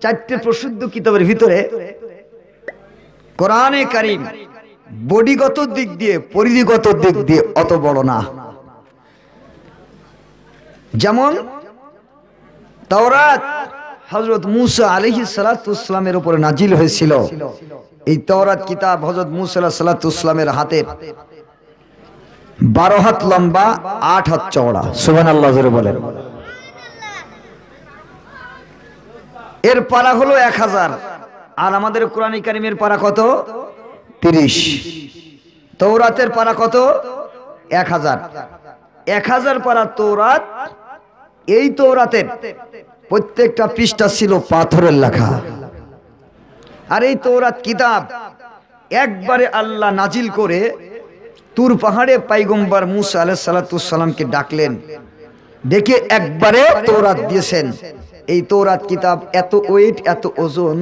চারটে প্রসিদ্ধ কিতাবের ভিতরে কোরআনে কারীম বডিগত দিক দিয়ে পরিধিগত দিক দিয়ে অত বড় না। যেমন তাওরাত হযরত মুসা আলাইহিস সালাতু ওয়াসসালামের উপরে নাজিল হয়েছিল। এই তাওরাত কিতাব হযরত মুসা আলাইহিস সালাতু ওয়াসসালামের হাতের 12 হাত লম্বা 8 হাত চওড়া। সুবহানাল্লাহ জোরে বলেন। এর পারা হলো 1000, আর আমাদের কোরআন কারীমের পারা কত? 30। তাওরাতের পারা কত? 1000। 1000 পারা তাওরাত। এই তাওরাতের প্রত্যেকটা পৃষ্ঠা ছিল পাথরের লেখা। আর এই তাওরাত কিতাব একবারে আল্লাহ নাজিল করে তুর পাহাড়ে পয়গম্বর মুসা আলাইহিস সালাতু ওয়াসসালামকে ডাকলেন, ডেকে একবারে তাওরাত দিয়েছেন। এই তাওরাত কিতাব এত ওয়েট, এত ওজন,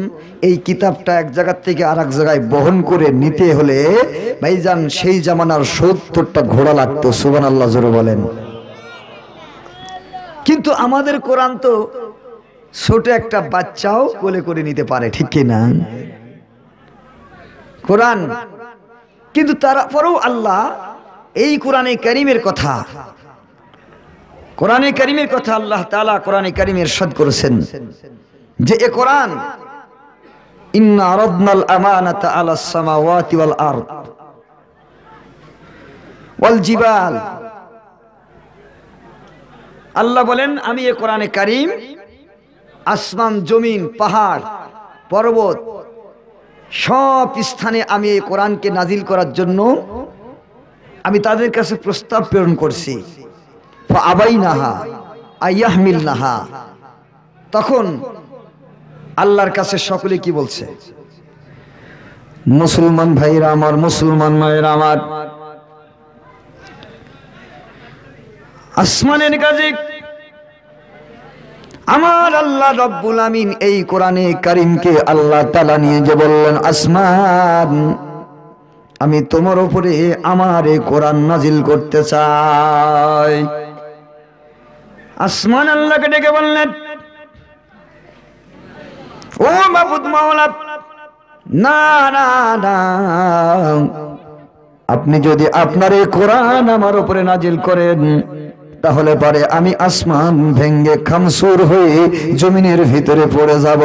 এই কিতাবটা এক জায়গা থেকে আরেক জায়গায় বহন করে নিতে হলে ভাইজান সেই জামানার 70টা ঘোড়া লাগতো। সুবহানাল্লাহ জোরে বলেন। কিন্তু আমাদের কোরআন তো ছোট একটা বাচ্চাও কোলে করে নিতে পারে, ঠিক কি না? কোরআন কিন্তু তারপরেও আল্লাহ এই কোরআনে কারীমের কথা, কোরআনে কারীমের কথা আল্লাহ তাআলা কোরআনে কারীমে ইরশাদ করেছেন যে এ কোরআন ইন্না আরাদনাল আমানাতা আলাস সামাওয়াতি ওয়াল আরদ ওয়াল জিবাল। আল্লাহ বলেন আমি এ কোরআনে কারীম আসমান, জমিন, পাহাড়, পর্বত সব স্থানে আমি এই কোরআনকে নাজিল করার জন্য আমি তাদের কাছে প্রস্তাব প্রেরণ করছি। ফাআবাইনাহা আইয়াহমিলনাহা। তখন আল্লাহর কাছে সকলে কি বলছে? মুসলমান ভাইরা আমার, মুসলমান মায়েরা আমার, আসমানের কাজে আমার আল্লাহ রব্বুল আমিন এই কোরআনে কারীমকে আল্লাহ তাআলা নিয়ে যে বললেন, আসমান আমি তোমার উপরে আমার এই কোরআন নাজিল করতে চাই। আসমান আল্লাহকে ডেকে বললেন, ও মাবুদ মাওলা, না না না, আপনি যদি আপনার এই কোরআন আমার উপরে নাজিল করেন তাহলে পরে আমি আসমান ভেঙ্গে খামসুর হয়ে জমিনের ভিতরে পড়ে যাব।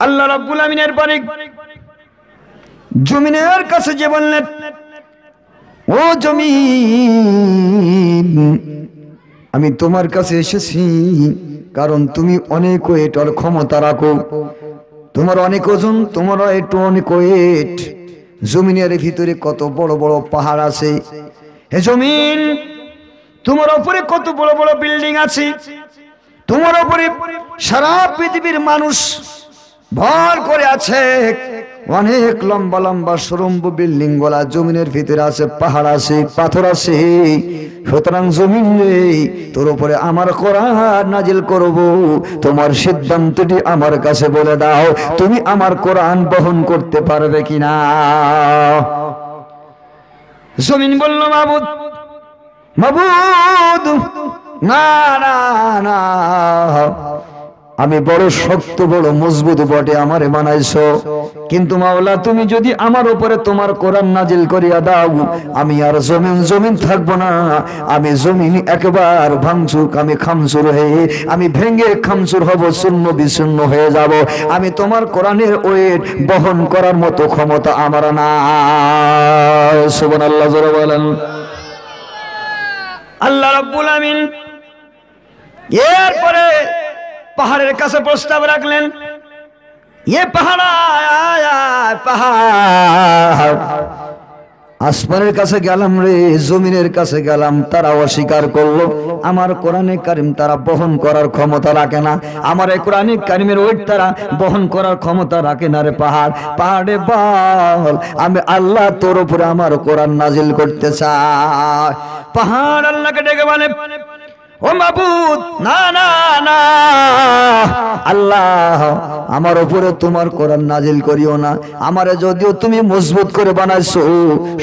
আল্লাহ রাব্বুল আমিনের পরে জমিনের কাছে যে বললেন, ও জমিন আমি তোমার কাছে এসেছি কারণ তুমি অনেক ওয়েট আর ক্ষমতা রাখো, তোমার অনেক ওজন, তোমার একটু অনেক ওয়েট। জমিনের ভিতরে কত বড় বড় পাহাড় আছে, হে জমিন তোমার উপরে কত বড় বড় বিল্ডিং আছে, তোমার উপরে সারা পৃথিবীর মানুষ ভর করে আছে, অনেক লম্বা লম্বা সুরম্ভ বিল্ডিং গুলা জমিনের ভিতরে আছে, পাহাড় আছে, পাথর আছে। সুতরাং জমিন রে, তোর উপরে আমার কোরআন নাজিল করব, তোমার সিদ্ধান্তটি আমার কাছে বলে দাও, তুমি আমার কোরআন বহন করতে পারবে কিনা? জমিন বলল, মাবুদ মাবুদ, না না না, আমি বড় শক্ত বড় মজবুত বটে, আমারে বানাইছো, কিন্তু মাওলা তুমি যদি আমার উপরে তোমার কোরআন নাজিল করিয়া দাও আমি আর জমিন থাকবো না, আমি জমিন একবার ভাঙচুর, আমি খামচুর হয়ে আমি ভেঙে খামচুর হব, শূন্য বিশূন্য হয়ে যাব। আমি তোমার কোরআনের ওয়েট বহন করার মতো ক্ষমতা আমার না। সুবহানাল্লাহ জোরে বলেন। আল্লাহ রাব্বুল আমিন এরপরে পাহাড়ের কাছে প্রস্তাব রাখলেন, এ পাহাড় পাহাড়, আসমানের কাছে গেলাম রে, জমিনের কাছে গেলাম, তারা অস্বীকার করলো আমার কোরআনে কারীম তারা বহন করার ক্ষমতা রাখে না, আমার এই কোরআনে কারীমের ওয়েট তারা বহন করার ক্ষমতা রাখে না রে পাহাড়। পাহাড়ে বল আমি আল্লাহ তোর উপরে আমার কোরআন নাজিল করতে চাই। পাহাড় আল্লাহকে ডেকে বলে, ও মাবুদ, না না না, আল্লাহ আমার উপরে তোমার কোরআন নাজিল করিও না। আমারে যদিও তুমি মজবুত করে বানাইছো,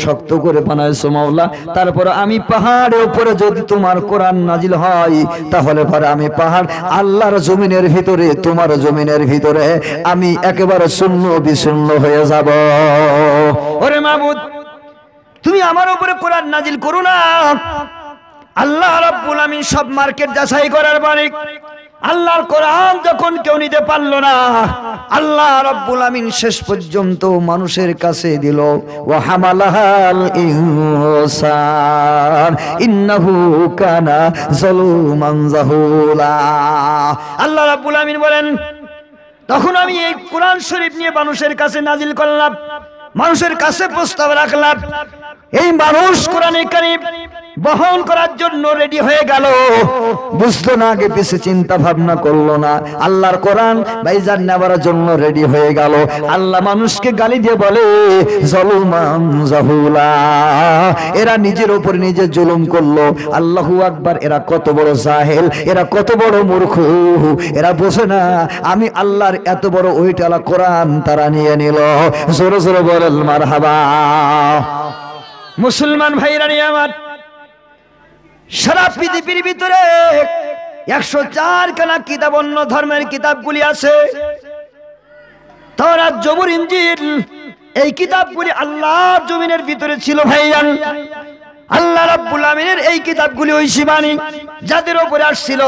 শক্ত করে বানাইছো মাওলা, তারপর আমি পাহাড়ের উপরে যদি তোমার কোরআন নাজিল হয়, তাহলে পরে আমি পাহাড় আল্লাহর জমিনের ভিতরে, তোমার জমিনের ভিতরে আমি একেবারে শূন্য বিশূন্য হয়ে যাব। ওরে মাবুদ, তুমি আমার উপরে কোরআন নাজিল করো না। আল্লাহ রাব্বুল আমিন সব মার্কেট যাচাই করার মালিক। আল্লাহর কোরআন যখন কেউ নিতে পারলো না, আল্লাহ রাব্বুল আমিন শেষ পর্যন্ত মানুষের কাছে দিল। ওয়া হামালাহাল ইনসান ইন্নাহু কানা যালুমান জাহুলা। আল্লাহ রাব্বুল আমিন বলেন, তখন আমি এই কোরআন শরীফ নিয়ে মানুষের কাছে নাজিল করলাম, মানুষের কাছে প্রস্তাব রাখলাম। এই মানুষ কোরআনে কারীম বহন করার জন্য রেডি হয়ে গেল, বুঝতো না, আগে পিছে চিন্তা ভাবনা করলো না। আল্লাহর কোরআন বাইজান নেবার জন্য রেডি হয়ে গেল। আল্লাহ মানুষকে গালি দিয়ে বলে যালুমান জাহুলা, এরা নিজের উপর নিজে জুলুম করলো। আল্লাহু আকবার, এরা কত বড় জাহেল, এরা কত বড় মূর্খ, এরা বোঝে না আমি আল্লাহর এত বড় ওইটালা কোরআন তারা নিয়ে নিল। জোরে জোরে বলেন মারহাবা। মুসলমান ভাইরা নিয়ে আমার, সারা পৃথিবীর ভিতরে 104 খানা কিতাব, অন্য ধর্মের কিতাবগুলি আছে, তাওরাত, জবুর, ইনজিল। এই কিতাবগুলি আল্লাহর জমিনের ভিতরে ছিল ভাইয়ান। আল্লাহ রাব্বুল আমিনের এই কিতাবগুলি ওই শিবানী যাদের উপরে আসছিল,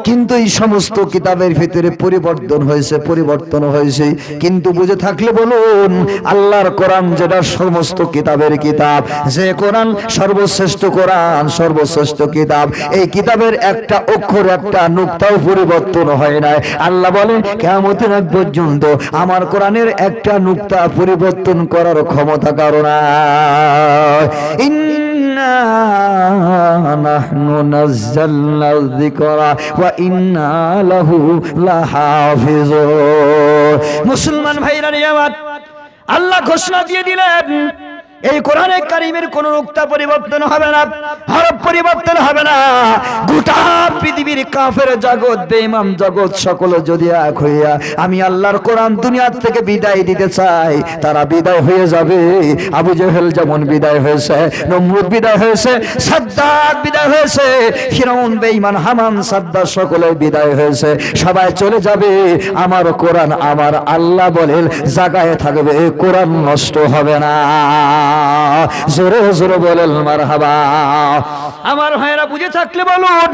কিন্তু এই সমস্ত কিতাবের ভিতরে পরিবর্তন হয়েছে। কিন্তু বুঝে থাকলে বলুন, আল্লাহর কোরআন যেটা সমস্ত কিতাবের কিতাব, যে কোরআন সর্বশ্রেষ্ঠ কোরআন, সর্বশ্রেষ্ঠ কিতাব, এই কিতাবের একটা অক্ষর, একটা নুক্তাও পরিবর্তন হয় নাই। আল্লাহ বলেন কিয়ামতের আগ পর্যন্ত আমার কোরআনের একটা নুক্তা পরিবর্তন করার ক্ষমতা কারো নাই। নাহনু নাযালনা যিকরা ওয়া ইন্না লাহু লাহাফিজুন। মুসলমান ভাইরা আমার, আল্লাহ ঘোষণা দিয়ে দিলেন এই কোরআনে কারীমের কোন নুক্তা পরিবর্তন হবে না, হরফ পরিবর্তন হবে না। গোটা পৃথিবীর কাফের জগৎ, বেঈমান জগৎ সকল যদি এক হইয়া আমি আল্লাহর কোরআন দুনিয়ার থেকে বিদায় দিতে চাই, তারা বিদায় হয়ে যাবে। আবু জেহেল যেমন বিদায় হয়েছে, নমরুদ বিদায় হয়েছে, সাদ্দাত বিদায় হয়েছে, ফিরআউন, বেঈমান, হামান, সাদ্দাত সকলে বিদায় হয়েছে, সবাই চলে যাবে। আমার কোরআন, আমার আল্লাহ বলেন জায়গায় থাকবে, কোরআন নষ্ট হবে না। জোরে জোরে বলেন মারহাবা। আমার ভাইরা বুঝে থাকলে বলুন,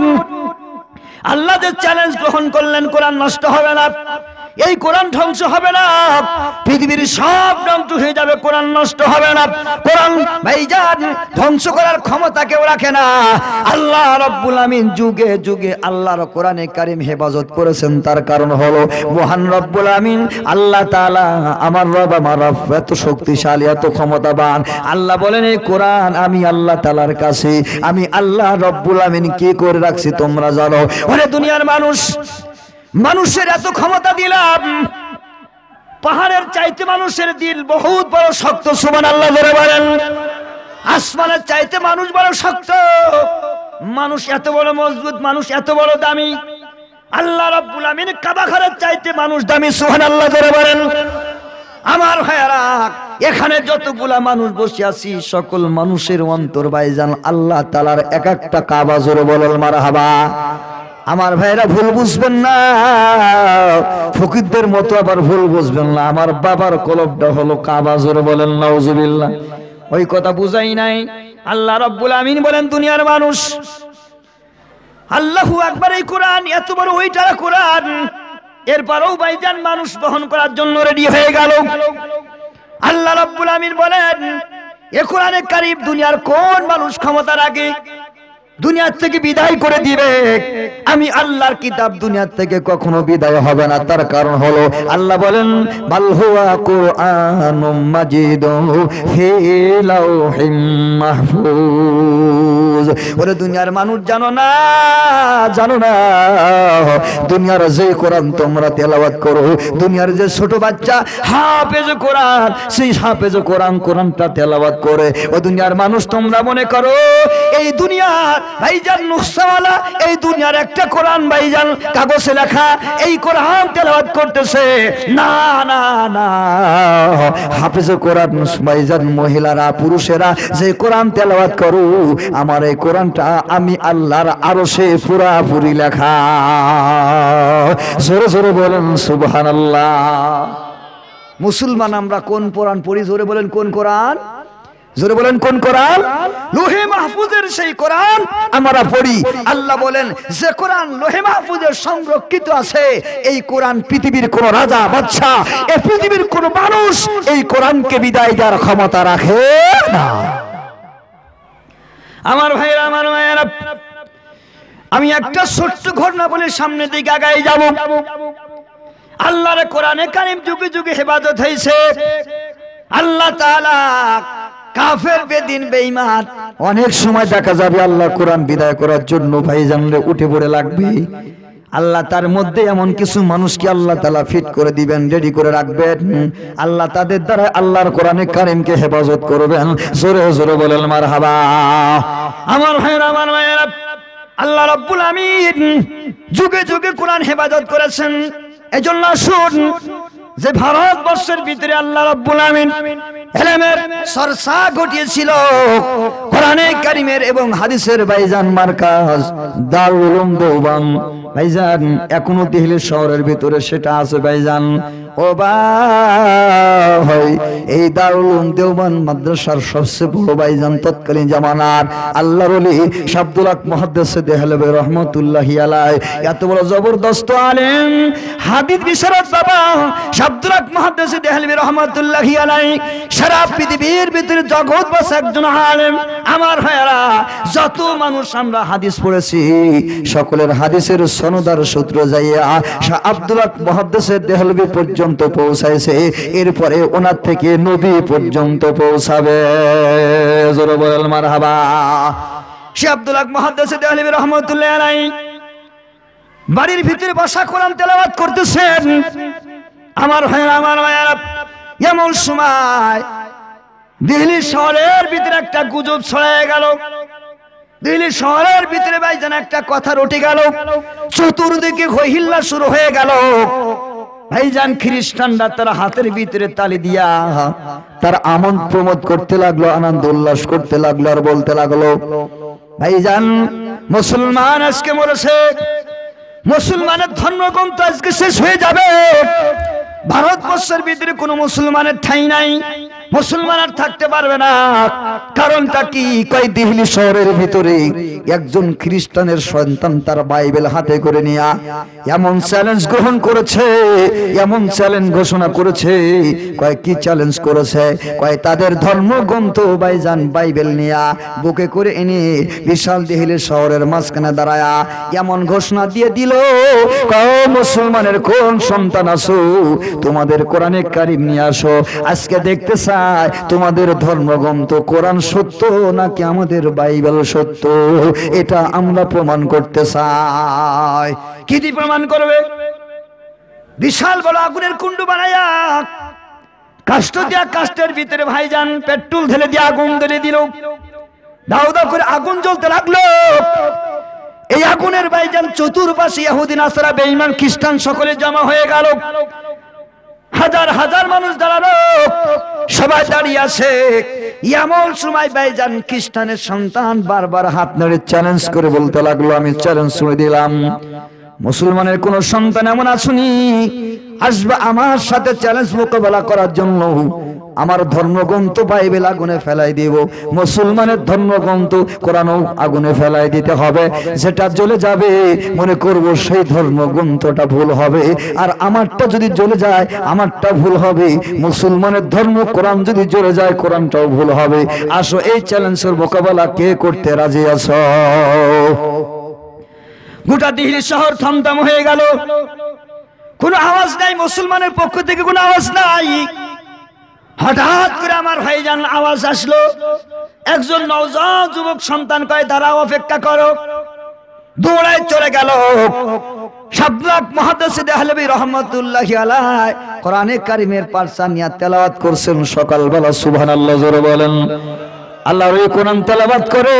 আল্লাহ যে চ্যালেঞ্জ গ্রহণ করলেন, কোরআন নষ্ট হবে না, এই কোরআন ধ্বংস হবে না, পৃথিবীর সব ধ্বংস হয়ে যাবে, কোরআন নষ্ট হবে না। কোরআন ভাইজান ধ্বংস করার ক্ষমতা কেউ রাখে না। আল্লাহ রাব্বুল আমিন যুগে যুগে আল্লাহর কোরআনে কারীম হেফাজত করেছেন। তার কারণ হলো মহান রব্বুল আমিন আল্লাহ তাআলা, আমার রব, আমার রব এত শক্তিশালী, এত ক্ষমতাবান। আল্লাহ বলেন এই কোরআন আমি আল্লাহ তাআলার কাছে, আমি আল্লাহ রব্বুল আমিন কি করে রাখছি তোমরা জানো। ওরে দুনিয়ার মানুষ, মানুষের এত ক্ষমতা দিলাম, পাহাড়ের চাইতে মানুষের দিল বহুত বড় শক্ত। সুবহানাল্লাহ জোরে বলেন। আসমানের চাইতে মানুষ বড় শক্ত, মানুষ এত বড় মজবুত, মানুষ এত বড় দামি। আল্লাহ রাব্বুল আমিন কাবা ঘরের চাইতে মানুষ দামি। সুবহানাল্লাহ জোরে বলেন। আমার ভাইয়ারা, এখানে যতগুলা মানুষ বসে আছি, সকল মানুষের অন্তর ভাইজান আল্লাহ তাআলার এক একটা কাবা। জোরে বলেন মারহাবা। আমার ভাইরা ভুল বুঝবেন না, ফকিরদের মতো আবার ভুল বুঝবেন না। আমার বাবার কলবটা হলো কাবা। জোরে বলেন নাউজুবিল্লাহ। ওই কথা বুঝাই নাই। আল্লাহ রাব্বুল আমিন বলেন দুনিয়ার মানুষ, আল্লাহু আকবার, এই কোরআন এত বড় ওইটা কোরআন, এরপরও ভাইজান মানুষ বহন করার জন্য রেডি হয়ে গেল। আল্লাহ রাব্বুল আমিন বলেন এই কোরআনে কারীম দুনিয়ার কোন মানুষ ক্ষমতা রাখে দুনিয়া থেকে বিদায় করে দিবে? আমি আল্লাহর কিতাব দুনিয়া থেকে কখনো বিদায় হবে না। তার কারণ হলো আল্লাহ বলেন বাল হুয়া কুরআনুম মাজিদুন ফি লাউহিম মাহফুজ। মাহফুজ। ওরে দুনিয়ার মানুষ জানো না দুনিয়ার যে কোরআন তোমরা তেলাওয়াত করো, দুনিয়ার যে ছোট বাচ্চা হাফেজ কোরআন, সেই হাফেজ কোরআনটা তেলাওয়াত করে, ও দুনিয়ার মানুষ তোমরা মনে করো এই দুনিয়ার ভাইজান নুকসাওয়ালা, এই দুনিয়ার একটা কোরআন ভাইজান কাগজে লেখা এই কোরআন তেলাওয়াত করতেছে। না না না, হাফেজ কোরআন ভাইজান মহিলারা পুরুষেরা যে কোরআন তেলাওয়াত করো, আমার এই কোরআনটা আমি আল্লাহর আরশে পুরাপুরি লেখা। জোরে জোরে বলেন সুবহানাল্লাহ। মুসলমান আমরা কোন কোরআন পড়ি? জোরে বলেন কোন কোরআন? জোরে বলেন কোন কোরআন? লোহে মাহফুজের সেই কোরআন আমরা পড়ি। আল্লাহ বলেন যে কোরআন লোহে মাহফুজে সংরক্ষিত আছে, এই কোরআন পৃথিবীর কোন রাজা বাদশা, এই পৃথিবীর কোন মানুষ এই কোরআনকে বিদায় দেওয়ার ক্ষমতা রাখে না। আমার ভাইরা, আমার মায়েরা, আমি একটা ছোট্ট ঘটনা বলে সামনের দিকে আগাই যাব। আল্লাহর কোরআনে কারীম যুগে যুগে হেফাজত হয়েছে। আল্লাহ তাআলা কাফের বেদিন বেঈমান অনেক সময় দেখা যাবে আল্লাহ কোরআন বিদায় করার জন্য ভাইজানরে উঠে পড়ে লাগবে। আল্লাহ তার মধ্যে এমন কিছু মানুষকে আল্লাহ তাআলা ফিট করে দিবেন, রেডি করে রাখবেন। আল্লাহ তাদের দ্বারা আল্লাহর কোরআনে কারীমকে হেফাজত করবেন। জোরে জোরে বলেন মারহাবা। আমার ভাইরা, আমার মায়েরা, আল্লাহ রাব্বুল আমিন যুগে যুগে কোরআন হেফাজত করেছেন। এজন্য আসুন যে ভারতবর্ষের ভিতরে আল্লাহ রাব্বুল আমিন ইলমের চর্চা ঘটিয়েছিল, কোরআনে কারীমের এবং হাদিসের ভাইজান মার্কাজ দারুল উলুম দেওবন্দ ভাইজান এখনো দিল্লি শহরের ভিতরে সেটা আছে ভাইজান। ও ভাই, এই দারুল উলুম দেওবন্দ মাদ্রাসার সবচেয়ে বড় ভাইজান তৎকালীন জামানার আল্লাহর ওলি আব্দুল হক মুহাদ্দিস দেহলভী রহমাতুল্লাহি আলাইহি, এত বড় জবরদস্ত আলেম হাদিস বিশারদ বাবা আব্দুল হক মুহাদ্দিস দেহলভী রহমাতুল্লাহি আলাইহি সারা পৃথিবীর ভিতরে জগৎ বাস একজন আলেম। আমার ভাইরা, যত মানুষ আমরা হাদিস পড়েছি সকলের হাদিসের সনদার সূত্র যাইয়া শাহ আব্দুল হক মুহাদ্দিস দেহলভী পর্যন্ত পৌঁছাইছে, এরপরে ওনার থেকে নবী পর্যন্ত পৌঁছাবে। জোরে বলেন মারহাবা। শাহ আব্দুল হক মুহাদ্দিস দেহলভী রহমাতুল্লাহি আলাইহি বাড়ির ভিতরে বসা কোরআন তেলাওয়াত করতেছেন। আমার ভাইরা, আমার ভাইরা, এমন সময় দিল্লি শহরের ভিতরে একটা গুজব ছড়ায় গেল। দিল্লি শহরের ভিতরে ভাইজান একটা কথা রটে গেল, চতুর্দিকে হইহিল্লা শুরু হয়ে গেল। ভাইজান খ্রিস্টানরা তার হাতের ভিতরে তালি দিয়া তার আমোদ প্রমোদ করতে লাগলো, আনন্দ উল্লাস করতে লাগলো, আর বলতে লাগলো ভাইজান মুসলমান আজকে মরেছে, মুসলমানের ধর্মগ্রন্থ আজকে শেষ হয়ে যাবে, ভারতবর্ষের ভিতরে কোনো মুসলমানের ঠাঁই নাই, মুসলমান আর থাকতে পারবে না। কারণটা কি? কয় দিল্লি শহরের ভিতরে একজন খ্রিস্টানের সন্তান তার বাইবেল হাতে করে নিয়ে এমন চ্যালেঞ্জ গ্রহণ করেছে, এমন চ্যালেঞ্জ ঘোষণা করেছে। কয় কি চ্যালেঞ্জ করেছে? কয় তাদের ধর্মগ্রন্থ ভাইজান বাইবেল নিয়ে বুকে করে এনে বিশাল দিল্লি শহরের মাঝখানে দাঁড়ায়া এমন ঘোষণা দিয়ে দিল, কয় মুসলমানের কোন সন্তান আছো, তোমাদের কোরআনে কারীম নিয়ে আসো, আজকে দেখতে চাই তোমাদের ধর্মগ্রন্থ কোরআন সত্য নাকি আমাদের বাইবেল সত্য, এটা আমরা প্রমাণ করতে চাই। কি দিয়ে প্রমাণ করবে? বিশাল বড় আগুনের কুণ্ড বানায়া কাষ্ঠ দিয়া কাষ্ঠের ভিতরে ভাইজান পেট্রোল ঢেলে দিয়ে আগুন জ্বেলে দিল, দাউ দাউ করে আগুন জ্বলতে লাগলো। এই আগুনের ভাইজান চতুর্পাশে ইহুদি নাসারা বেঈমান খ্রিস্টান সকলে জমা হয়ে গেল। হাজার হাজার মানুষ দাঁড়ালো, সবাই দাঁড়িয়ে আছে। এমন সময় ভাইজান খ্রিস্টানের সন্তান বারবার হাত নেড়ে চ্যালেঞ্জ করে বলতে লাগলো, আমি চ্যালেঞ্জ করে দিলাম, মুসলমানের কোন সন্তান এমন আসুনি আসবে আমার সাথে চ্যালেঞ্জ মোকাবেলা করার জন্য, আমার ধর্মগ্রন্থ বাইবেল আগুনে ফেলাই দিব, মুসলমানের ধর্মগ্রন্থ কোরআনও আগুনে ফেলাই দিতে হবে, যেটা জ্বলে যাবে মনে করব সেই ধর্মগ্রন্থটা ভুল হবে, আর আমারটা যদি জ্বলে যায় আমারটা ভুল হবে, মুসলমানের ধর্ম কোরআন যদি জ্বলে যায় কোরআনটাও ভুল হবে। আসো এই চ্যালেঞ্জের মোকাবেলা কে করতে রাজি আছো? গোটা দিল্লি শহর থমথম হয়ে গেল, কোনো আওয়াজ নাই, মুসলমানের পক্ষ থেকে কোনো আওয়াজ নাই। হঠাৎ করে আমার ভাইজান আওয়াজ আসলো, একজন নওজোয়ান যুবক সন্তান কয় দাঁড়াও, অপেক্ষা করো। দৌড়ায় চলে গেল। শাবলাক মুহাদ্দিস দেহলভী রাহমাতুল্লাহি আলাইহি কোরআনে কারীমের পারসা নিয়ে তেলাওয়াত করছেন সকালবেলা। সুবহানাল্লাহ জোরে বলেন। আল্লাহর এই কোরআন তেলাওয়াত করে,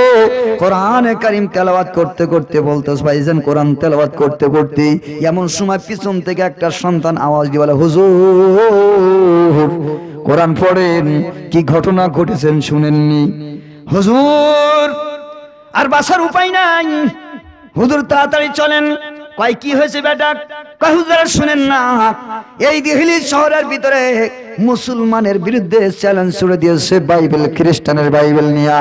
কোরআনে কারীম তেলাওয়াত করতে করতে বলতেছ ভাইজান, কোরআন তেলাওয়াত করতে করতে এমন সময় পিছন থেকে একটা সন্তান আওয়াজ দিয়ে বলে, হুজুর কোরআন পড়েন। কি ঘটনা ঘটেছেন শুনেননি? হুজুর আর বাসার উপায় নাই, হুজুর তাড়াতাড়ি চলেন। কয় কি হয়েছে বেটা? কয় হুজুর শুনেন না, এই দিহলি শহরের ভিতরে মুসলমানের বিরুদ্ধে চ্যালেঞ্জ ছুড়ে দিয়েছে বাইবেল, খ্রিস্টানের বাইবেল নিয়ে।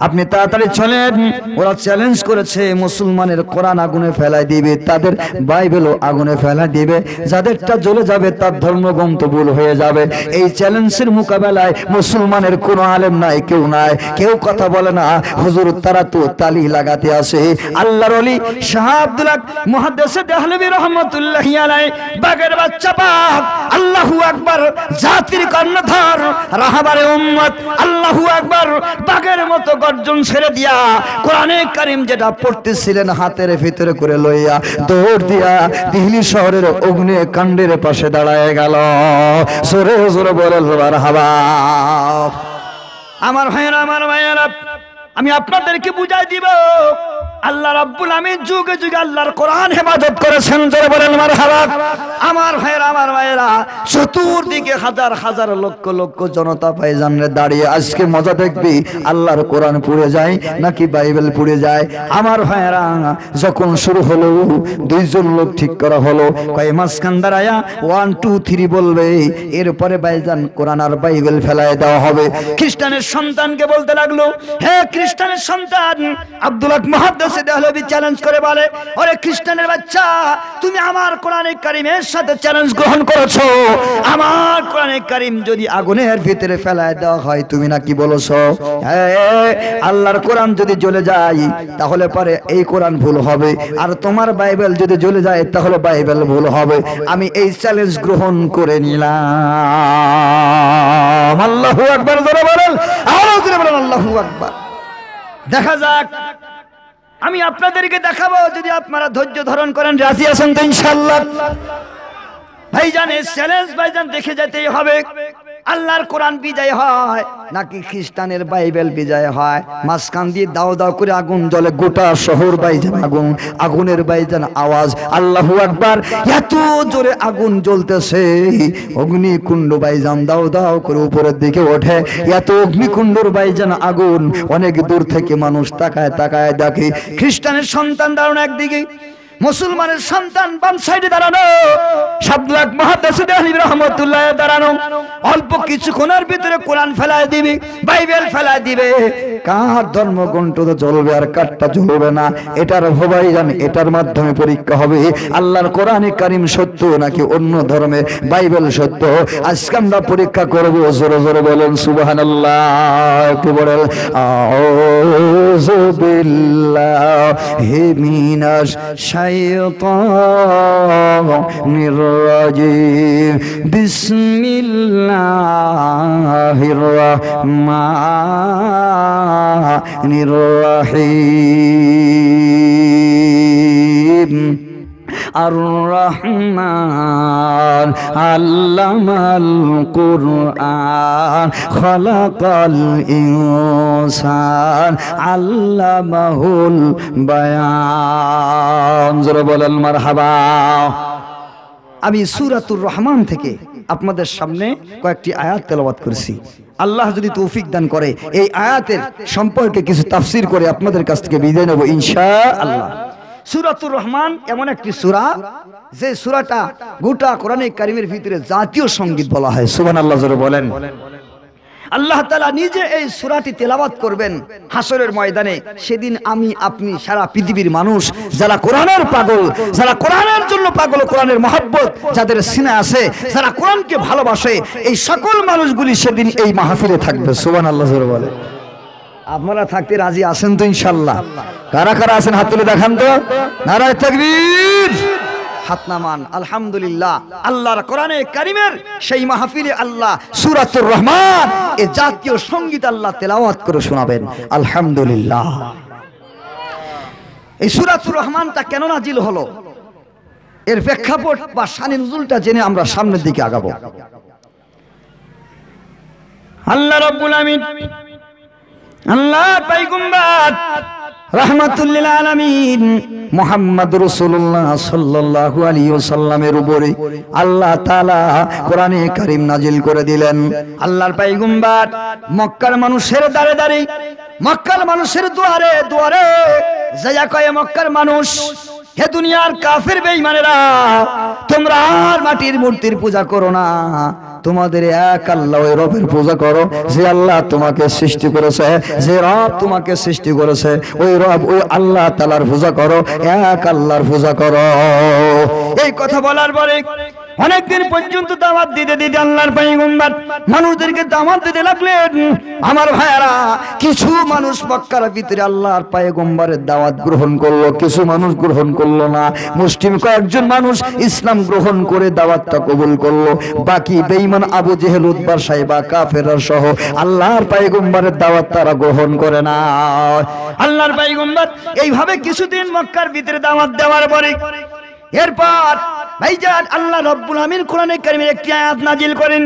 আপনি তাড়াতাড়ি চলেন, ওরা চ্যালেঞ্জ করেছে মুসলমানের কোরআন আগুনে ফেলাই দিবে, তাদের বাইবেলও আগুনে ফেলাই দিবে, যাদেরটা জ্বলে যাবে তার ধর্মগ্রন্থ ভুল হয়ে যাবে। এই চ্যালেঞ্জের মোকাবেলায় মুসলমানের কোনো আলেম নাই, কেউ নাই, কেউ কথা বলে না। হুজুর তারা তো তালি লাগাতে আসে। আল্লাহর ওলি শাহ আব্দুল হক মুহাদ্দিস দেহলভী রাহমাতুল্লাহি আলাইহি বাগের বাচ্চা পাক, আল্লাহু আকবার, জাতির কর্ণধার, রাহবারে উম্মত, আল্লাহু আকবার, বাগের মতো গর্জন ছেড়ে দিয়া কোরআনে কারীম যেটা পড়তেছিলেন হাতের ভিতরে করে লইয়া দৌড় দিয়া দিল্লি শহরের অগ্নি কাণ্ডের পাশে দাঁড়ায় গেল। জোরে জোরে বলেন মারহাবা। আমার ভাইয়েরা, আমার ভাইয়েরা, আমি আপনাদেরকে বুঝাই দিব, আল্লাহ রাব্বুল আমিন যুগে যুগে আল্লাহর কোরআন হেফাজত করেছেন। জোরে বলেন মারহাবা। আমার ভাইয়েরা, আমার ভাইয়েরা, চতুর্দিকে হাজার হাজার লক্ষ লক্ষ জনতা ভাইজানরে দাঁড়িয়ে আজকে মজা দেখবি আল্লাহর কোরআন পড়ে যায় নাকি বাইবেল পড়ে যায়। আমার ভাইয়েরা, যখন শুরু হলো দুইজন লোক ঠিক করা হলো, কয় মাঝখান দাঁড়ায়া 1 2 3 বলবে, এরপরে ভাইজান কোরআন আর বাইবেল ফেলায় দেওয়া হবে। খ্রিস্টানের সন্তানকে বলতে লাগলো, হে খ্রিস্টানের সন্তান, আব্দুল হক মুহাদ্দিস দেহলভী চ্যালেঞ্জ করে বলে, ওরে খ্রিস্টানের বাচ্চা, তুমি আমার কোরআনে কারীমের সাথে চ্যালেঞ্জ গ্রহণ করেছো, আমার কোরআনে কারীম যদি আগুনের ভিতরে ফেলায় দেওয়া হয় তুমি নাকি বলছো আল্লাহর কোরআন যদি জ্বলে যায় তাহলে পরে এই কোরআন ভুল হবে, আর তোমার বাইবেল যদি জ্বলে যায় তাহলে বাইবেল ভুল হবে। আমি এই চ্যালেঞ্জ গ্রহণ করে নিলাম। আল্লাহু আকবার জোরে বলেন, আরো জোরে বলেন আল্লাহু আকবার। দেখা যাক, আমি আপনাদেরকে দেখাবো, যদি আপনারা ধৈর্য ধারণ করেন, রাজি আছেন তো ইনশাআল্লাহ? ভাইজান এই চ্যালেঞ্জ ভাইজান দেখে যেতেই হবে, আল্লাহর কোরআন বিজয় হয় নাকি খ্রিস্টানের বাইবেল বিজয় হয়। মাঝখান দিয়ে দাও দাও করে আগুন জ্বলে, গোটা শহর বাইজান আগুন, আগুনের বাইজান আওয়াজ, আল্লাহু আকবার। এত জোরে আগুন জ্বলতেছে, অগ্নিকুণ্ড বাইজান দাও দাও করে উপরের দিকে ওঠে। এত অগ্নিকুণ্ডর বাইজান আগুন, অনেক দূর থেকে মানুষ তাকায় তাকায় দেখে। খ্রিস্টানের সন্তান দাঁড়ানো একদিকে, মুসলমানের সন্তান বাম সাইডে দাঁড়ানো, শাবলাক মুহাদ্দিস দেহলভী রাহমাতুল্লাহ দাঁড়ানো। অল্প কিছুক্ষণের ভিতরে কোরআন ফেলায় দিবে, বাইবেল ফেলায় দিবে। কার ধর্মগ্রন্থ তো জ্বলবে আর কারটা জ্বলবে না, এটার ভাইজান এটার মাধ্যমে পরীক্ষা হবে আল্লাহর কোরআনে কারীম সত্য নাকি অন্য ধর্মের বাইবেল সত্য। আজকে আমরা পরীক্ষা করব। জোরে জোরে বলেন সুবহানাল্লাহ। কি বলেন? আউযু বিল্লাহি মিনাশ শাইতানির রাজিম। বিসমিল্লাহির রাহমানির রাহিম। আর-রহমান আল্লামাল কুরআন খালাকাল ইনসান আল্লামাহুল বায়ান। জোরে বলেন মারহাবা। আমি সূরাতুর রহমান থেকে আপনাদের সামনে কয়েকটি আয়াত তেলাওয়াত করেছি। আল্লাহ যদি তৌফিক দান করে এই আয়াতের সম্পর্কে কিছু তাফসীর করে আপনাদের কাছ থেকে বিদায় নেব ইনশাআল্লাহ। সূরাতুর রহমান এমন একটি সূরা যে সূরাটা গোটা কোরআনে কারীমের ভিতরে জাতীয় সঙ্গীত বলা হয়। সুবহানাল্লাহ জোরে বলেন। আল্লাহ তাআলা নিজে এই সূরাটি তেলাওয়াত করবেন হাসরের ময়দানে। সেদিন আমি আপনি সারা পৃথিবীর মানুষ যারা কোরআনের পাগল, যারা কোরআনের জন্য পাগল, কোরআনের মহব্বত যাদের সিনে আছে, যারা কোরআনকে ভালোবাসে, এই সকল মানুষগুলি সেদিন এই মাহফিলে থাকবে। সুবহানাল্লাহ জোরে বলেন। আপনারা থাকতে রাজি আছেন তো ইনশাআল্লাহ? কারা কারা আছেন হাত তুলে দেখান তো। নারায়ে তাকবীর। হাত নামান। আলহামদুলিল্লাহ, আল্লাহর কোরআনে কারিমের সেই মাহফিলে আল্লাহ সূরাতুর রহমান এ জাতীয় সঙ্গীত আল্লাহ তেলাওয়াত করে শোনাবেন। আলহামদুলিল্লাহ। এই সূরাতুর রহমানটা কেন নাজিল হলো, এর প্রেক্ষাপট বা শানে নুজুলটা জেনে আমরা সামনের দিকে আগাবো। আল্লাহ রাব্বুল আমিন, আল্লাহ পয়গম্বর রাহমাতুল লিল আলামিন মুহাম্মদ রাসূলুল্লাহ সাল্লাল্লাহু আলাইহি ওয়াসাল্লামের উপরে আল্লাহ তাআলা কোরআনে কারীম নাজিল করে দিলেন। আল্লাহর পয়গম্বর মক্কার মানুষের দ্বারে দ্বারে, মক্কার মানুষের দুয়ারে দুয়ারে যায়া কয়, মক্কার মানুষ, হে দুনিয়ার কাফের বেঈমানেরা, তোমরা আর মাটির মূর্তির পূজা করো না, তোমাদের এক আল্লাহ ওই রবের পূজা করো, যে আল্লাহ তোমাকে সৃষ্টি করেছে, যে রব তোমাকে সৃষ্টি করেছে, ওই রব ওই আল্লাহ তাআলার পূজা করো, এক আল্লাহর পূজা করো। এই কথা বলার পরে অনেকদিন পর্যন্ত দাওয়াত দিতে দিতে আল্লাহর পয়গম্বর মানুষদেরকে দাওয়াত দিতে লাগলেন। আমার ভাইয়ারা, কিছু মানুষ মক্কার ভিতরে আল্লাহর পয়গম্বরের দাওয়াত গ্রহণ করলো, কিছু মানুষ গ্রহণ করলো না। মুসলিম কয়েকজন মানুষ ইসলাম গ্রহণ করে দাওয়াতটা কবুল করলো, বাকি বেঈমান আবু জেহেল, উতবা, সাইবা, কাফেররা সহ আল্লাহর পয়গম্বরের দাওয়াত তারা গ্রহণ করে না। আল্লাহর পয়গম্বর এইভাবে কিছুদিন মক্কার ভিতরে দাওয়াত দেওয়ার পরে এরপর ভাইজান আল্লাহ রাব্বুল আমিন কোরআনে কারীমের একটি আয়াত নাজিল করেন।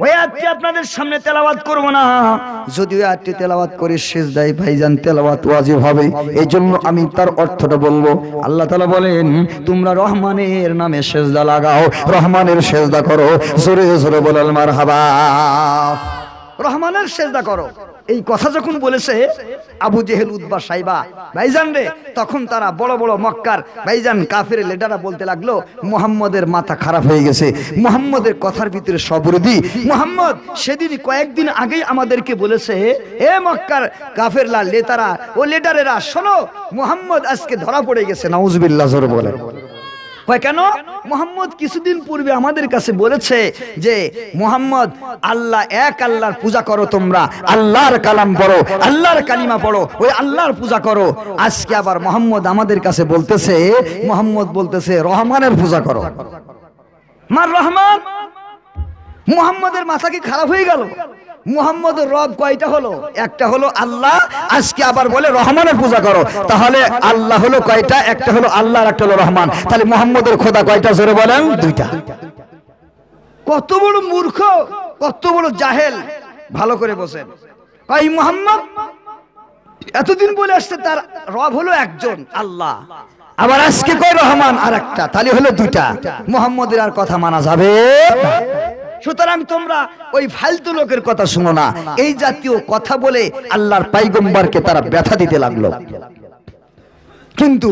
ওই আয়াতটি আপনাদের সামনে তেলাওয়াত করব না, যদিও আয়াতটি তেলাওয়াত করে সিজদায় ভাইজান তেলাওয়াত ওয়াজিব হবে, এইজন্য আমি তার অর্থটা বলবো। আল্লাহ তাআলা বলেন, তোমরা রহমানের নামে সিজদা লাগাও, রহমানের সিজদা করো, জোরে জোরে বলেন মারহাবা। রহমানের সিজদা করো, এই কথা যখন বলেছে আবু জেহেল, উতবা, সাইবা ভাইজান রে, তখন তারা বড় বড় মক্কার ভাইজান কাফের লিডাররা বলতে লাগলো, মুহাম্মদের মাথা খারাপ হয়ে গেছে, মুহাম্মদের কথার ভিতরে সবরদি, মুহাম্মদ সেদিন কয়েকদিন আগেই আমাদেরকে বলেছে, এ মক্কার কাফেররা লেতারা ও লিডারেরা, শোনো, মুহাম্মদ আজকে ধরা পড়ে গেছে। নাউজুবিল্লাহ, জোরে বলেন। কেন? মুহাম্মদ কিছুদিন পূর্বে আমাদের কাছে বলেছে যে মুহাম্মদ আল্লাহ এক আল্লাহর পূজা করো, তোমরা আল্লাহর কালাম পড়ো, আল্লাহর কালিমা পড়ো, ওই আল্লাহর পূজা করো। আজকে আবার মুহাম্মদ আমাদের কাছে বলতেছে, মুহাম্মদ বলতেছে রহমানের পূজা করো। মার রহমান, মুহাম্মদের মাথা কি খারাপ হয়ে গেল? মুহাম্মদের রব কয়টা হলো? একটা হলো আল্লাহ, আজকে আবার বলে রহমানের পূজা করো। তাহলে আল্লাহ হলো কয়টা? একটা হলো আল্লাহ আর একটা হলো রহমান। তাহলে মুহাম্মদের খোদা কয়টা? জোরে বলেন, দুইটা। কত বড় মূর্খ, কত বড় জাহেল, ভালো করে বসেন। এই মুহাম্মদ এতদিন বলে আসছে তার রব হলো একজন আল্লাহ, আবার আজকে কয় রহমান আর একটা, তাহলে হলো দুইটা। মুহাম্মদের আর কথা মানা যাবে না। সুতরাং তোমরা ওই ফালতু লোকের কথা শুনো না। এই জাতীয় কথা বলে আল্লাহর পয়গম্বরকে তারা ব্যথা দিতে লাগলো। কিন্তু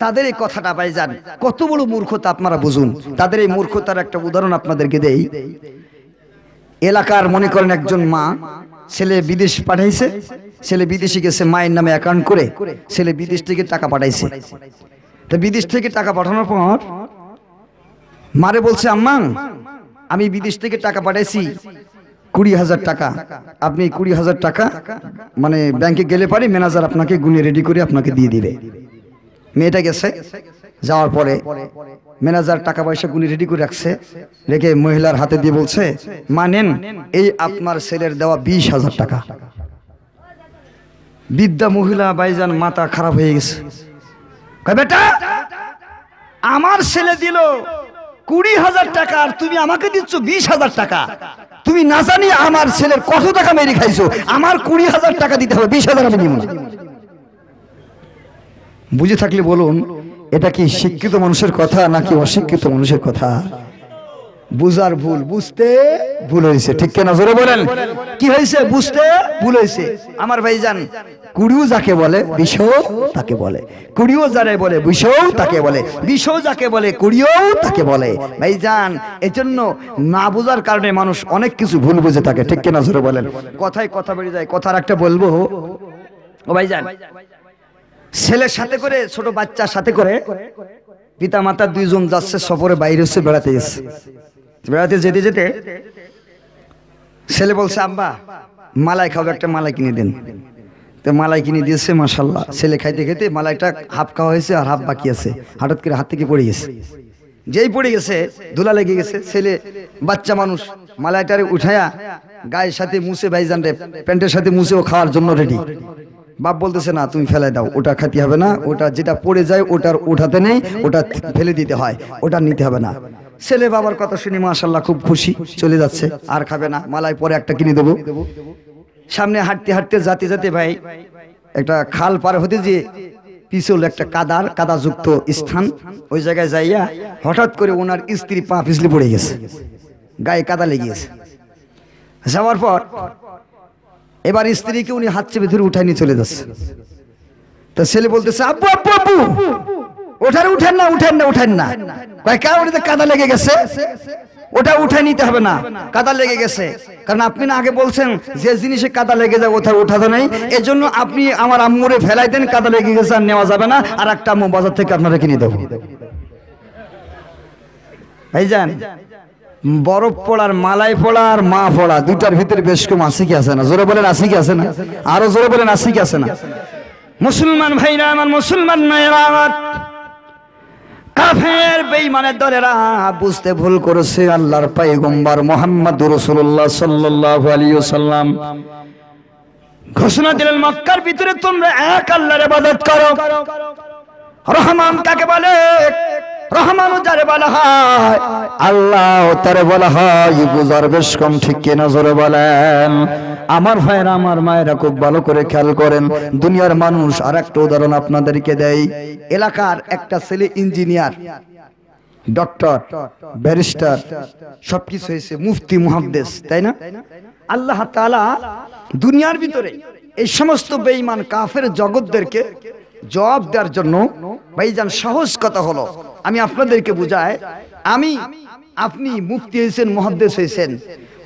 তাদের এই কথাটা ভাইজান কত বড় মূর্খতা আপনারা বুঝুন। তাদের এই মূর্খতার একটা উদাহরণ আপনাদেরকে দেই। এলাকার মনে করেন একজন মা ছেলে বিদেশ পাঠাইছে, ছেলে বিদেশে গেছে, মায়ের নামে অ্যাকাউন্ট করে ছেলে বিদেশ থেকে টাকা পাঠাইছে। তো বিদেশ থেকে টাকা পাঠানোর পর মারে বলছে, আম্মা আমি বিদেশ থেকে টাকা পাঠাইছি 20,000 টাকা, আপনি 20,000 টাকা মানে ব্যাংকে গেলে পারে ম্যানেজার আপনাকে গুনে রেডি করে আপনাকে দিয়ে দিবে। মেয়েটা গেছে, যাওয়ার পরে ম্যানেজার টাকা পয়সা গুনে রেডি করে রাখছে, রেখে মহিলার হাতে দিয়ে বলছে, মা নেন, এই আপনার ছেলের দেওয়া 20,000 টাকা। বৃদ্ধা মহিলা ভাইজান মাথা খারাপ হয়ে গেছে। বেটা, আমার ছেলে দিল 20,000 টাকা আর তুমি আমাকে দিচ্ছ 20,000 টাকা। তুমি না জানি আমার ছেলের কত টাকা মেরে খাইছো, আমার 20,000 টাকা দিতে হবে, 20,000 আমি নিব না। বুঝে থাকলে বলুন, এটা কি শিক্ষিত মানুষের কথা নাকি অশিক্ষিত মানুষের কথা? বুঝার ভুল, বুঝতে ভুল হয়েছে, ঠিক কেনা? জোরে বলেন, কি হয়েছে? বুঝতে ভুল হয়েছে। আমার ভাইজান, কুড়িও যাকে বলে বিষও তাকে বলে, কুড়িও যারে বলে বিষও তাকে বলে, বিষও যাকে বলে কুড়িও তাকে বলে। ভাইজান, এজন্য না বোঝার কারণে মানুষ অনেক কিছু ভুল বুঝে থাকে, ঠিক কিনা? জোরে বলেন। কথায় কথা বেরিয়ে যায়। কথার একটা বলবো, ও ভাইজান, ছেলের সাথে করে, ছোট বাচ্চার সাথে করে পিতা মাতা দুইজন যাচ্ছে সফরে, বাইরে হচ্ছে বেড়াতে গেছে। বেড়াতে যেতে যেতে ছেলে বলছে, আব্বা মালাই খাবো, একটা মালাই কিনে দেন। তো মালাই কিনে দিয়েছে, মাশাআল্লাহ। ছেলে খাইতে খেতে মালাইটা হাফ খাওয়া হয়েছে আর হাফ বাকি আছে, হঠাৎ করে হাত থেকে পড়ে গেছে। যেই পড়ে গেছে ধুলা লেগে গেছে, ছেলে বাচ্চা মানুষ মালাইটারে উঠায়া গায়ের সাথে মুছে ভাইজান রে প্যান্টের সাথে মুছেও খাওয়ার জন্য রেডি। বাপ বলতেছে না তুমি ফেলে দাও, ওটা খাতি হবে না, ওটা যেটা পড়ে যায় ওটার উঠাতে নেই, ওটা ফেলে দিতে হয়, ওটা নিতে হবে না। ছেলে বাবার কথা শুনে মাশাআল্লাহ খুব খুশি, চলে যাচ্ছে, আর খাবে না, মালাই পরে একটা কিনে দেবো। সামনে হাঁটতে হাঁটতে যাতে যাতে ভাই একটা খাল পার হতে যে পিছল একটা কাদাযুক্ত স্থান, ওই জায়গায় যাইয়া হঠাৎ করে ওনার স্ত্রী পা পিছলে পড়ে গেছে, গায়ে কাদা লেগে গেছে। যাওয়ার পর এবার স্ত্রীকে উনি হাত চেপে ধরে উঠাই নিয়ে চলে যাচ্ছে। তা ছেলে বলতেছে আব্বু আব্বু আব্বু উঠেন না উঠেন না উঠেন না, কয় কেন? ওটাতে কাদা লেগে গেছে, ওটা উঠে নিতে হবে না, কাদা লেগে গেছে। কারণ আপনি না আগে বলছেন যে জিনিসে কাদা লেগে যায় ওটা উঠাতে নেই, এজন্য আপনি আমার আম্মুরে ফেলাই দেন, কাদা লেগে গেছে আর নেওয়া যাবে না, আর একটা আম্মু বাজার থেকে আপনারা কিনে দেবো। ভাইজান বরফ পড়ার মালাই পড়া আর মা পড়া দুটার ভিতরে বেশ কম আছে কি আছে না? জোরে বলেন আছে কি আছে না? আরো জোরে বলেন আছে কি আছে না? মুসলমান ভাইরা আমার, মুসলমান মায়েরা আমার, কাফের বেঈমানের দলেরা বুঝতে ভুল করেছে। আল্লাহর পয়গম্বর মুহাম্মদুর রাসূলুল্লাহ সাল্লাল্লাহু আলাইহি ওয়াসাল্লাম ঘোষণা দিলেন মক্কার ভিতরে তোমরা এক আল্লাহর ইবাদত করো। রহমান কাকে বলে? রহমান যারে বলা হয় আল্লাহ তারে বলা হয়, বুঝার বেশ কম, ঠিক কিনা জোরে বলেন। আমার ভাইরা আমার মায়েরা খুব ভালো করে খেয়াল করেন। দুনিয়ার মানুষ, আর একটা উদাহরণ আপনাদেরকে দেই, এলাকার একটা ছেলে ইঞ্জিনিয়ার, ডক্টর, ব্যারিস্টার, সবকিছু হয়েছে, মুফতি, মুহাদ্দিস, তাই না? আল্লাহ তাআলা দুনিয়ার ভিতরে এই সমস্ত বেঈমান কাফের জগৎদেরকে জবাব দেওয়ার জন্য ভাইজান সহজ কথা হলো, আমি আপনাদেরকে বুঝাই, আপনি মুফতি হয়েছেন, মুহাদ্দিস হয়েছেন,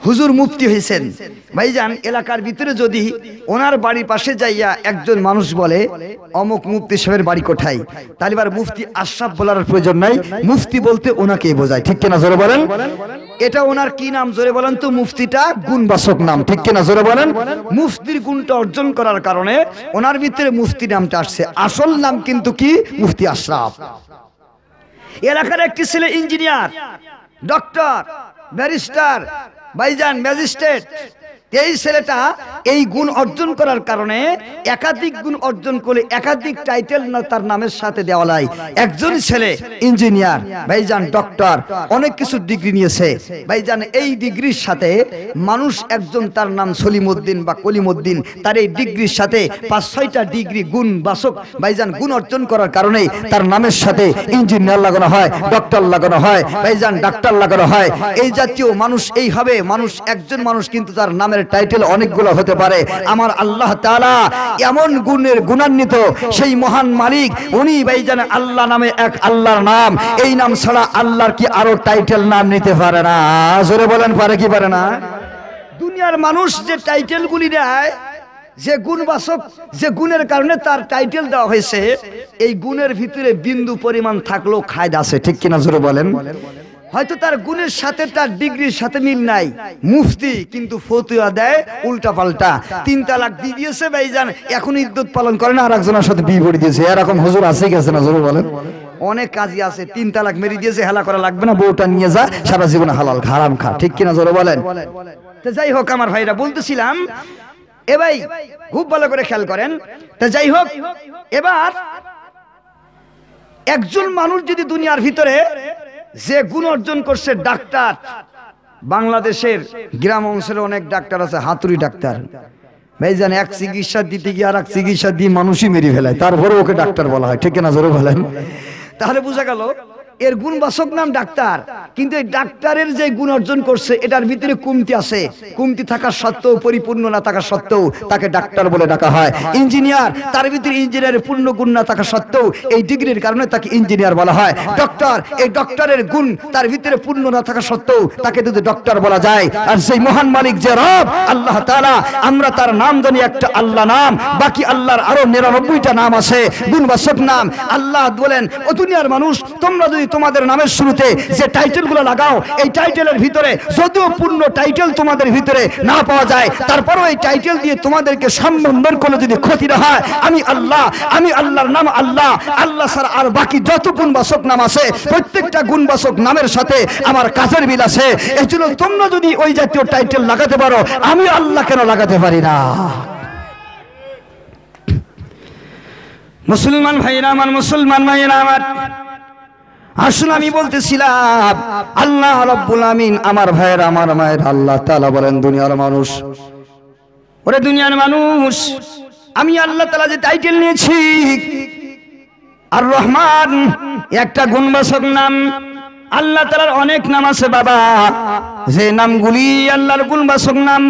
হুজুর মুফতি হয়েছেন, ভাইজান এলাকার ভিতরে যদি ওনার বাড়ির পাশে যাইয়া একজন মানুষ বলে অমুক মুফতি সাহেবের বাড়ি কোথায়, তাহলে আর মুফতি আশরাফ বলার প্রয়োজন নাই, মুফতি বলতে ওনাকে বোঝায়, ঠিক কিনা জোরে বলেন? এটা ওনার কি নাম জোরে বলেন তো? মুফতিটা গুণবাচক নাম, ঠিক কিনা জোরে বলেন? মুফতির গুণটা অর্জন করার কারণে ওনার ভিতরে মুফতি নামটা আসছে, আসল নাম কিন্তু কি? মুফতি আশরাফ। এলাকার একটি ছেলে ইঞ্জিনিয়ার, ডক্টর, ব্যারিস্টার, ভাইজান ম্যাজিস্ট্রেট, এই ছেলেটা এই গুণ অর্জন করার কারণে একাধিক গুণ অর্জন করে একাধিক টাইটেল না তার নামের সাথে দেওয়া হয়। একজন ছেলে ইঞ্জিনিয়ার, ভাইজান ডক্টর, অনেক কিছু ডিগ্রি নিয়েছে, ভাইজান এই ডিগ্রির সাথে মানুষ একজন তার নাম সলিমউদ্দিন বা কলিমউদ্দিন, তার এই ডিগ্রির সাথে ৫-৬টা ডিগ্রি গুণ বাসক ভাইজান গুণ অর্জন করার কারণে তার নামের সাথে ইঞ্জিনিয়ার লাগানো হয়, ডক্টর লাগানো হয়, ভাইজান ডাক্তার লাগানো হয়। এই জাতীয় মানুষ এইভাবে মানুষ, একজন মানুষ কিন্তু তার নামের টাইটেল অনেকগুলো হতে পারে। আমার আল্লাহ তাআলা এমন গুণের গুণান্বিত সেই মহান মালিক, উনি ভাইজান আল্লাহ নামে এক আল্লাহর নাম, এই নাম ছাড়া আল্লাহর কি আরো টাইটেল নাম নিতে পারে না? জোরে বলেন পারে কি পারে না? দুনিয়ার মানুষ যে টাইটেল গুলি দেয়, যে গুণবাচক, যে গুণের কারণে তার টাইটেল দেওয়া হয়েছে, এই গুণের ভিতরে বিন্দু পরিমাণ থাকলেও খায়দা আছে, ঠিক কিনা জোরে বলেন? হয়তো তার গুণের সাথে তার ডিগ্রির সাথে মিল নাই, মুফতি কিন্তু ফতোয়া দেয় উল্টা পাল্টা, 3 তালাক দিয়ে দিয়েছে ভাইজান, এখন ইদ্যত পালন করে না, আর একজনের সাথে বিয়ে করে দিয়েছে, এরকম হুজুর আছে কি আছে না জোরে বলেন? অনেক কাজী আছে, 3 তালাক মেরে দিয়েছে, হেলা করা লাগবে না, বউটা নিয়ে যা, সারা জীবন হালাল হারাম খা, ঠিক কিনা জোরে বলেন? তো যাই হোক আমার ভাইরা, বলতেছিলাম এ ভাই খুব ভালো করে খেয়াল করেন। তো যাই হোক, এবার একজন মানুষ যদি দুনিয়ার ভিতরে যে গুণ অর্জন করছে, ডাক্তার, বাংলাদেশের গ্রাম অঞ্চলে অনেক ডাক্তার আছে, হাতুড়ি ডাক্তার, ভাইজান এক চিকিৎসা দিতে গিয়ে আর এক চিকিৎসা দিয়ে মানুষই মেরে ফেলায়, তারপরে ওকে ডাক্তার বলা হয়, ঠিক না জোরে বলেন? তাহলে বোঝা গেল এর গুণবাচক নাম ডাক্তার, কিন্তু এই ডাক্তারের যে গুণ অর্জন করছে এটার ভিতরে কমতি আছে, কমতি থাকা সত্ত্বেও, পরিপূর্ণ না থাকা সত্ত্বেও তাকে ডাক্তার বলে ডাকা হয়। ইঞ্জিনিয়ার, তার ভিতরে ইঞ্জিনিয়ারের পূর্ণ গুণ না থাকা সত্ত্বেও এই ডিগ্রির কারণে তাকে ইঞ্জিনিয়ার বলা হয়। ডক্টর, এই ডক্টরের গুণ তার ভিতরে পূর্ণ না থাকা সত্ত্বেও তাকে যদি ডক্টর বলা যায়। আর সেই মহান মালিক যে রব আল্লাহ তাআলা, আমরা তার নাম জানি একটা আল্লাহ নাম, বাকি আল্লাহর আরো 99টা নাম আছে গুণবাচক নাম। আল্লাহ বলেন, ও দুনিয়ার মানুষ, তোমরা যদি তোমাদের নামের শুরুতে যে টাইটেলগুলো লাগাও, এই টাইটেলের ভিতরে যদিও পূর্ণ টাইটেল তোমাদের ভিতরে না পাওয়া যায়, তারপরেও এই টাইটেল দিয়ে তোমাদেরকে সম্বোধন করলে যদি ক্ষতি না হয়, আমি আল্লাহর নাম আল্লাহ, আল্লাহ ছাড়া আর বাকি যত গুণবাচক নাম আছে প্রত্যেকটা গুণবাচক নামের সাথে আমার কাজের মিল আছে। এই জন্য তোমরা যদি ওই জাতীয় টাইটেল লাগাতে পারো, আমি আল্লাহ কেন লাগাতে পারি না? মুসলমান ভাইরা আমার, মুসলমান ভাইরা আমার, আসলে আমি বলতেছিলাম আল্লাহ রাব্বুল আমিন, আমার ভাইরা আমার মায়ের আল্লাহ তাআলা বলেন দুনিয়ার মানুষ, ওরে দুনিয়ার মানুষ, আমি আল্লাহ তাআলা যে টাইটেল নিয়েছি আর রহমান, একটা গুণবাচক নাম। আল্লাহ তাআলার অনেক নাম আছে বাবা, যে নামগুলি আল্লাহর গুণবাচক নাম,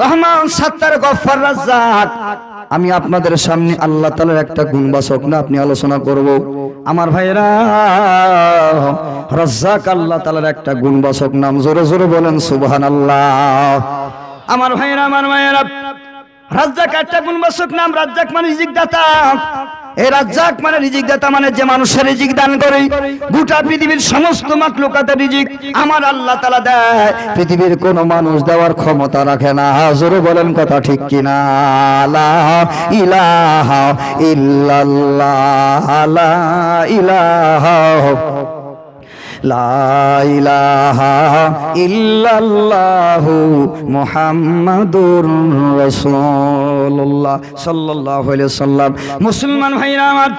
রহমান, সাত্তার, গফফার, রাজ্জাক। আমি আপনাদের সামনে আল্লাহ তাআলার একটা গুণবাচক না আপনি আলোচনা করব। আমার ভাইরা, রাজ্জাক আল্লাহ তাআলার একটা গুণবাচক নাম, জোরে জোরে বলেন সুবহানাল্লাহ। আমার ভাইরা আমার মায়েরা, রাজ্জাক একটা গুণবাচক নাম। রাজ্জাক মানে রিজিক দাতা। এই রাজ্জাক মানে রিজিক দাতা, মানে যে মানুষের রিজিক দান করে। গোটা পৃথিবীর সমস্ত মাখলুকাতের রিজিক আমার আল্লাহ তাআলা দেয়, পৃথিবীর কোন মানুষ দেওয়ার ক্ষমতা রাখে না। জোরে বলেন কথা ঠিক কিনা? লা ইলাহা ইল্লাল্লাহ, লা ইলাহা লা ইলাহা ইল্লাল্লাহু মুহাম্মাদুর রাসূলুল্লাহ সাল্লাল্লাহু আলাইহি সাল্লাম। মুসলমান ভাইরা আমার,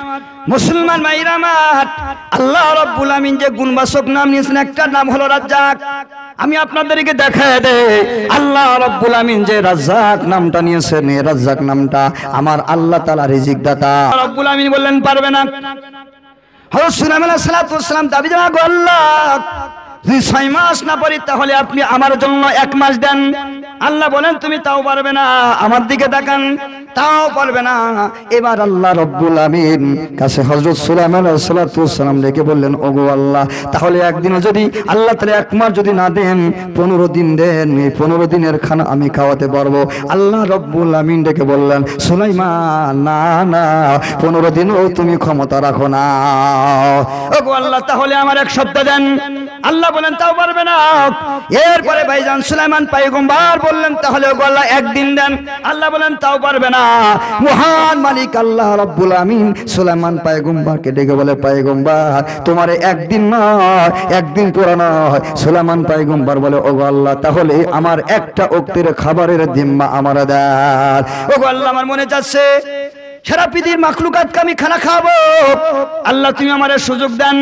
মুসলমান ভাইরা আমার, আল্লাহ রাব্বুল আমিন যে গুণবাচক নাম নিয়েছেন, একটা নাম হলো রাজ্জাক। আমি আপনাদেরকে দেখায় দেই আল্লাহ রাব্বুল আমিন যে রাজ্জাক নামটা নিয়েছেন, এই রাজ্জাক নামটা আমার আল্লাহ তাআলা রিজিক দাতা। রাব্বুল আমিন বললেন পারবে না। হযরত সুলাইমান আলাইহিস সালাতু ওয়াস সালাম দাবি জানাবো, আল্লাহ যদি 6 মাস না পারি তাহলে আপনি আমার জন্য 1 মাস দেন। আল্লাহ বলেন তুমি তাও পারবে না, আমার দিকে তাকান, তাও পারবে না। এবার আল্লাহ রাব্বুল আমিন কাছে হযরত সুলাইমান আলাইহিস সালাতু ওয়াস সালাম ডেকে বললেন, ওগো আল্লাহ, তাহলে একদিনও যদি আল্লাহ তাআলা 1 মাস যদি না দেন, 15 দিন দেন, এই 15 দিনের খানা আমি খাওয়াতে পারবো। আল্লাহ রাব্বুল আমিন ডেকে বললেন, সুলাইমান না না, 15 দিনও তুমি ক্ষমতা রাখো না। ওগো আল্লাহ, তাহলে আমার 1 সপ্তাহ দেন। আল্লাহ বলেন তাও পারবে না। এরপরে ভাইজান সুলাইমান পয়গম্বর বললেন, তাহলে ওগো আল্লাহ 1 দিন দেন। আল্লাহ বলেন তাও পারবে না। মহান মালিক আল্লাহ রাব্বুল আমিন সুলাইমান পয়গম্বরকে ডেকে বলে, পয়গম্বর তোমার 1 দিন নয়, 1 দিন পুরো নয়। সুলাইমান পয়গম্বর বলে, ওগো আল্লাহ, তাহলে আমার একটা ওক্তের খাবারের জিম্মা আমার দেন। ওগো আল্লাহ, আমার মনে যাচ্ছে সারা পৃথিবীর মাখলুকাতকে আমি খানা খাবো, আল্লাহ তুমি আমারে সুযোগ দেন।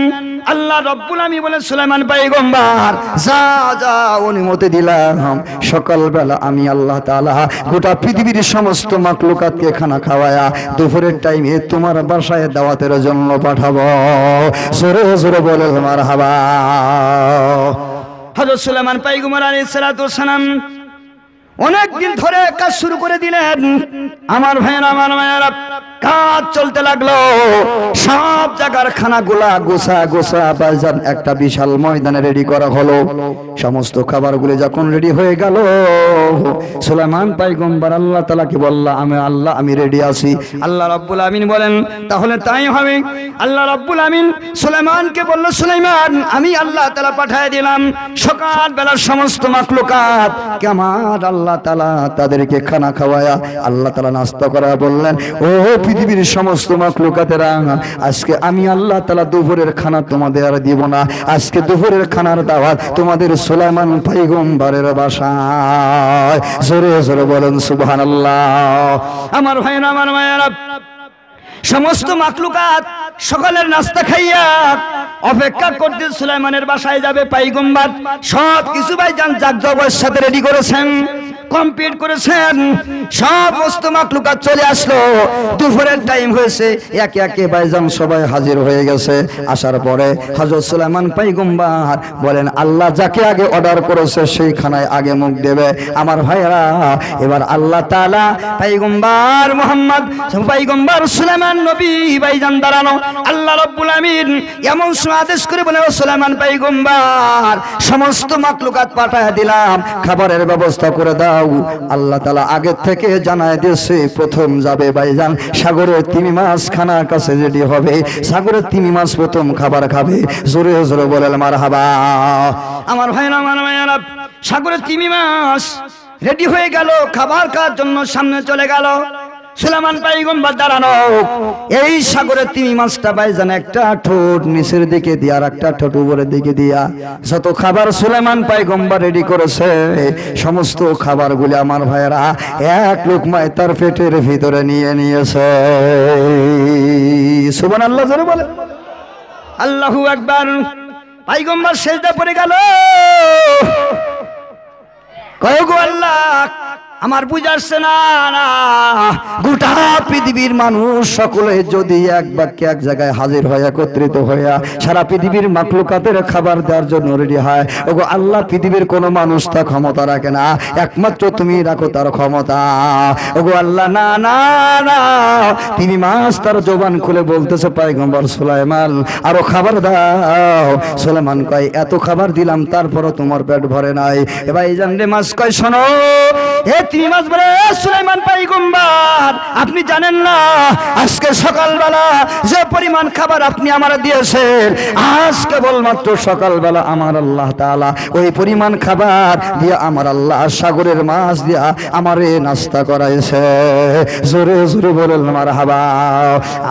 আল্লাহ রাব্বুল আমিন বলেন, সুলাইমান পয়গম্বর যা যা, অনুমতি দিলাম। সকালবেলা আমি আল্লাহ তাআলা গোটা পৃথিবীর সমস্ত মাখলুকাতকে খানা খাওয়ায়া দুপুরের টাইমে তোমার বাসায় দাওয়াতের জন্য পাঠাবো। জোরে জোরে বলে মারহাবা। হযরত সুলাইমান পয়গম্বর আলাইহিস সালাতু ওয়াস সালাম অনেকদিন ধরে কাজ শুরু করে দিলেন। আমার ভাইয়েরা, আমার মায়েরা, কাজ চলতে লাগলো। সব জায়গার খানাগুলা গোছা গোছা বাজান একটা বিশাল ময়দানে রেডি করা হলো। সমস্ত খাবারগুলো যখন রেডি হয়ে গেল, সুলাইমান পয়গম্বর আল্লাহ তাআলাকে বলল, আমি রেডি আছি। আল্লাহ রাব্বুল আমিন বলেন, তাহলে তাই হবে। আল্লাহ রাব্বুল আমিন সুলাইমানকে বলল, সুলাইমান আমি আল্লাহ তাআলা পাঠিয়ে দিলাম সকালবেলার সমস্ত মাখলুকাত আমার আল্লাহ তাআলা তাদেরকে খানা খাওয়ায়া আল্লাহ তাআলা নাস্তা করা বললেন, ও পৃথিবীর সমস্ত মাখলুকাতেরা, আজকে আমি আল্লাহ তাআলা দুপুরের খানা তোমাদের আর দিব না। আজকে দুপুরের খানার দাওয়াত তোমাদের সুলাইমান পয়গম্বরের বাসায়। জোরে জোরে বলেন সুবহানাল্লাহ। আমার ভাইরা, আমার মায়েরা, সমস্ত মাখলুকাত সকালের নাস্তা খাইয়া অপেক্ষা করতে সুলাইমানের বাসায় যাবে পয়গম্বর। সব কিছু ভাইজান জাগজগের সাথে রেডি করেছেন, কমপ্লিট করেছেন। সমস্ত মাখলুকাত চলে আসলো। দুপুরের টাইম হয়েছে, একে একে ভাইজান সবাই হাজির হয়ে গেছে। আসার পরে হযরত সুলাইমান পয়গম্বর বলেন, আল্লাহ যাকে আগে অর্ডার করেছে সেই খানায় আগে মুখ দেবে। আমার ভাইরা, এবার আল্লাহ তাআলা পয়গম্বর মুহাম্মদ পয়গম্বর সুলাইমান নবী ভাইজান দাঁড়ানো। আল্লাহ রাব্বুল আমিন এমন আদেশ করে বলে, ও সুলাইমান পয়গম্বর, সমস্ত মাখলুকাত পাঠায় দিলাম, খাবারের ব্যবস্থা করে দাও। দাও। আল্লাহ তাআলা আগে থেকে জানায় দিয়েছে প্রথম যাবে ভাইজান সাগরের তিমি মাছ খানার কাছে রেডি হবে, সাগরের তিমি মাছ প্রথম খাবার খাবে। জোরে জোরে বলেন মারহাবা। আমার ভাইরা আমার ভাইরা, সাগরের তিমি মাছ রেডি হয়ে গেল, খাবার খাওয়ার জন্য সামনে চলে গেল। সুলাইমান পয়গম্বর দাঁড়ানো, এই সাগরের তিমি মাছটা ভাইজান একটা ঠোঁট নিচের দিকে দিয়া আর একটা ঠোঁট উপরের দিকে দিয়া যত খাবার সুলাইমান পয়গম্বর রেডি করেছে সমস্ত খাবারগুলি আমার ভাইয়েরা এক লোকমায় তার পেটের ভিতরে নিয়ে নিয়েছে। সুবহানাল্লাহ জোরে বলে। আল্লাহু আকবার। পয়গম্বর সিজদা পড়ে গেল, কয় গো আল্লাহ আমার বুঝাচ্ছে না, গোটা পৃথিবীর মানুষ সকলে যদি এক বাক্যে এক জায়গায় হাজির হয়ে একত্রিত হইয়া সারা পৃথিবীর মাখলুকাতের খাবার দেওয়ার জন্য রেডি হয়, ওগো আল্লাহ পৃথিবীর কোনো মানুষ তা ক্ষমতা রাখে না, একমাত্র তুমি রাখো তার ক্ষমতা। ওগো আল্লাহ না না না, তিনি মাস তার জবান খুলে বলতেছে পয়গম্বর সুলাইমান আরো খাবার দাও। সুলাইমান কয় এত খাবার দিলাম তারপরও তোমার পেট ভরে নাই। এবার এই জানলে মাছ কয় শোনো, তিমি মাছ বলে সুলাইমান পয়গম্বর আপনি জানেন না আজকে সকালবেলা যে পরিমাণ খাবার আপনি আমার দিয়েছেন, আজ কেবলমাত্র সকালবেলা আমার আল্লাহ তাআলা ওই পরিমাণ খাবার দিয়ে আমার আল্লাহ সাগরের মাছ দিয়া আমারে নাস্তা করাইছে। জোরে জোরে বলেন মারহাবা।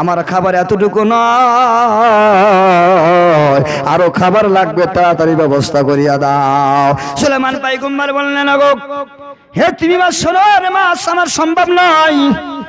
আমার খাবার এতটুকু নয়, আরো খাবার লাগবে, তাড়াতাড়ি ব্যবস্থা করিয়া দাও। সুলাইমান পয়গম্বর বললেন গো হে তিমি মাছ শোনো রে মাছ, আমার সম্ভব নয়,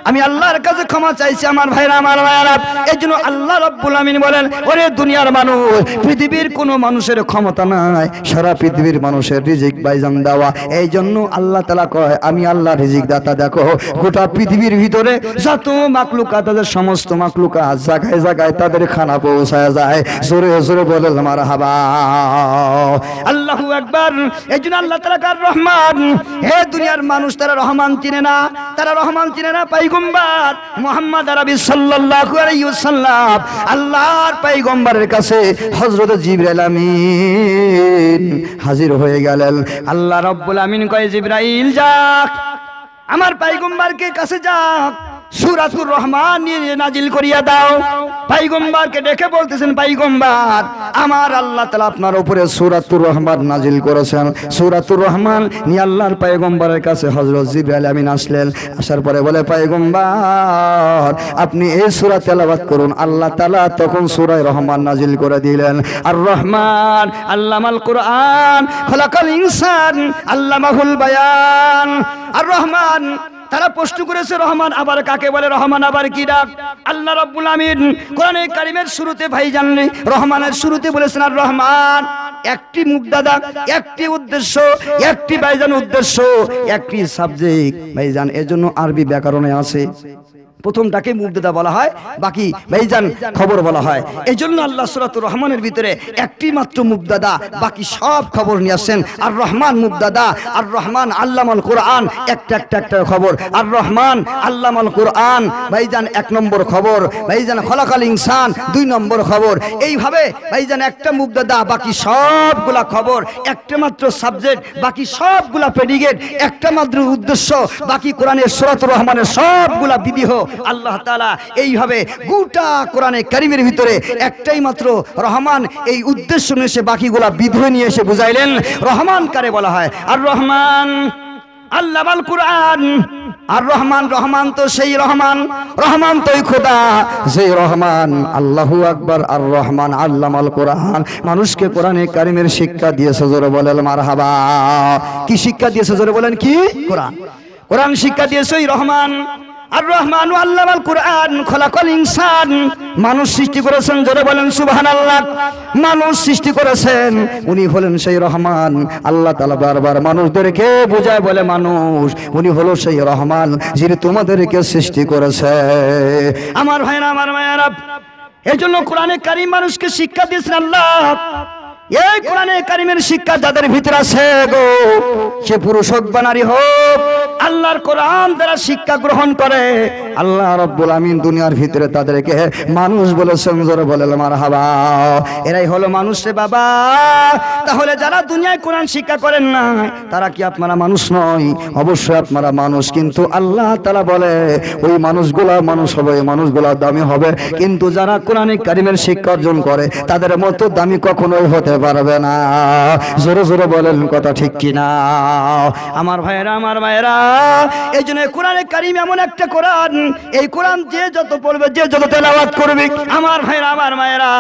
আমি আল্লাহর কাছে ক্ষমা চাইছি। আমার ভাইরা আমার ভাইরা, এই জন্য আল্লাহ রাব্বুল আমিন বলেন ওরে দুনিয়ার মানুষ, পৃথিবীর কোনো মানুষের ক্ষমতা নাই সারা পৃথিবীর মানুষের রিজিক বাইজান দেওয়া। এই জন্য আল্লাহ তাআলা কয় আমি আল্লাহ রিজিক দাতা। দেখো গোটা পৃথিবীর ভিতরে যত মাখলুকাত আছে সমস্ত মাখলুকাত জায়গায় জায়গায় তাদের খানা পৌঁছায় যায়। জোরে জোরে বলেন মারহাবা। আল্লাহু আকবার। এই জন্য আল্লাহ তাআলা কার রহমান, হে দুনিয়ার মানুষ তারা রহমান চিনে না, তারা রহমান চিনে না। পয়গম্বর মুহাম্মদ আরবি সাল্লাল্লাহু আলাইহি ওয়াসাল্লাম আল্লাহর পয়গম্বরের কাছে হযরত জিবরাইল আমিন হাজির হয়ে গেলেন। আল্লাহ রাব্বুল আমিন কয় জিবরাইল যাক আমার পয়গম্বরকে কাছে যাক, সূরাতুর রহমান নিয়ে নাজিল করিয়া দাও। পয়গম্বরকে ডেকে বলতেছেন পয়গম্বর আমার আল্লাহ তাআলা আপনার উপরে সূরাতুর রহমান নাজিল করেছেন। সূরাতুর রহমান নিয়ে আল্লাহর পয়গম্বরের কাছে হযরত জিবরাইল আমিন আসলেন। আসার পরে বলে পয়গম্বর আপনি এই সূরা তেলাওয়াত করুন। আল্লাহ তাআলা তখন সূরা রহমান নাজিল করে দিলেন। আর রহমান আল্লামাল কুরআন খলাকাল ইনসান আল্লামাহুল বায়ান। আর রহমান তারা প্রশ্ন করেছে রহমান আবার কাকে বলে, রহমান আবার কি ডাক? আল্লাহ রাব্বুল আমিন কোরআনে কারীমের শুরুতে ভাই জানলে রহমানের শুরুতে বলেছেন আর রহমান একটি মুক্তাদা, একটি উদ্দেশ্য, একটি ভাইজান উদ্দেশ্য, একটি সাবজেক্ট ভাইজান। এজন্য আরবি ব্যাকরণে আছে প্রথমটাকে মুবতাদা বলা হয়, বাকি ভাইজান খবর বলা হয়। এজন্য আল্লাহ সূরাতুর রহমানের ভিতরে একটি মাত্র মুবতাদা, বাকি সব খবর নিয়ে আসেন। আর রহমান মুবতাদা, আর রহমান আল্লামাল কুরআন একটা একটা একটা খবর। আর রহমান আল্লামাল কুরআন ভাইজান এক নম্বর খবর, ভাইজান খলাকাল ইনসান দুই নম্বর খবর। এইভাবে ভাইজান একটা মুবতাদা, বাকি সবগুলা খবর, একটা মাত্র সাবজেক্ট, বাকি সবগুলা প্রেডিকেট, একটা মাত্র উদ্দেশ্য, বাকি কোরআনের সূরাতুর রহমানের সবগুলা বিধিহ। আল্লাহ তাআলা এইভাবে গোটা কোরআনে কারীমের ভিতরে একটাই মাত্র রহমান এই উদ্দেশ্য নিয়ে এসে বাকিগুলা বিধি নিয়ে এসে বুঝাইলেন রহমান কারে বলা হয়। আর রহমান আল্লামাল কুরআন। আর রহমান, রহমান তো সেই রহমান, রহমান তোই খোদা সেই রহমান। আল্লাহু আকবার। আর রহমান আল্লামাল কুরআন, মানুষকে কোরআনে কারীমের শিক্ষা দিয়েছে। জোরে বলেন মারহাবা। কি শিক্ষা দিয়েছে জোরে বলেন? কি? কোরআন। কোরআন শিক্ষা দিয়েছে ওই রহমান। আর রহমান আল্লামাল কুরআন খলাকাল ইনসান, মানুষ সৃষ্টি করেছেন। জোরে বলেন সুবহানাল্লাহ। মানুষ সৃষ্টি করেছেন, উনি হলেন সেই রহমান। আল্লাহ তাআলা বারবার মানুষদেরকে বোঝায় বলে মানুষ উনি হলো সেই রহমান যিনি তোমাদেরকে সৃষ্টি করেছে। আমার ভাইরা আমার মায়েরা, এজন্য কোরআনে কারীম মানুষকে শিক্ষা দিয়েছেন আল্লাহ। এই কোরআনে কারিমের শিক্ষা যাদের ভিতরে আছে গো, সে পুরুষ হোক বা নারী হোক, আল্লাহর কোরআন দ্বারা শিক্ষা গ্রহণ করে, আল্লাহ রাব্বুল আমিন দুনিয়ার ভিতরে তাদেরকে মানুষ বলেছেন। জোরে বলেন মারহাবা। এরাই হলো মানুষ রে বাবা। তাহলে যারা দুনিয়ায় কোরআন শিক্ষা করেন না, তারা কি আপনারা মানুষ নয়? অবশ্যই আপনারা মানুষ, কিন্তু আল্লাহ তাআলা বলে ওই মানুষগুলা মানুষ হবে, ওই মানুষগুলা দামি হবে, কিন্তু যারা কোরআনে কারিমের শিক্ষা অর্জন করে তাদের মতো দামি কখনোই হতে পারবে না। জোরে জোরে বলেন কথা ঠিক কিনা আমার ভাইয়েরা, আমার ভাইয়েরা? এই জন্য কোরআনে কারিম এমন একটা কোরআন, এই কোরআন যে যত পড়বে, যে যত তেলাওয়াত করবে, আমার ভাইয়েরা, আমার মায়েরা,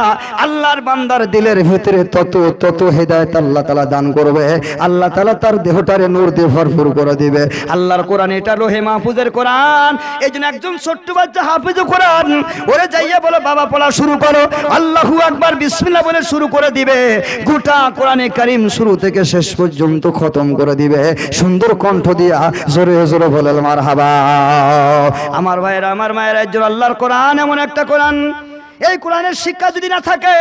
আল্লাহর বান্দার দিলের ভিতরে তত তত হেদায়েত আল্লাহ তাআলা দান করবে। আল্লাহ তাআলা তার দেহটারে নূর দিয়ে ভরপুর করে দিবে। আল্লাহর কোরআন এটা লোহে মাহফুজের কোরআন। এই জন্য একজন ছোট্ট বাচ্চা হাফেজ কোরআন, ওরে যাইয়া বলো বাবা পড়া শুরু করো, আল্লাহু আকবার বিসমিল্লাহ বলে শুরু করে দিবে। গোটা কোরআনে কারিম শুরু থেকে শেষ পর্যন্ত খতম করে দিবে সুন্দর কণ্ঠ দিয়া। জোরে জোরে বলেন মারহাবা। আমার ভাইরা, আমার মায়েরা, একজন আল্লাহর কোরআন এমন একটা কোরআন, এই কোরআনের শিক্ষা যদি না থাকে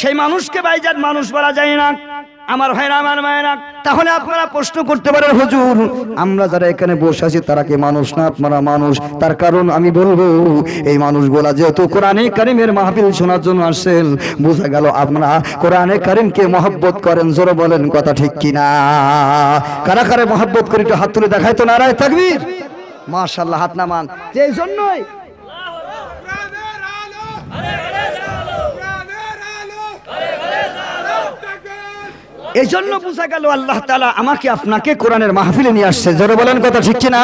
সেই মানুষকে ভাইজান মানুষ বলা যায় না। আমার ভাইরা, আমার মায়েরা, তাহলে আপনারা প্রশ্ন করতে পারেন হুজুর আমরা যারা এখানে বসে আছি তারা কি মানুষ না? আপনারা মানুষ। তার কারণ আমি বলবো এই মানুষগুলা যেহেতু কোরআনে কারিমের মাহফিল শোনার জন্য আসছেন, বোঝা গেল আপনারা কোরআনে কারিমকে মহব্বত করেন। জোরে বলেন কথা ঠিক কিনা? কারা কারা মহব্বত করে একটু হাত তুলে দেখায় তো, নারায়ে তাকবীর। মাশাআল্লাহ, হাত নামান। এই জন্যই এই জন্য বোঝা গেল আল্লাহ তাআলা আমাকে আপনাকে কোরআনের মাহফিলে নিয়ে আসছে। জোরে বলেন কথা ঠিক কিনা?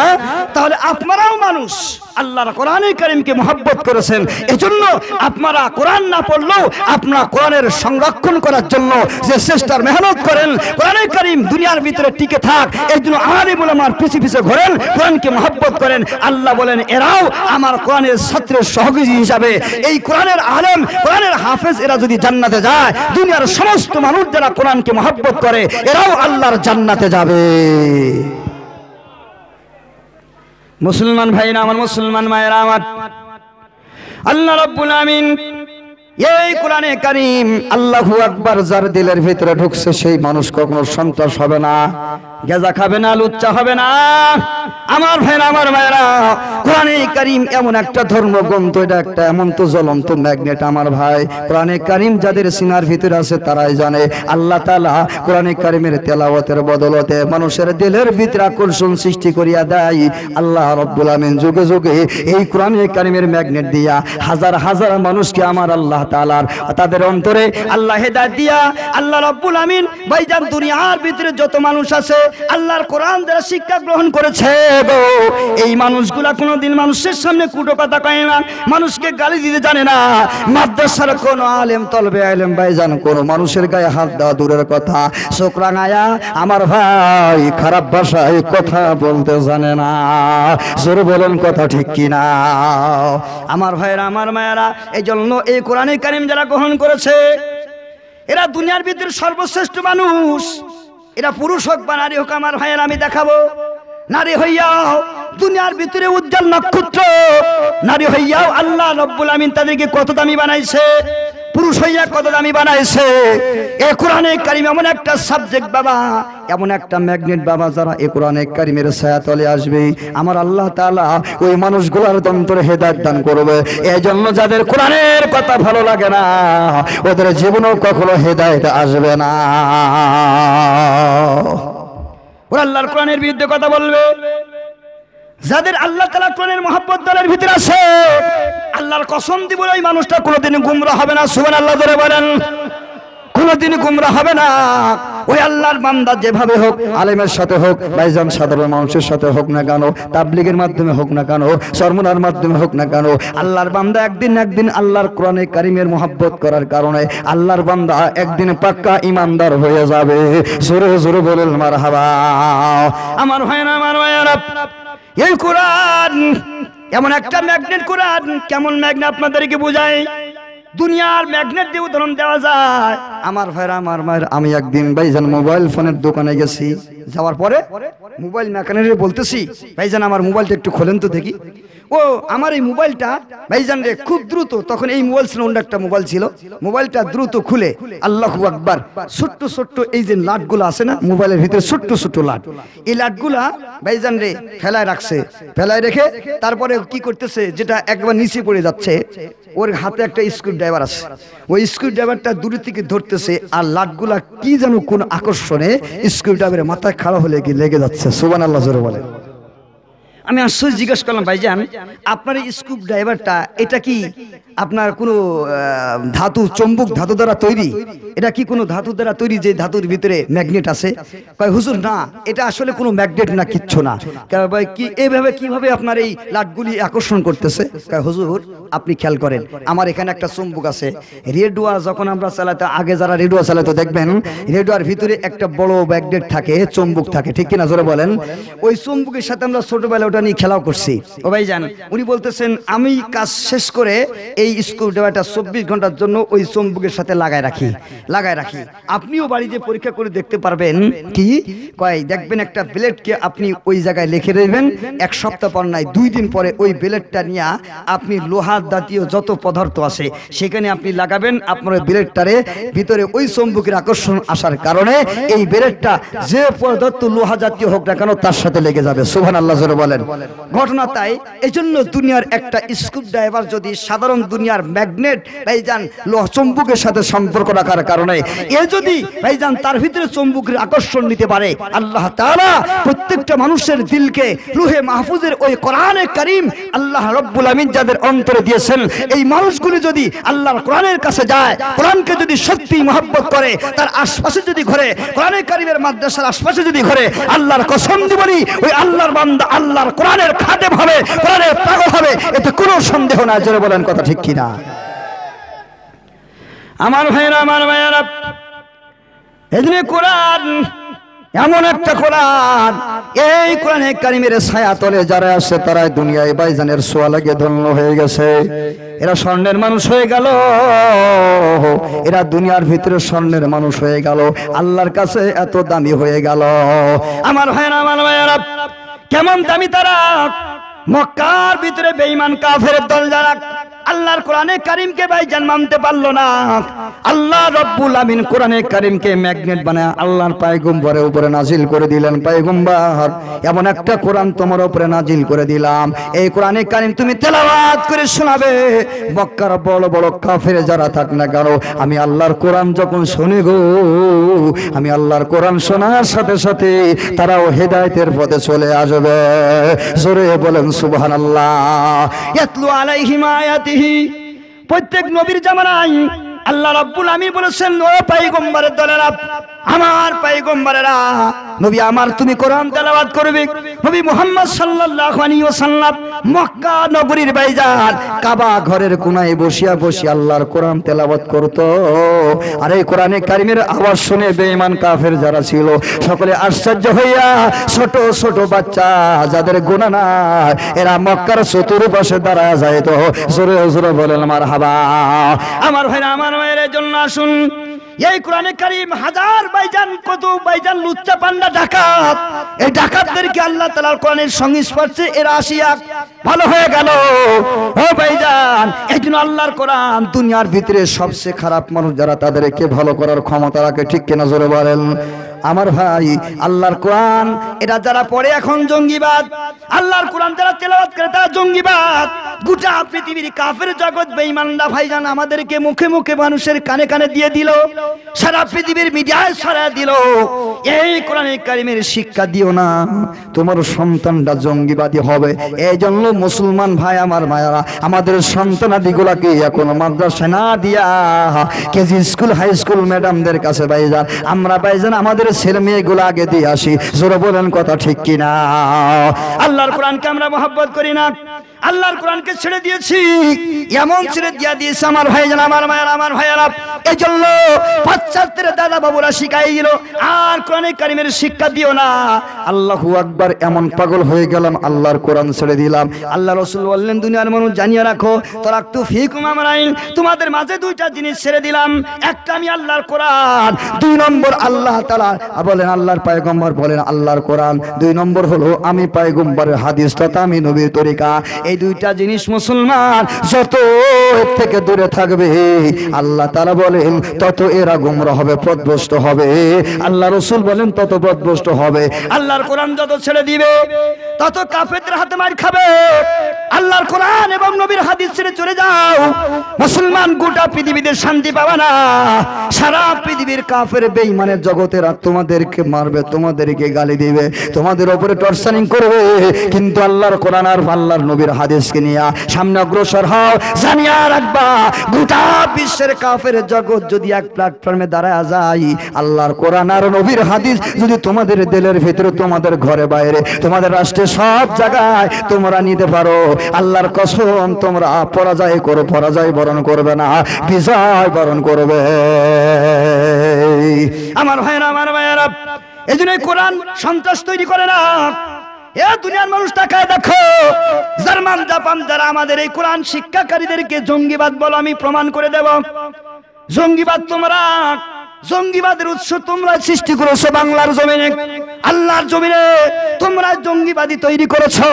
তাহলে আপনারাও মানুষ, আল্লাহর কোরআনে কারিমকে মহব্বত করেছেন, এজন্য আপনারা কোরআন না পড়লেও আপনারা কোরআনের সংরক্ষণ করার জন্য যে চেষ্টার মেহনত করেন, কোরআনে কারিম দুনিয়ার ভিতরে টিকে থাক, এই জন্য আলিম উলামার পিছে পিছে ঘোরেন, কোরআনকে মহব্বত করেন। আল্লাহ বলেন এরাও আমার কোরআনের ছাত্রের সহযোগী হিসাবে, এই কোরআনের আলেম, কোরআনের হাফেজ এরা যদি জান্নাতে যায়, দুনিয়ার সমস্ত মানুষ যারা কোরআনকে মহব্বত করে এরাও আল্লাহর জান্নাতে যাবে। মুসলমান ভাইরা আমার, মুসলমান মায়েরা আমার, আল্লাহ রাব্বুল আমিন এই কোরআনে কারীম আল্লাহু আকবার যার দিলের ভিতরে ঢুকছে সেই মানুষ কখনো সন্ত্রাস হবে না, গেজা খাবে না, লুচ্চা হবে না। আমার ভাইরা, আমার মায়েরা, কোরআনে কারীম এমন একটা ধর্মগ্রন্থ, এটা একটা এমন তো জ্বলন্ত ম্যাগনেট। আমার ভাই, কোরআনে কারীম যাদের সিনার ভিতরে আছে তারাই জানে আল্লাহ তাআলা কোরআনে কারীমের তেলাওয়াতের বদলতে মানুষের দিলের ভিতরে আকর্ষণ সৃষ্টি করিয়া দেয়। আল্লাহ রাব্বুল আমিন যুগে যুগে এই কোরআনে কারীমের ম্যাগনেট দিয়া হাজার হাজার মানুষকে আমার আল্লাহ তাআলার তাদের অন্তরে আল্লাহ হেদায়েত দিয়া আল্লাহ রাব্বুল আমিন ভাইজান দুনিয়ার ভিতরে যত মানুষ আছে আল্লাহর কোরআন দ্বারা শিক্ষা গ্রহণ করেছে গো, এই মানুষগুলা কোনোদিন মানুষের সামনে কুটো কথা কয় না, মানুষকে গালি দিতে জানে না। মাদ্রাসার কোন আলেম তলবে আলেম ভাইজান কোন মানুষের গায়ে হাত দেওয়া দূরের কথা, চোখ রাঙায়া আমার ভাই খারাপ ভাষায় কথা বলতে জানে না। জোরে বলেন কথা ঠিক কিনা আমার ভাইরা, আমার মায়েরা? এই জন্য এই কোরআনে কারীম যারা গ্রহণ করেছে এরা দুনিয়ার ভিতরে সর্বশ্রেষ্ঠ মানুষ। এরা পুরুষ হোক বা নারী হোক, আমার ভাইয়েরা আমি দেখাবো, নারী হইয়াও দুনিয়ার ভিতরে উজ্জ্বল নক্ষত্র, নারী হইয়াও আল্লাহ রাব্বুল আমিন তাদেরকে কত দামি বানাইছে, পুরুষ হইয়া কত দামি বানাইছে। এই কোরআনে কারীম এমন একটা সাবজেক্ট বাবা, এমন একটা ম্যাগনেট বাবা, যারা এই কোরআনে কারীমের ছায়াতলে আসবে আমার আল্লাহ তাআলা ওই মানুষগুলোর অন্তরে হেদায়েত দান করবে। এই জন্য যাদের কোরআনের কথা ভালো লাগে না ওদের জীবনেও কখনো হেদায়েত আসবে না। ওরা আল্লাহর কোরআনের বিরুদ্ধে কথা বলবে। যাদের আল্লাহ তাআলা কোরআনের মহব্বত দলের ভিতরে আছে, আল্লাহর কসম দিব ওই মানুষটা কোনোদিন গুমরা হবে না। সুবহানাল্লাহ জোরে বলেন। কোনোদিন গুমরাহ হবে না। ওই আল্লাহর বান্দা যেভাবে হোক, আলেমের সাথে হোক, ভাইজান সাধারণ মানুষের সাথে হোক না কেন, তাবলীগের মাধ্যমে হোক না কেন, সরমুনার মাধ্যমে হোক না কেন, আল্লাহর বান্দা একদিন একদিন আল্লাহর কোরআনে কারীমের মহব্বত করার কারণে আল্লাহর বান্দা একদিন পাক্কা ঈমানদার হয়ে যাবে। জোরে জোরে বলেন মারহাবা। আমার ভাইরা, আমার ভাইরা, এই কোরআন এমন একটা ম্যাগনেট। কোরআন কেমন ম্যাগনেট আপনাদেরকে বুঝাই। দুনিয়ার ম্যাগনেট দিয়ে উদাহরণ দেওয়া যায়। আমার ভাইরা, আমার মায়ের, আমি একদিন ভাইজান মোবাইল ফোনের দোকানে গেছি, যাওয়ার পরে মোবাইল মেকানিকে বলতেছি, ভাইজান আমার মোবাইলটা একটু খোলেন তো দেখি। ও আমার এই মোবাইলটা ভাইজান রে খুব দ্রুত, তখন এই মোবাইল ছিল, অন্য একটা মোবাইল ছিল, মোবাইলটা দ্রুত খুলে আল্লাহু আকবার ছোট্ট ছোট্ট এই যে লাটগুলো আছে না মোবাইলের ভিতরে, ছোট্ট ছোট্ট লাট, এই লাটগুলা ভাইজান রে ফেলায় রাখছে। ফেলায় রেখে তারপরে কি করতেছে, যেটা একবার নিচে পড়ে যাচ্ছে, ওর হাতে একটা স্ক্রু ড্রাইভার আছে, ওই স্ক্রু ড্রাইভারটা দূরে থেকে ধরতেছে, আর লাটগুলা কি যেন কোন আকর্ষণে স্ক্রু ড্রাইভারের মাথায় খাড়া হলে কি লেগে যাচ্ছে। সুবহানাল্লাহ জোরে বলেন। আমি আশ্চর্য জিজ্ঞেস করলাম, ভাইজান আপনার এই স্ক্রু ড্রাইভারটা এটা কি আপনার কোনো ধাতু, চম্বুক ধাতু দ্বারা তৈরি? এটা কি কোনো ধাতু দ্বারা তৈরি যে ধাতুর ভিতরে ম্যাগনেট আছে? কয় হুজুর না, এটা আসলে কোনো ম্যাগনেট না, কিচ্ছু না। ভাই কি এইভাবে কিভাবে আপনার এই লাটগুলি আকর্ষণ করতেছে? কয় হুজুর আপনি খেয়াল করেন, আমার এখানে একটা চম্বুক আছে, রেডিও যখন আমরা চালাতে, আগে যারা রেডিও চালাতো দেখবেন রেডিওর ভিতরে একটা বড় ম্যাগনেট থাকে, চম্বুক থাকে, ঠিক কিনা জোরে বলেন? ওই চম্বুকের সাথে আমরা ছোটবেলায় ওটা নিয়ে খেলাও করছি। ও ভাইজান উনি বলতেছেন আমি কাজ শেষ করে এই স্ক্রু ড্রাইভারটা 24 ঘন্টার জন্য ওই চম্বুকের সাথে লাগায় রাখি। আপনিও বাড়িতে পরীক্ষা করে দেখতে পারবেন। কি কয় দেখবেন একটা ব্লেডকে আপনি ওই জায়গায় লিখে দেবেন, এক সপ্তাহ পর নাই 2 দিন পরে ওই ব্লেডটা নিয়ে আপনি লোহার জাতীয় যত পদার্থ আছে সেখানে আপনি লাগাবেন, আপনার ওই ব্লেডটারে ভিতরে ওই চম্বুকের আকর্ষণ আসার কারণে এই ব্লেডটা যে পদার্থ লোহা জাতীয় হোক না কেন তার সাথে লেগে যাবে। সুবহানাল্লাহ জোরে বলেন। ঘটনা তাই, এই জন্য দুনিয়ার একটা স্ক্রু ড্রাইভার যদি সাধারণ দুনিয়ার ম্যাগনেট ভাইজান লোহা চম্বুকের সাথে সম্পর্ক রাখার কারণে এ যদি ভাইজান তার ভিতরে চম্বুকের আকর্ষণ নিতে পারে, আল্লাহ তাআলা প্রত্যেকটা মানুষের দিলকে লোহে মাহফুজের ওই কোরআনে কারীম আল্লাহ রাব্বুল আমিন যাদের অন্তরে দিয়েছেন, এই মানুষগুলি যদি আল্লাহর কোরআনের কাছে যায়, কোরআনকে যদি সত্যি মহব্বত করে, তার আশপাশে যদি ঘরে, কোরআনে কারীমের মাদ্রাসার আশপাশে যদি ঘরে, আল্লাহর কসম দিয়ে বলি ওই আল্লাহর বান্দা আল্লাহর কোরআনের খাদেম হবে, কোরআনের পাগল হবে, এতে কোনো সন্দেহ নাই। জোরে বলেন কথা ঠিক কিনা? আমার ভাইয়েরা এদিনে কোরআন এমন একটা কোরআন, এই কোরআনে কারিমের ছায়া তলে যারা আছে তারাই দুনিয়ায় ভাইজানের ছোঁয়া লাগে ধন্য হয়ে গেছে। এরা স্বর্ণের মানুষ হয়ে গেল, এরা দুনিয়ার ভিতরে স্বর্ণের মানুষ হয়ে গেল, আল্লাহর কাছে এত দামি হয়ে গেল। আমার ভাইয়েরা কেমন দামি তারা! মক্কার ভিতরে বেঈমান কাফেরের দল যারা আল্লাহর কোরআনে কারীমকে ভাইজান মানতে পারলো না, আল্লাহ রাব্বুল আমিন কোরআনে কারীমকে ম্যাগনেট বানায় আল্লাহর পয়গম্বরের উপরে নাজিল করে দিলেন। পয়গম্বর এমন একটা কোরআন তোমার উপরে নাজিল করে দিলাম, এই কোরআনে কারীম তুমি তেলাওয়াত করে শোনাবে। মক্কার বড় বড় কাফের যারা থাক না কেন, আমি আল্লাহর কোরআন যখন শুনি গো, আমি আল্লাহর কোরআন শোনার সাথে সাথে তারাও হেদায়েতের পথে চলে আসবে। জোরে বলেন সুবহানাল্লাহ। ইয়াতলু আলাইহিম আয়াতিহি, প্রত্যেক নবীর জামানায় আল্লাহ রাব্বুল আমিন বলেছেন ও পয়গম্বরের দলেরা, আমার পয়গম্বরেরা, নবী আমার তুমি কোরআন তেলাওয়াত করবে। নবী মুহাম্মদ সাল্লাল্লাহু আলাইহি ওয়াসাল্লাম মক্কা নগরীর ভাইজান কাবা ঘরের কোনায় বসিয়া বসিয়া আল্লাহর কোরআন তেলাওয়াত করত। আর এই কোরআনে কারীমের আওয়াজ শুনে বেঈমান কাফের যারা ছিল সকলে আশ্চর্য হইয়া ছোট ছোট বাচ্চা যাদের গুনাহ নাই এরা মক্কার চতুর্পাশে দাঁড়ায় যাইত। জোরে জোরে বলেন মারহাবা। আমার ভাইরা আমার ভাইয়ের জন্য আসুন, এই কোরআনে কারীম হাজার ভাইজান কত ভাইজান লুচ্চা পান্ডা ডাকাত, এই ডাকাতদেরকে আল্লাহ তাআলার কোরআনের সংস্পর্শে এরা আসিয়া ভালো হয়ে গেল। ও ভাইজান এইজন্য আল্লাহর কোরআন দুনিয়ার ভিতরে সবচেয়ে খারাপ মানুষ যারা তাদেরকে ভালো করার ক্ষমতা রাখে, ঠিক কিনা জোরে বলেন। আমার ভাই আল্লাহর কোরআন এটা যারা পড়ে এখন জঙ্গিবাদ, আল্লাহর কোরআন যারা তেলাওয়াত করে তারা জঙ্গিবাদ। গোটা পৃথিবীর কাফের জগৎ বেঈমানরা ভাইজান আমাদেরকে মুখে মুখে মানুষের কানে কানে দিয়ে দিল, সারা পৃথিবীর মিডিয়ায় ছড়ায় দিল এই কোরআনে কারীমের শিক্ষা দিও না, তোমার সন্তানটা জঙ্গিবাদী হবে। এই জন্য মুসলমান ভাই আমার মায়েরা আমাদের সন্তানাদিগুলাকে এখন মাদ্রাসা না দিয়া কেজি স্কুল হাই স্কুল ম্যাডামদের কাছে ভাইজান আমরা ভাইজান আমাদের ছেলে মেয়েগুলো আগে দিয়ে আসি। জোরে বলেন কথা ঠিক কিনা? আল্লাহর কোরআনকে আমরা মহব্বত করি না, আল্লাহর কোরআনকে ছেড়ে দিয়েছি, এমন ছেড়ে দিয়া দিয়েছে আমার ভাইজান আমার মায়েরা আমার ভাইয়েরা। এই জন্য পাশ্চাত্যের দাদা বাবুরা শিখাই দিল আর কোরআনে কারীমের শিক্ষা দিও না। আল্লাহু আকবার, এমন পাগল হয়ে গেলাম আল্লাহর কোরআন ছেড়ে দিলাম। আল্লাহ রাসূল বললেন দুনিয়ার মানুষ জানিয়ে রাখো তারাকতু ফীকুম আমরাইন, তোমাদের মাঝে দুইটা জিনিস ছেড়ে দিলাম, একটা আমি আল্লাহর কোরআন, 2 নম্বর আল্লাহ তাআলা বলেন আল্লাহর পয়গম্বর বলেন আল্লাহর কোরআন, 2 নম্বর হলো আমি পয়গম্বরের হাদিস তথা আমি নবীর তরিকা। এই দুইটা জিনিস মুসলমান যত এর থেকে দূরে থাকবে আল্লাহ তাআলা বলেন তত এরা গোমরা হবে, পথভ্রষ্ট হবে। আল্লাহ রাসূল বলেন তত পথভ্রষ্ট হবে। আল্লাহর কোরআন যত ছেড়ে দিবে তত কাফেরদের হাতে মার খাবে। আল্লাহর কোরআন এবং নবীর হাদিস ছেড়ে চলে যাও, মুসলমান গোটা পৃথিবীতে শান্তি পাবে না। সারা পৃথিবীর কাফের বেঈমানের জগতেরা তোমাদেরকে মারবে, তোমাদেরকে গালি দিবে, তোমাদের উপরে টর্চারিং করবে, কিন্তু আল্লাহর কোরআন আর আল্লাহর নবীর হাদিসকে নিয়ে সামনে অগ্রসর হও। জানিয়া রাখবা গোটা বিশ্বের কাফের জগৎ যদি এক প্ল্যাটফর্মে দাঁড়ায় যায়, আল্লাহর কোরআন আর নবীর হাদিস যদি তোমাদের দিলের ভিতরে, তোমাদের ঘরে বাইরে, তোমাদের রাষ্ট্রে সব জায়গায় তোমরা নিতে পারো, আল্লাহর কসম তোমরা পরাজয় করো, পরাজয় বরণ করবে না, বিজয় বরণ করবে। আমার ভাইরা, আমার ভাইরা, এই জন্য কোরআন সন্ত্রাস তৈরি করে না। এ দুনিয়ার মানুষ তাকায় দেখো, জার্মান জাপান যারা আমাদের এই কোরআন শিক্ষাকারীদেরকে জঙ্গিবাদ বলো, আমি প্রমাণ করে দেব। জঙ্গিবাদ তোমরা, জঙ্গিবাদের উৎস তোমরা সৃষ্টি করেছো বাংলার জমিনে, আল্লাহর জমিনে তোমরা জঙ্গিবাদী তৈরি করেছো।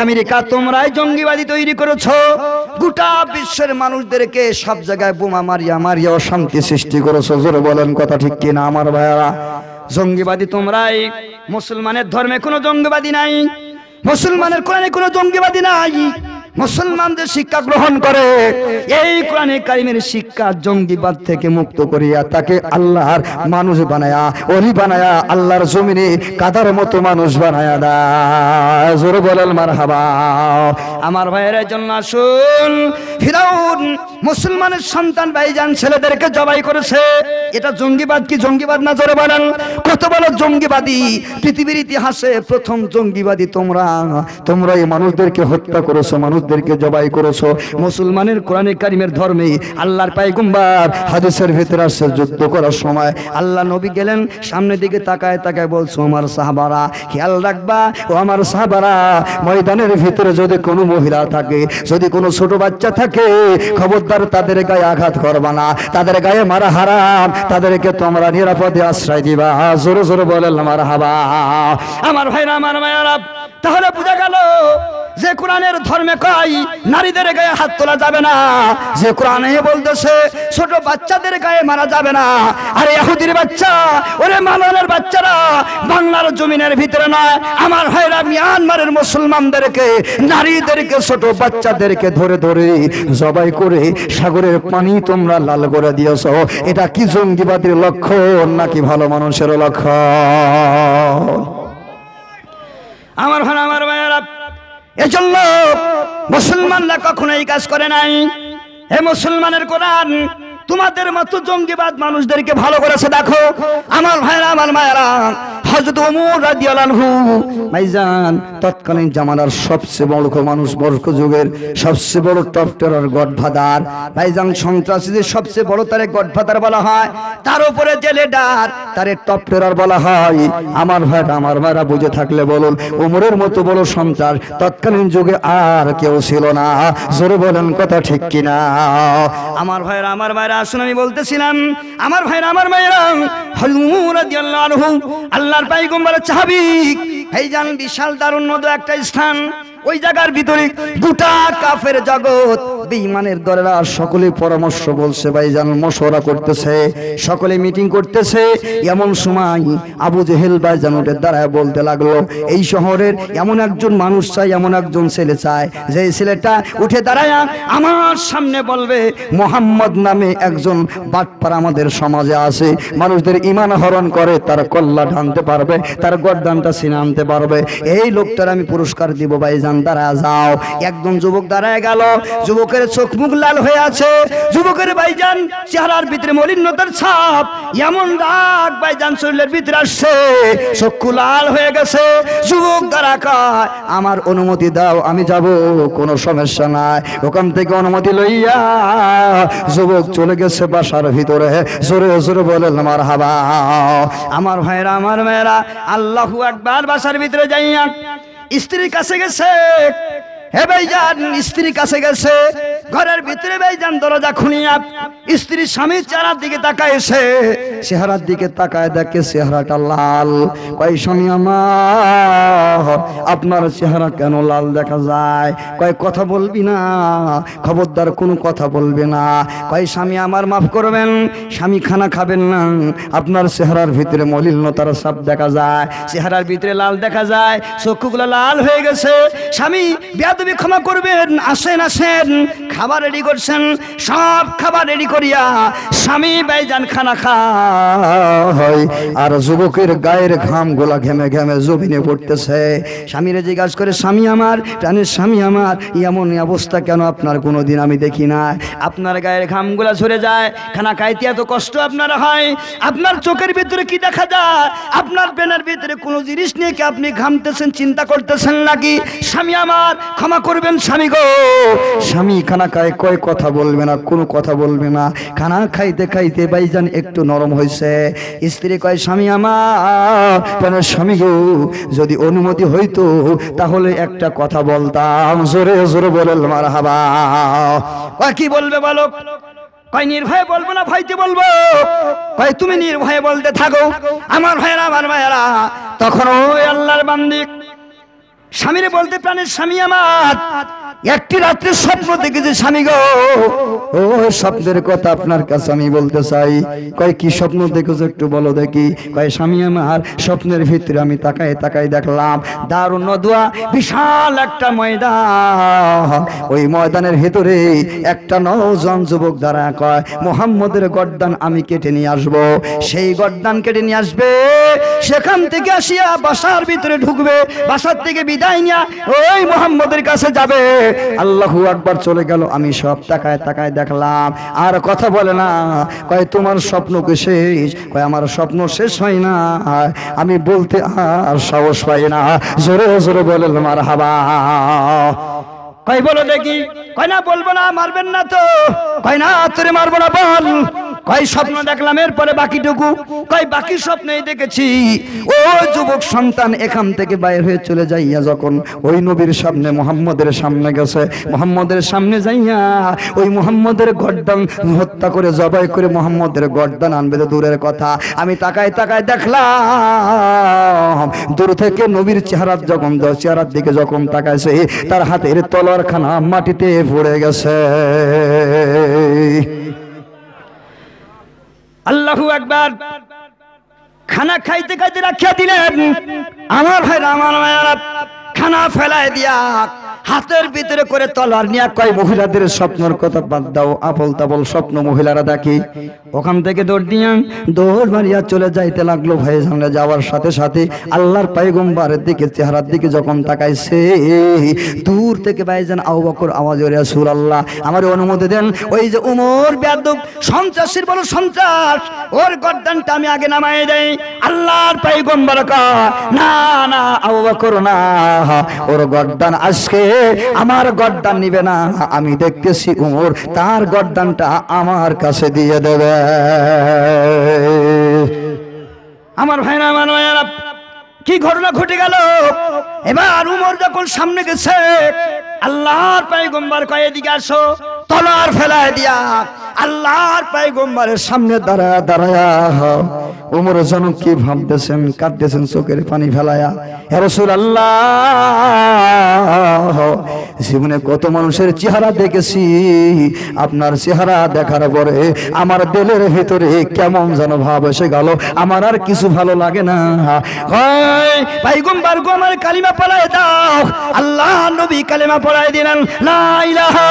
আমেরিকা তোমরাই জঙ্গিবাদী তৈরি করেছো। গোটা বিশ্বের মানুষদেরকে সব জায়গায় বোমা মারিয়া মারিয়া অশান্তি সৃষ্টি করেছো। জোরে বলেন কথা ঠিক কিনা আমার ভাইয়ারা? জঙ্গিবাদী তোমরাই। মুসলমানের ধর্মে কোনো জঙ্গিবাদী নাই, মুসলমানের কোরআনে কোনো জঙ্গিবাদী নাই। মুসলমানদের শিক্ষা গ্রহণ করে এই কোরআনে কারিমের শিক্ষা জঙ্গিবাদ থেকে মুক্ত করিয়া তাকে আল্লাহর মানুষ বানায়া, ওলি বানায়া, আল্লাহর জমিনে কাদার মতো মানুষ বানায়া দেয়। জোরে বলেন মারহাবা। আমার ভাইয়ের জন্য আসুন, ফিরাউন মুসলমানের সন্তান ভাইজান ছেলেদেরকে জবাই করেছে, এটা জঙ্গিবাদ কি জঙ্গিবাদ না? জোরে বলেন। কত বড় জঙ্গিবাদী! পৃথিবীর ইতিহাসে প্রথম জঙ্গিবাদী তোমরা। তোমরা এই মানুষদেরকে হত্যা করেছো, মানুষদেরকে জবাই করেছো। মুসলমানের কোরআনে কারিমের ধর্মে আল্লাহর পয়গম্বর হাদিসের ভিতরে আসছে, যুদ্ধ করার সময় আল্লাহ নবী গেলেন, সামনের দিকে তাকায় তাকায় বলছো, আমার সাহাবারা খেয়াল রাখবা, ও আমার সাহাবারা, ময়দানের ভিতরে যদি কোনো মহিলা থাকে, যদি কোনো ছোট বাচ্চা থাকে, খবরদার তাদের গায়ে আঘাত করবা না, তাদের গায়ে মারা হারাম, তাদেরকে তোমরা নিরাপদে আশ্রয় দিবা। জোরে জোরে বলেন মারহাবা। আমার ভাইরা, আমার মায়েরা, তাহলে বোঝা গেল যে কোরআনের ধর্মে কয় নারীদের গায়ে হাত তোলা যাবে না, যে কোরআনে বলতেছে ছোট বাচ্চাদের গায়ে মারা যাবে না। আরে ইহুদির বাচ্চা, ওরে মালানের বাচ্চারা বাংলার জমিনের ভিতরে নয়, আমার ভাইরা মিয়ানমারের মুসলমানদেরকে, নারীদেরকে, ছোট বাচ্চাদেরকে ধরে ধরে জবাই করে সাগরের পানি তোমরা লাল করে দিয়েছো। এটা কি জঙ্গিবাদের লক্ষণ নাকি ভালো মানুষের লক্ষণ? আমার ভাই, আমার ভাইয়েরা, এজন্য মুসলমানরা কখনো এই কাজ করে নাই। হে মুসলমানের কোরআন তোমাদের মতো জঙ্গিবাদ মানুষদেরকে ভালো করেছে। দেখো আমার ভাইরা, আমার মায়েরা, হযরত ওমর রাদিয়াল্লাহু আনহু ভাইজান তৎকালীন জামানার সবচেয়ে বড় মানুষ, বর্ষ যুগের সবচেয়ে বড় টপ টেরর গডফাদার ভাইজান, সন্ত্রাসীদের সবচেয়ে বড় তারে গডফাদার বলা হয়, তার উপরে যে লিডার তারে টপ টেরর বলা হয়। আমার ভাইরা, আমার মায়েরা, বুঝে থাকলে বলুন, ওমরের মতো বড় সন্ত্রাস তৎকালীন যুগে আর কেউ ছিল না। জোরে বলেন কথা ঠিক কিনা? আমার ভাইরা, আমার মায়েরা, আসুন আমি বলতেছিলাম, আমার ভাইরা, আমার মায়েরা, হযরত ওমর রাদিয়াল্লাহু আনহু আল্লাহর পয়গম্বরের সাহাবী ভাইজান, বিশাল দারুণ মতো একটা স্থান, ওই জায়গার ভিতরে গোটা কাফের জগৎ, বেঈমানের দলেরা সকলে পরামর্শ বলছে ভাইজান, মশওয়ারা করতেছে, সকলে মিটিং করতেছে। এমন সময় আবু জেহেল ভাইজান উঠে দাঁড়ায় বলতে লাগলো, এই শহরের এমন একজন মানুষ চাই, এমন একজন ছেলে চাই, যে ছেলেটা উঠে দাঁড়ায় আমার সামনে বলবে মুহাম্মদ নামে একজন বাটপার আমাদের সমাজে আছে, মানুষদের ঈমান হরণ করে, তার কল্লা টানতে পারবে, তার গর্দানটা ছিনে আনতে পারবে, এই লোকটার আমি পুরস্কার দিব। ভাইজান দাঁড়া যাও। একজন যুবক দাঁড়ায় গেল, যুবকের চোখ মুখ লাল হয়ে আছে, যুবকের ভাইজান চেহারার ভিতরে মলিনতার ছাপ, এমন রাগ ভাইজান শরীরের ভিতরে আসছে, চক্ষু লাল হয়ে গেছে। যুবক দাঁড়া কয়, আমার অনুমতি দাও, আমি যাব, কোনো সমস্যা নাই। ওখান থেকে অনুমতি লইয়া যুবক চলে গেছে বাসার ভিতরে। জোরে জোরে বলেন মারহাবা। আমার ভাইরা, আমার মেয়েরা, আল্লাহু আকবার। বাসার ভিতরে যাইয়া স্ত্রীর কাছে গেছে, হে ভাইজান স্ত্রীর কাছে গেছে, ঘরের ভিতরে ভাইজান দরজা খুলিয়া স্ত্রী স্বামীর চেহারার দিকে তাকাইছে, চেহারার দিকে তাকায় দেখে চেহারাটা লাল। কয় স্বামী আমার, আপনার চেহারা কেন লাল দেখা যায়? কয় কথা বলবি না, খবরদার কোনো কথা বলবে না। কয় স্বামী আমার মাফ করবেন, স্বামী খানা খাবেন না, আপনার চেহারার ভিতরে মলিনতার ছাপ দেখা যায়, চেহারার ভিতরে লাল দেখা যায়, চক্ষুগুলো লাল হয়ে গেছে। স্বামী বেয়াদবি ক্ষমা করবেন, আসেন আসেন। খাবার রেডি করছেন, সব খাবার রেডি করিয়া স্বামী ভাইজান খানা খায়, আর যুবকের গায়ের ঘাম গোলা ঘেমে ঘেমে জমিনে পড়তেছে। স্বামীরে জিজ্ঞাসা করে, স্বামী আমার, প্রাণের স্বামী আমার, এমন অবস্থা কেন আপনার কোনোদিন আমি দেখি না? আপনার গায়ের ঘামগুলা ঝরে যায়, খানা খাইতে এত কষ্ট আপনার হয়, আপনার চোখের ভিতরে কি দেখা যায়? আপনার ব্রেনের ভিতরে কোনো জিনিস নিয়ে কি আপনি ঘামতেছেন, চিন্তা করতেছেন নাকি? স্বামী আমার ক্ষমা করবেন স্বামী গো। স্বামী খানা খায়, কয় কথা বলবে না, কোনো কথা বলবে না। খানা খাইতে খাইতে ভাইজান একটু নরম হয়েছে। স্ত্রী কয়, স্বামী আমার, স্বামী গো, যদি অনুমতি হইতো তাহলে একটা কথা বলতাম। জোরে জোরে বলেন মারহাবা। কয় কি বলবে বলো? কয় নির্ভয়ে বলবো না ভয়তে বলবো? কয় তুমি নির্ভয়ে বলতে থাকো। আমার ভাইয়েরা, আমার ভাইয়েরা, তখন ওই আল্লাহর বান্দি স্বামীরে বলতে, প্রাণের স্বামী আমার, একটি রাত্রে স্বপ্ন দেখেছি স্বামী গো। ও স্বপ্নের কথা আপনার কাছে আমি বলতে চাই। কয় কি স্বপ্ন দেখেছো একটু বলো দেখি? কয় স্বামী আমার, স্বপ্নের ভিতরে আমি তাকায় তাকায় দেখলাম দারুণ নদুয়া, বিশাল একটা ময়দান। ওই ময়দানের ভিতরে একটা নওজোয়ান যুবক দ্বারা কয়, মুহাম্মদের গর্দান আমি কেটে নিয়ে আসবো। সেই গর্দান কেটে নিয়ে আসবে, সেখান থেকে আসিয়া বাসার ভিতরে ঢুকবে, বাসার থেকে বিদায় নিয়ে ওই মুহাম্মদের কাছে যাবে। আল্লাহু আকবার। চলে গেল। আমি সব তাকায় তাকায় দেখলাম, আর কথা বলে না। কয় তোমার স্বপ্ন কি শেষ? কয় আমার স্বপ্ন শেষ হয় না, আমি বলতে আর সাহস পাই না। জোরে জোরে বলেন মারহাবা। কয় বলো দেখি? কয় না বলবো না, মারবেন না তো? কয় না তোরে মারবো না, বল। কয় স্বপ্ন দেখলাম, এরপরে বাকিটুকু? কয় বাকি স্বপ্নেই দেখেছি ও যুবক সন্তান এখান থেকে বাইরে হয়ে চলে যাইয়া যখন ওই নবীর সামনে মুহাম্মদের সামনে গেছে, মুহাম্মদের সামনে যাইয়া ওই মুহাম্মদের গর্দান হত্যা করে জবাই করে মুহাম্মদের গর্দান আনবে তো দূরের কথা, আমি তাকায় তাকায় দেখলাম দূর থেকে নবীর চেহারার দিকে যখন তাকাইছে, তার হাতের তলোয়ারখানা মাটিতে পড়ে গেছে। আল্লাহু আকবার। খানা খাইতে খাইতে রাখিয়া দিলেন। আমার ভাইরা, আমার ভাইরা, খানা ফেলায় দিয়া হাতের ভিতরে করে তলোয়ার নিয়ে কয়, মহিলাদের স্বপ্নের কথা বাদ দাও, আবল তাবল স্বপ্ন মহিলারা দেখি। ওখান থেকে দৌড় মারিয়া চলে যাইতে লাগলো। ভাই সামনে যাওয়ার সাথে সাথে আল্লাহর পয়গম্বরের দিকে, চেহারার দিকে যখন তাকাইছে, দূর থেকে ভাইজান আবু বকর আওয়াজ করে, রাসূলুল্লাহ আমার অনুমতি দেন, ওই যে উমর বেয়াদব সন্ত্রাসীর বড় সন্ত্রাস, ওর গর্দানটা আমি আগে নামাই দেই। আল্লাহর পয়গম্বর কয়, না না আবু বকর না, ওর গর্দান আজকে আমার গর্দান নিবে না, আমি দেখতেছি উমর তার গর্দানটা আমার কাছে দিয়ে দেবে। আমার ভাইরা, আমার ভাইরা, কি ঘটনা ঘটে গেল? এবার উমর যখন সামনে গেছে, আল্লাহর পয়গম্বর কয় এদিকে আসো, তলোয়ার ফেলায় দিয়া আল্লাহর পয়গম্বরের সামনে দাঁড়ায়া দাঁড়ায়া উমর যেন কি ভাবতেছেন, কাঁদতেছেন চোখের পানি ফেলায়া। হে রাসূলুল্লাহ, জীবনে কত মানুষের চেহারা দেখেছি, আপনার চেহারা দেখার পরে আমার দিলের ভিতরে কেমন যেন ভাব এসে গেল, আমার আর কিছু ভালো লাগে না। পয়গম্বর গো আমার কালিমা পড়ায় দাও। আল্লাহ নবী কালিমা পড়ায় দিলেন, লা ইলাহা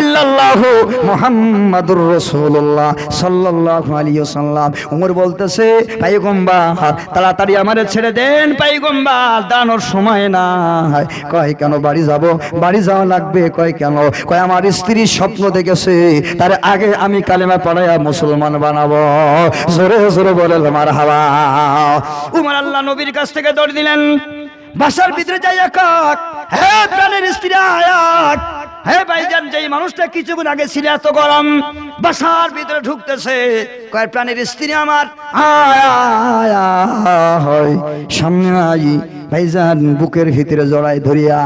ইল্লাল্লাহু মুহাম্মাদুর রাসূলুল্লাহ সাল্লাল্লাহু আলাইহি ওয়াসাল্লাম। ওমর বলতেছে, পয়গম্বর তাড়াতাড়ি আমারে ছেড়ে দেন, পয়গম্বর দানোর সময় নাই। কয় কেন? বাড়ি যাব। বাড়ি যাওয়া লাগবে। কয় কেন? কয় আমার স্ত্রী স্বপ্ন দেখেছে, তার আগে আমি কালেমা পড়াইয়া মুসলমান বানাবো। জোরে জোরে বলেন মারহাবা। উমর আল্লাহ নবীর কাছ থেকে দৌড় দিলেন, বাসার ভিতরে যাইয়া কাক, হে প্রাণের স্ত্রী আয়াত, হে ভাইজান, যেই মানুষটা কিছুক্ষণ আগে ছিল এত গরম, বাসার ভিতরে ঢুকতেছে। কয় প্রাণের স্ত্রী আমার, সামনে আই। ভাইজান বুকের ভিতরে জড়াই ধরিয়া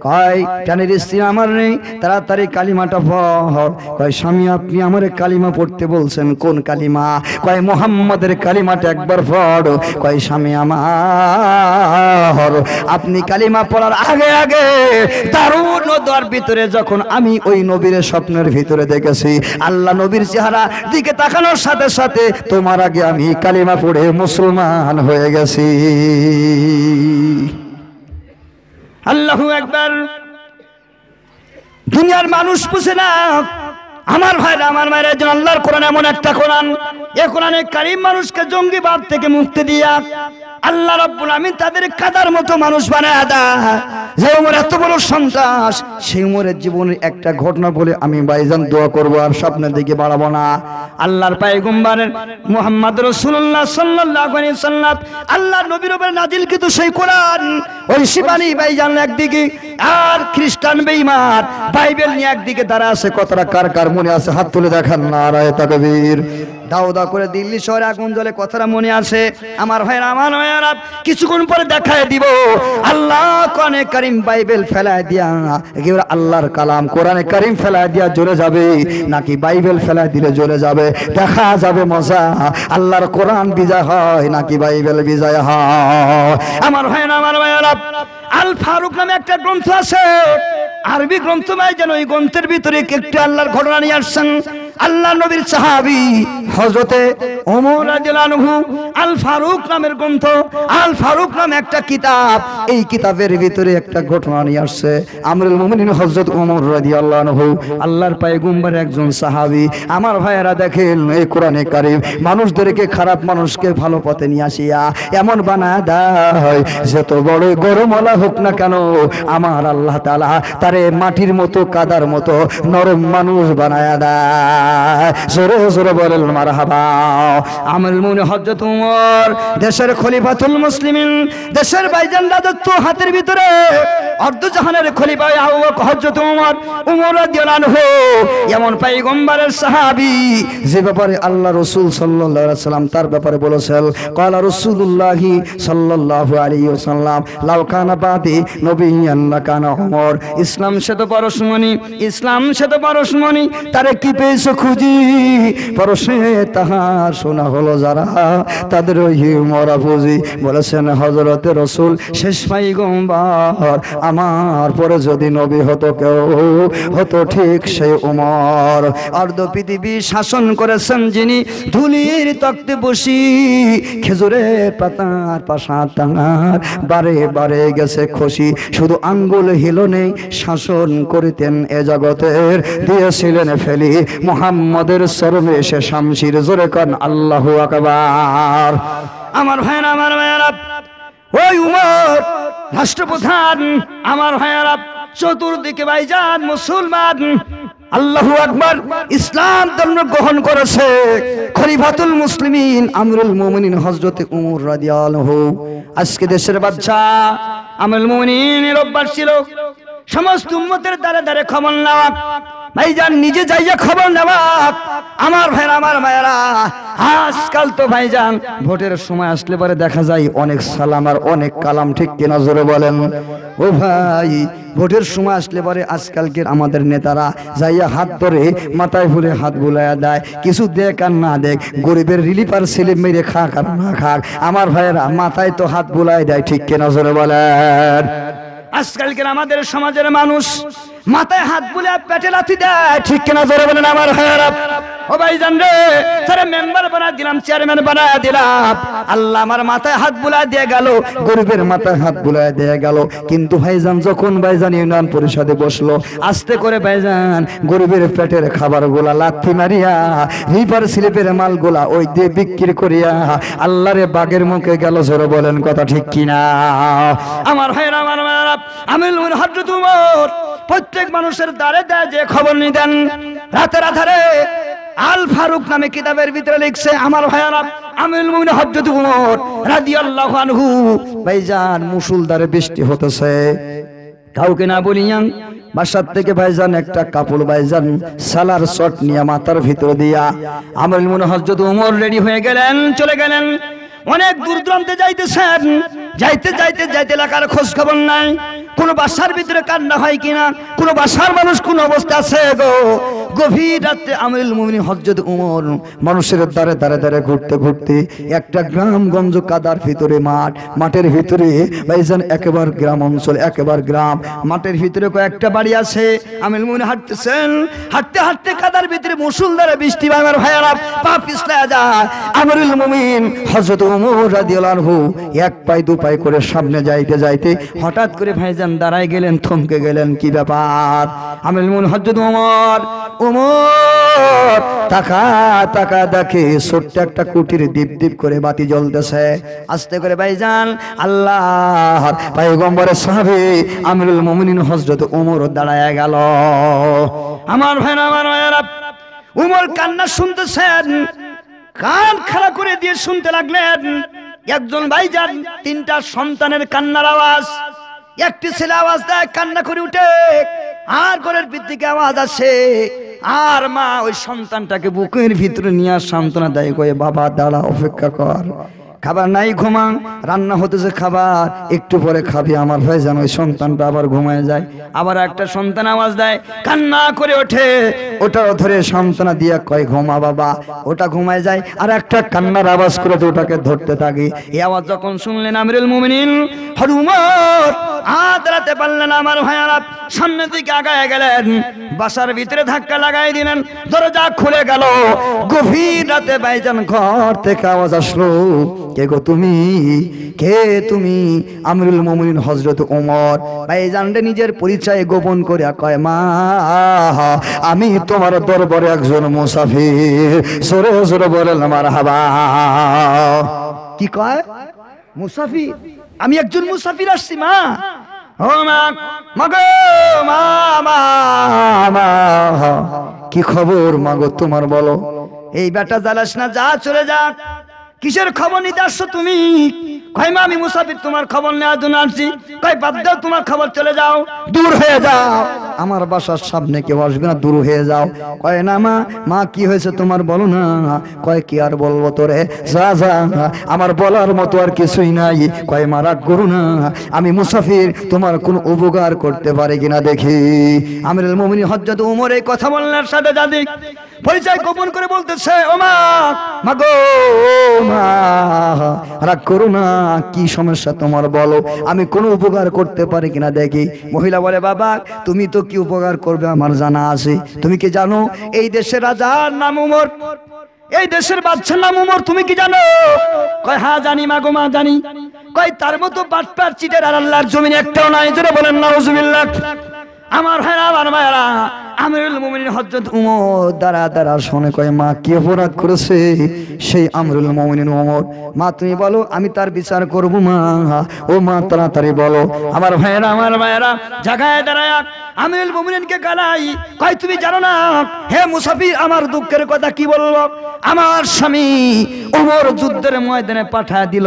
কয় টানের স্ত্রী আমার নেই, তাড়াতাড়ি কালিমাটা পড়। কয় স্বামী আপনি আমার কালিমা পড়তে বলছেন, কোন কালিমা? কয় মুহাম্মাদের কালিমাটা একবার পড়। কয় স্বামী আমার আপনি কালিমা পড়ার আগে আগে দারুণ দোয়ার ভিতরে যখন আমি ওই নবীর স্বপ্নের ভিতরে দেখেছি, আল্লাহ নবীর চেহারা দিকে তাকানোর সাথে সাথে তোমার আগে আমি কালিমা পড়ে মুসলমান হয়ে গেছি। আল্লাহু আকবার। দুনিয়ার মানুষ বুঝে না। আমার ভাইরা, আমার মায়ের একজন আল্লাহর কোরআন এমন একটা কোরআন, এই কোরআনে কারীম মানুষকে জঙ্গিবাদ থেকে মুক্তি দিয়া আল্লাহ রাব্বুল আমিন তাদের কাদার মতো মানুষ বানায় দেয়। যে ওমর এত বড় সন্ত্রাস, সেই ওমরের জীবনের একটা ঘটনা বলে আমি ভাইজান দোয়া করব, আর স্বপ্নের দিকে বাড়াবো না। আল্লাহর পয়গম্বর মুহাম্মদ রাসূলুল্লাহ সাল্লাল্লাহু আলাইহি সাল্লাম, আল্লাহর নবীর উপর নাজিলকৃত সেই কোরআন, ওই শিবানী ভাইজান একদিকে আর খ্রিস্টান বেঈমান বাইবেল নিয়ে একদিকে দাঁড়া আছে। কতটা কার কার মনে আছে হাত তুলে দেখান নারায়ে তাকবীর। দাও দাও করে দিল্লি শহরে আগুন জ্বলে, কথাটা মনে আছে আমার ভাইরা, আমার ভাইরা। কিছুক্ষণ পরে দেখায় দিব আল্লাহ কোরআনে কারীম বাইবেল ফেলায় দিয়া, একেবারে আল্লাহর কালাম কোরআনে কারীম ফেলায় দিয়া জ্বলে যাবে নাকি বাইবেল ফেলায় দিলে জ্বলে যাবে, দেখা যাবে মজা। আল্লাহর কোরআন বিজয় হয় নাকি বাইবেল বিজয় হয়। আমার ভাইরা, আমার ভাইরা, আল ফারুক নামে একটা গ্রন্থ আছে, আরবি গ্রন্থ ভাই, যেন ওই গ্রন্থের ভিতরে একটু আল্লাহর ঘটনা নিয়ে আসছেন। আল্লাহ নবীর সাহাবী হযরতে ওমর রাদিয়াল্লাহু আনহু আল ফারুক নামের গ্রন্থ, আল ফারুক নামে একটা কিতাব, এই কিতাবের ভিতরে একটা ঘটনা নিয়ে আসছে। আমরুল মুমিনিন হযরত ওমর রাদিয়াল্লাহু আনহু আল্লাহর পয়গম্বর একজন সাহাবী। আমার ভাইয়েরা দেখেন, এই কোরআনে কারীম মানুষদেরকে, খারাপ মানুষকে ভালো পথে নিয়ে আসিয়া এমন বানায় দেয়, যত বড় গরমওয়ালা হোক না কেন আমার আল্লাহ তাআলা তারে মাটির মতো কাদার মতো নরম মানুষ বানায় দেয়। জোরে জোরে বলেন মারহাবা। আমরুল মুমিনিন হযরত ওমর দেশের খলিফাতুল মুসলিমিন, দেশের ভাইজান রাজত্ব হাতের ভিতরে, অর্ধ জাহানের খলিফা হযরত ওমর রাদিয়াল্লাহু আনহু এমন পয়গম্বরের সাহাবী, যে ব্যাপারে আল্লাহ রাসূল সাল্লাল্লাহু আলাইহি ওয়াসাল্লাম তার ব্যাপারে বলেছেন, ক্বালা রাসূলুল্লাহ সাল্লাল্লাহু আলাইহি ওয়াসাল্লাম লাউ কানা বাদি নবিয়্যান লাকানা ওমর। ইসলাম সে তো পরশমণি, ইসলাম সে তো পরশমণি, তারে কি পেয়েছো খুঁজি, পরশে তাহার শোনা হলো যারা, তাদের ওই মরা পুঁজি। বলেছেন হযরতে রাসূল শেষ পয়গম্বর, আমার পরে যদি নবী হতো কেউ, হতো ঠিক সেই ওমর। অর্ধ পৃথিবী শাসন করেছেন যিনি, ধুলির তক্তে বসি, খেজুরের পাতার পাশা তাঙার বারে বারে গেছে খসি, শুধু আঙ্গুল হিলনে শাসন করিতেন এ জগতের, দিয়েছিলেন ফেলি মুহাম্মদের চরণে সে শামশির। জোরে কান আল্লাহু আকবার। আমার ভাইরা, আমার ভাইরা, ওই উমর রাষ্ট্রপ্রধান, আমার ভাইরা, চতুর্দিকে ভাইজান মুসলমান, আল্লাহু আকবার, ইসলাম ধর্ম গ্রহণ করেছে। খলিফাতুল মুসলিমিন আমরুল মুমিনিন হযরতে ওমর রাদিয়াল্লাহু, আজকে দেশের বাদশা আমরুল মুমিনিনের অভ্যাস ছিল সমস্ত উম্মতের দ্বারে দ্বারে খবর নেওয়া, ভাইজান নিজে যাইয়া খবর নেওয়া। আমার ভাইরা, আমার মায়েরা, আজকাল তো ভাইজান ভোটের সময় আসলে পরে দেখা যায় অনেক সালাম আর অনেক কালাম, ঠিক কিনা জোরে বলেন। ও ভাই, ভোটের সময় আসলে পরে আজকালকের আমাদের নেতারা যাইয়া হাত ধরে মাথায় ভরে হাত বুলাইয়া দেয়, কিছু দেখ আর না দেখ, গরিবের রিলিফ আর সিলিপ মেরে খাক আর না খাক, আমার ভাইয়েরা মাথায় তো হাত বুলাই দেয়, ঠিক কিনা জোরে বলেন। আজকালকের আমাদের সমাজের মানুষ মাথায় হাত বুলে পেটে লাথি দেয়, ঠিক কিনা জোরে বলেন আমার ভাইয়েরা। ও ভাইজান রে, তারে মেম্বার বানা দিলাম, চেয়ারম্যান বানা দিলাম, আল্লাহ আমার মাথায় হাত বুলাই দিয়ে গেল, গরিবের মাথায় হাত বুলাই দিয়ে গেল। কিন্তু ভাইজান যখন ভাইজান ইউনিয়ন পরিষদে বসলো, আস্তে করে ভাইজান গরিবের পেটের খাবার গুলা লাথি মারিয়া, রিপার স্লিপের মাল গুলা ওই দিয়ে বিক্রি করিয়া আল্লাহরে বাগের মুখে গেল। জোরে বলেন কথা ঠিক কিনা আমার ভাইরা, আমার ভাইরা। আমরুল হযরত ওমর প্রত্যেক মানুষের দ্বারে দ্বারে যে খবর নিতেন, রাতের আধারে আল ফারুক নামে কিতাবের ভিতরে লিখছে আমার ভাইরা, আমরুল মুমিনিন হযরত ওমর রাদিয়াল্লাহু আনহু, ভাইজান মুসুলধারে বৃষ্টি হতেছে, কাউকে না বলিয়া বাসার থেকে ভাইজান একটা কাপড় ভাইজান সালার শট নিয়ে মাথার ভিতর দিয়া আমরুল মুমিনিন হযরত ওমর রেডি হয়ে গেলেন, চলে গেলেন অনেক দূর দূরান্তে যাইতেছেন, যাইতে যাইতে যাইতে এলাকার খোঁজ খবর নাই, কোন বাসার ভিতরে কান্না হয় কিনা, কোন বাসার মানুষ কোন অবস্থা আছে গো। গভীর রাতে আমিরুল মুমিনিন হযরত ওমর মানুষের দ্বারে দ্বারে দ্বারে ঘুরতে ঘুরতে একটা গ্রামগঞ্জ কাদার ভিতরে মাঠ, মাঠের ভিতরে ভাইজান একেবারে গ্রাম অঞ্চল, একেবারে গ্রাম, মাঠের ভিতরে কয়েকটা বাড়ি আছে। আমিরুল মুমিনিন হাঁটতেছেন, হাঁটতে হাঁটতে কাদার ভিতরে মুষলধারে বৃষ্টি ভাঙার ভাইয়ারা পা পিছলা যায়। আমিরুল মুমিনিন হযরত ওমর রাদিয়াল্লাহু আনহু এক পায়ে দু পায়ে করে সামনে যাইতে যাইতে হঠাৎ করে ভাইজান দাঁড়ায় গেলেন, থমকে গেলেন। কি ব্যাপার? আমিরুল মুমিনিন হযরত ওমর তাকা তাকা দেখে ছোট্ট একটা কুটির দীপ দীপ করে বাতি জ্বলতেছে। আস্তে করে ভাইজান আল্লাহর পয়গম্বরের সাহাবী আমিরুল মুমিনিন হযরত ওমর দাঁড়ায় গেল। আমার ভাইরা, আমার ভাইরা, ওমর কান্না শুনতেছেন, কান খাড়া করে দিয়ে শুনতে লাগলেন। একজন ভাইজান তিনটা সন্তানের কান্নার আওয়াজ, একটি ছেলে আওয়াজ দেয় কান্না করে উঠে, আর ঘরের ভিতরে আওয়াজ আসে, আর মা ওই সন্তানটাকে বুকের ভিতরে নিয়ে সান্ত্বনা দেয়, কয়ে বাবা দাঁড়া, অপেক্ষা কর, খাবার নাই, ঘুমা, রান্না হতেছে খাবার, একটু পরে খাবি। আমার ভাইজান ওই সন্তানটা আবার ঘুমায় যায়। আবার একটা সন্তান আওয়াজ দেয়, কান্না করে ওঠে, ওটাও ধরে সান্ত্বনা দিয়া কয় ঘুমা বাবা, ওটা ঘুমায় যায়। আর একটা কান্নার আওয়াজ করে ওটাকে ধরতে থাকে। এই আওয়াজ যখন শুনলেন আমিরুল মুমিনিন ওমর আর দাঁড়াতে পারলেন। আমার ভাইয়ারা সামনের দিকে আগায় গেলেন, বাসার ভিতরে ধাক্কা লাগাই দিলেন, দরজা খুলে গেল। গভীর রাতে ভাইজান ঘর থেকে আওয়াজ আসলো, কে গো তুমি, কে তুমি? আমিরুল মুমিনিন হযরত ওমর ভাইজান নিজের পরিচয় গোপন করে কয়, মা আমি তোমার দরবারে একজন মুসাফির। জোরে জোরে বলেন মারহাবা। কি কয়? মুসাফির? আমি একজন মুসাফির আসছি মা। ও মা, মাগো মা, মা কি খবর মাগো তোমার, বলো। এই বেটা জ্বালাস না, যা চলে যা। কিসের খবর নিতে আসছো তুমি? কয় মা আমি মুসাফির, তোমার খবর নেওয়ার জন্য আসছি। কয় বাদ দাও তোমার খবর, চলে যাও, দূর হয়ে যাও, আমার বাসার সামনে কেউ আসবে না, দূর হয়ে যাও। কয় না মা, মা কি হয়েছে তোমার, বলো না। কয় কি আর বলবো তোরে, যা যা, আমার বলার মতো আর কিছুই নাই। কয় মা রাগ করো না, আমি মুসাফির, তোমার কোন উপকার করতে পারে কিনা দেখি। আমিরুল মুমিনিন হযরত ওমর এই কথা বলার সাথে সাথে পরিচয় গোপন করে বলতেছে, ও মা, মাগো মা রাগ করো না, কি সমস্যা তোমার বলো, আমি কোনো উপকার করতে পারি কিনা দেখি। মহিলা বলে, বাবা তুমি তো কি উপকার করবে আমার জানা আছে। তুমি কি জানো এই দেশের রাজার নাম ওমর, এই দেশের বাদশার নাম ওমর, তুমি কি জানো? কয় হ্যাঁ জানি মাগো মা, জানি। কয় তার মতো বাটপার চিটার আর আল্লাহর জমিনে একটাও নাই। জোরে বলেন নাউজুবিল্লাহ। আমার ভাইরা, আমার ভাইরা, আমিরুল মুমিনিন হযরত ওমর দাঁড়া দাঁড়া শুনে কয়, মা কি অপরাধ করেছে সেই আমিরুল মুমিনিন ওমর? মা তুমি বলো, আমি তার বিচার করব মা। ও মা তাড়াতাড়ি বলো। আমার ভাইরা, আমার ভাইরা, জায়গায় দাঁড়ায় আমিরুল মুমিনিনকে গালাই, কয় তুমি জানো না হে মুসাফির, আমার দুঃখের কথা কি বলবো। আমার স্বামী ওমর যুদ্ধের ময়দানে পাঠায় দিল,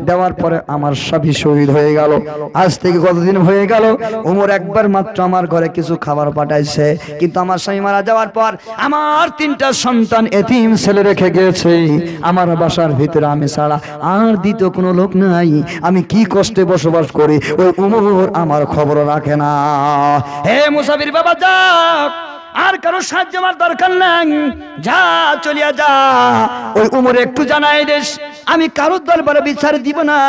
দেওয়ার পরে আমার স্বামী শহীদ হয়ে গেল। আজ থেকে কতদিন হয়ে গেল, ওমর একবার মাত্র আমার ঘরে কিছু খাবার পাঠাইছে, কিন্তু আমার স্বামী মারা যাওয়ার পর আমার তিনটা সন্তান এতিম ছেলে রেখে গেছে। আমার বাসার ভিতরে আমি ছাড়া আর দ্বিতীয় কোনো লোক নাই। আমি কি কষ্টে বসবাস করি, ওই ওমর আমার খবর রাখে না। হে মুসাফির বাবা, যাক, আর কারো সাহায্য আমার দরকার নাই, যা চলিয়া যা। ওই উমরে একটু জানাই দেশ, আমি কারোর দরবারে বিচার দিব না।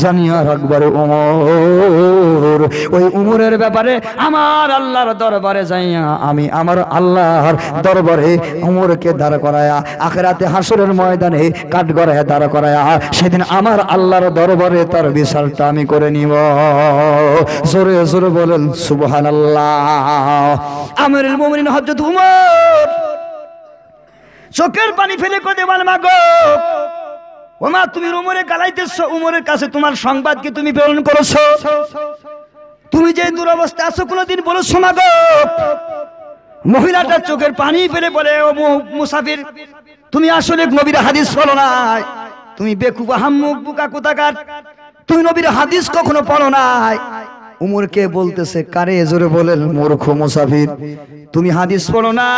জানিয়া রাখবারে ওমর, ওই উমরের ব্যাপারে আমার আল্লাহর দরবারে যাইয়া আমি আমার আল্লাহর দরবারে উমরকে দাঁড় করায়া, আখিরাতে হাসরের ময়দানে কাঠগড়ায় দাঁড় করায়া, সেদিন আমার আল্লাহর দরবারে তার বিচারটা আমি করে নিব। জোরে জোরে বলেন সুবহানাল্লাহ। আমিরুল মুমিনিন হযরত ওমর চোখের পানি ফেলে কইতে বল, মা গো, ও মা তুমি ওমরে গালাইতেছো, ওমরের কাছে তোমার সংবাদ কি তুমি প্রেরণ করেছো? তুমি যে দুরবস্থা আছো কোনদিন বলেছো মা গো? মহিলাটা চোখের পানি ফেলে বলে, ও মুসাফির, তুমি আসলে নবীর হাদিস পড়ো নাই, তুমি বেকুব আহাম্মক বুকা কোথাকার, তুমি নবীর হাদিস কখনো পড়ো নাই। উমরকে বলতেছে, কারে জোরে বলেন, মূর্খ মুসাফির, তুমি হাদিস পড়ো না,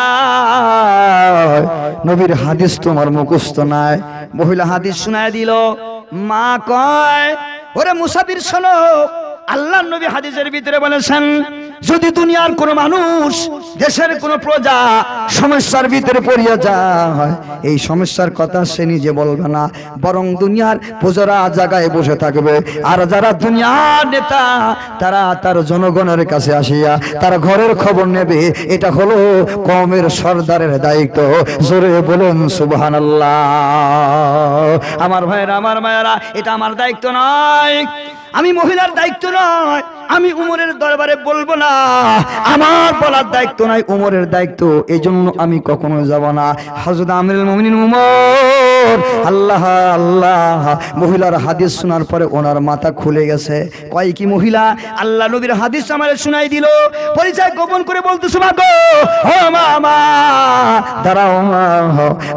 নবীর হাদিস তোমার মুখস্থ নাই। মহিলা হাদিস শোনায় দিল। মা কয়, ওরে মুসাফির শোনো, আল্লাহ নবী হাদিসের ভিতরে বলেছেন, যদি দুনিয়ার কোন মানুষ, দেশের কোন প্রজা সমস্যার ভিতরে পড়িয়া যায়, এই সমস্যার কথা সে নিজে বলবে না, বরং দুনিয়ার প্রজারা জায়গায় বসে থাকবে। আর যারা দুনিয়ার নেতা, তারা তার জনগণের কাছে আসিয়া তার ঘরের খবর নেবে। এটা হলো কওমের সরদারের দায়িত্ব। জোরে বলুন সুবহানাল্লাহ। আমার ভাইয়েরা, আমার মায়েরা, এটা আমার দায়িত্ব নয়, আমি মহিলার দায়িত্ব নয়, আমি উমরের দরবারে বলবো না, আমার বলার দায়িত্ব নাই, উমরের দায়িত্ব। এই জন্য আমি কখনো যাব না। হযরত আমিরুল মুমিনিন উমর, আল্লাহ আল্লাহ, মহিলার হাদিস শোনার পরে ওনার মাথা খুলে গেছে। কয় কি মহিলা আল্লাহ নবীর হাদিস আমারে শোনাই দিল, পরিচয় গোপন করে বলতেছে, মা গো, ও মা, দাঁড়াও মা,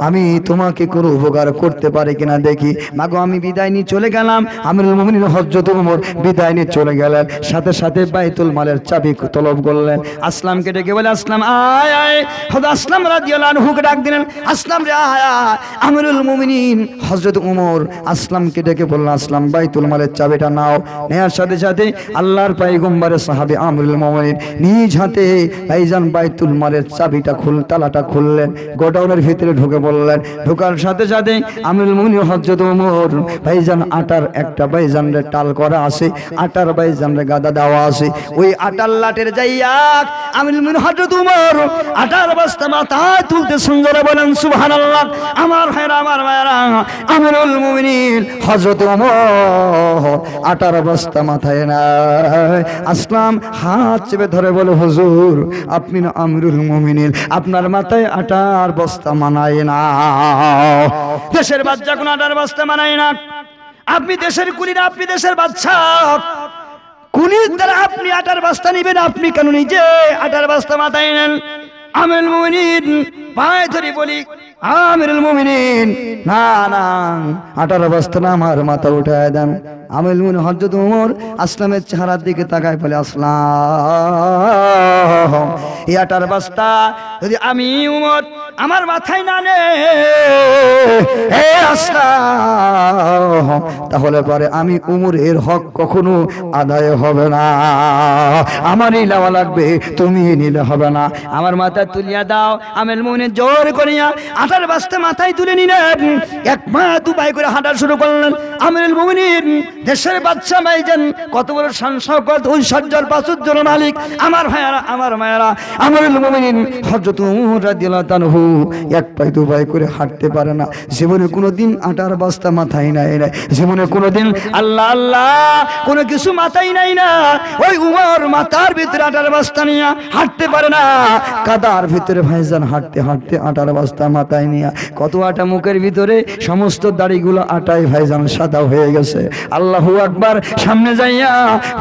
আমি তোমাকে কোনো উপকার করতে পারি কিনা দেখি। মা গো, আমি বিদায় নিয়ে চলে গেলাম। আমিরুল মুমিনিন হযরত উমর বিদায় নিয়ে চলে গেলেন। সাথে সাথে বাইতুল মালের চাবি তলব করলেন। আসলামকে ডেকে বলে, আসলাম আয় আয়। হযরত আসলাম রাদিয়াল্লাহু আনহুকে ডাক দিলেন, আসলাম রে আয় আয়। আমিরুল মুমিনিন হযরত উমর আসলামকে ডেকে বললেন, আসলাম বাইতুল মালের চাবিটা নাও। নেয়ার সাথে সাথে আল্লাহর পয়গম্বরের সাহাবী আমিরুল মুমিনিন নিজ হাতে ভাইজান বাইতুল মালের চাবিটা তালাটা খুললেন, গোডাউনের ভিতরে ঢুকে বললেন। ঢোকার সাথে সাথে আমিরুল মুমিনিন হযরত উমর ভাইজান আটার একটা ভাইজান রে টাল করা আছে, আটার ভাইজান রে গাদা দেওয়া আছে, ওই আটার লাটের যাইয়া আমিরুল মুমিনিন হযরত উমর আটার বস্তা মাথায় তুলতে সুন্দর বলেন সুবহানাল্লাহ। আমার ভাইরা, আমার মায়েরা, আমিরুল মুমিনিন হযরত উমর আটার বস্তা মাথায় নাই। আসলাম হাত চেপে ধরে বলে, হুজুর আপনি না আমিরুল মুমিনিন, আপনার মাথায় আটার বস্তা মানায় না। দেশের বাচ্চা কোন আটার বস্তা মানায় না। আপনি দেশের কুলি না, আপনি দেশের বাচ্চা। কুলির দ্বারা আপনি আটার বস্তা নিবেন, আপনি কেন নিজে আটার বস্তা মাথায় নেন? আমিরুল মুমিনিন পায়ে ধরে বলি, আমিরুল মুমিনিন না না, আটার বস্তা না, আমার মাথা উঠায় দেন। আমিরুল মুমিনিন হযরত উমর আসলামের চেহারার দিকে তাকায় বলে, আসলাম, এই আটার বস্তা যদি আমি উমর আমার মাথায় না নে, আসলাম, তাহলে পরে আমি উমরের হক কখনো আদায় হবে না। আমারই নেওয়া লাগবে, তুমি নিলে হবে না। আমার মাথায় তুলিয়া দাও। আমিরুল মুমিনিন জোর করিয়া আটার বস্তা মাথায় তুলে নিলেন। এক পা দু পায়ে করে হাঁটা শুরু করলেন। আমিরুল মুমিনিন দেশের বাদশা ভাইজান, কত বড় শান-শওকত, ঐশ্বর্যের প্রাচুর্যের মালিক। আমার ভাইয়ারা, আমার মায়েরা, আমিরুল মুমিনিন হযরত উমর রাদিয়াল্লাহু আনহু এক পায়ে দু পায়ে করে হাঁটতে পারে না। জীবনে কোনোদিন আটার বস্তা মাথায় নাই, জীবনে কোনোদিন আল্লাহ আল্লাহ কোনো কিছু মাথায় নাই না। ওই উমর মাথার ভিতরে আটার বস্তা নিয়ে হাঁটতে পারে না। কাদার ভিতরে ভাইজান হাঁটতে হাঁটতে আটার বস্তা মাথায় নিয়ে, কত আটা মুখের ভিতরে, সমস্ত দাড়িগুলো আটায় ভাইজান সাদা হয়ে গেছে। আল্লাহু আকবার। সামনে যাইয়া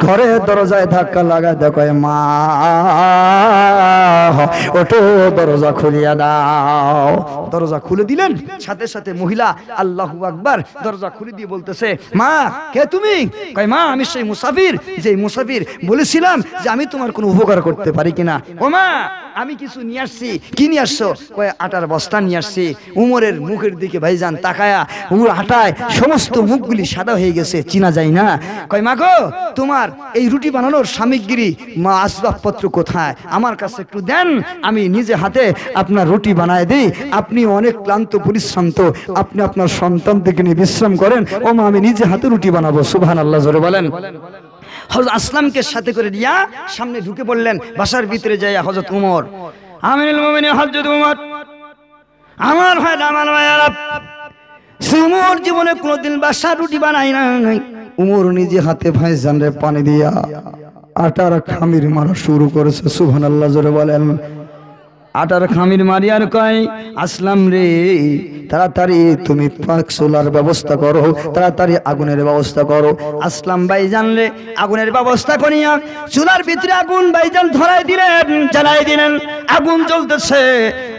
ঘরে দরজায় ধাক্কা লাগায় দেখো, মা ওটো, দরজা খুলিয়া দাও। দরজা খুলে দিলেন। সাথে সাথে মহিলা আল্লাহু আকবার দরজা খুলে দিয়ে বলতেছে, মা কে তুমি? কয়, মা আমি সেই মুসাফির, যে মুসাফির বলেছিলাম যে আমি তোমার কোনো উপকার করতে পারি কিনা। ও মা, আমি কিছু নিয়ে আসছি। কি নিয়ে আসছো? কয়, আটার বস্তা নিয়ে আসছি। উমরের মুখের দিকে ভাইজান তাকায়া, আটায় সমস্ত মুখগুলি সাদা হয়ে গেছে, চিনা যায় না। কয়, মা গো, তোমার এই রুটি বানানোর সামগ্রী, মা আসবাবপত্র কোথায়? আমার কাছে একটু দেন, আমি নিজে হাতে আপনার রুটি বানায় দিই। আপনি অনেক ক্লান্ত পরিশ্রান্ত, আপনি আপনার সন্তান থেকে নিয়ে বিশ্রাম করেন। ও মা, আমি নিজে হাতে রুটি বানাবো। সুবহানাল্লাহ জোরে বলেন। হযরত আসলামকে সাথে করে নিয়া সামনে ঢুকে পড়লেন। বাসার ভিতরে যাইয়া হযরত উমর, আমিরুল মুমিনিন হযরত উমর, আমার ভাই, আমার ভাইয়ারা, উমর জীবনে কোনোদিন বাসার রুটি বানাই নাই। উমর নিজে হাতে ভাইজান রে পানি দিয়া আটার খামির মারা শুরু করেছে। সুবহানাল্লাহ জোরে বলেন। আটার খামির মারিয়ার কয় আসলাম রে তাড়াতাড়ি তুমি পাক সোলার ব্যবস্থা করো, তাড়াতাড়ি আগুনের ব্যবস্থা করো। আসলাম ভাইজান রে আগুনের ব্যবস্থা করিয়া চুলার ভিতরে আগুন ভাইজান ধরাই দিলেন, জ্বালাই দিলেন। আগুন জ্বলতেছে।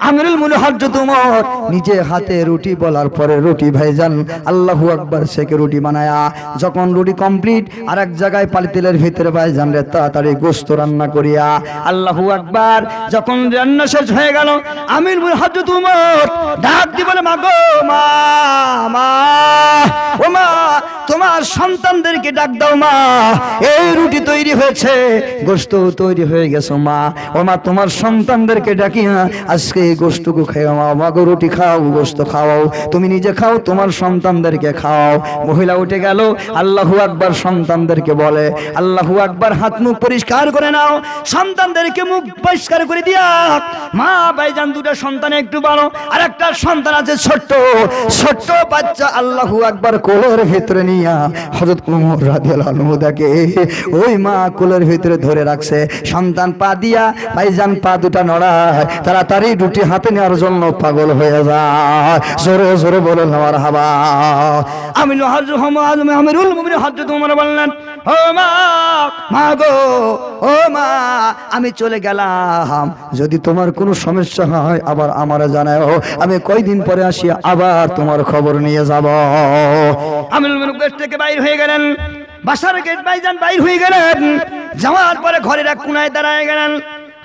আমিরুল মুমিনিন হযরত ওমর নিজে হাতে রুটি বলার পরে রুটি ভাইজান আল্লাহু আকবার সেকে রুটি বানায়া যখন রুটি কমপ্লিট আর এক জায়গায় পাতিলের ভিতরে ভাইজান রে তাড়াতাড়ি গোশত রান্না করিয়া আল্লাহু আকবার যখন রান্না শেষ হয়ে গেল আমিরুল মুমিনিন হযরত ওমর ডাক দিয়ে বলে মাগো মা, মা ও মা তোমার সন্তানদেরকে ডাক দাও মা, এই রুটি তৈরি হয়েছে, গোশত তৈরি হয়ে গেছে মা। ও মা তোমার সন্তানদেরকে ডাকিয়া আজকে এই গোশতকে খাও মা, মাগো রুটি খাও গোশত খাও, তুমি নিজে খাও তোমার সন্তানদেরকে খাও। মহিলা উঠে গেল আল্লাহু আকবার সন্তানদেরকে বলে আল্লাহু আকবার হাত মুখ পরিষ্কার করে নাও, সন্তানদেরকে মুখ পরিষ্কার করে দিয়া মা ভাইজান দুটো সন্তান একটু বড় আর একটা সন্তান আছে ছোট্ট ছোট্ট বাচ্চা আল্লাহু আকবার কোলের ভিতরে নিয়া হযরত ওমর রাদিয়াল্লাহু আনহু দেখে ওই মা কোলের ভিতরে ধরে রাখছে, সন্তান পা দিয়া ভাইজান পা দুটা নড়ায়, তাড়াতাড়ি রুটি হাতে নেওয়ার জন্য পাগল হয়ে যায়। জোরে জোরে বলেন মারহাবা। আমিরুল মুমিনিন হযরত ওমর বললেন ও মা, মা গো ও মা আমি চলে গেলাম, যদি তোমার কোনো সমস্যা হয় আবার আমারে জানাও, আমি কয়দিন পরে আসি আবার তোমার খবর নিয়ে যাব। আমিরুল মুমিনিন গেট থেকে বাইর হয়ে গেলেন, বাসার গেট ভাইজান বাইর হয়ে গেলেন, যাওয়ার পরে ঘরের এক কোণায় দাঁড়ায় গেলেন।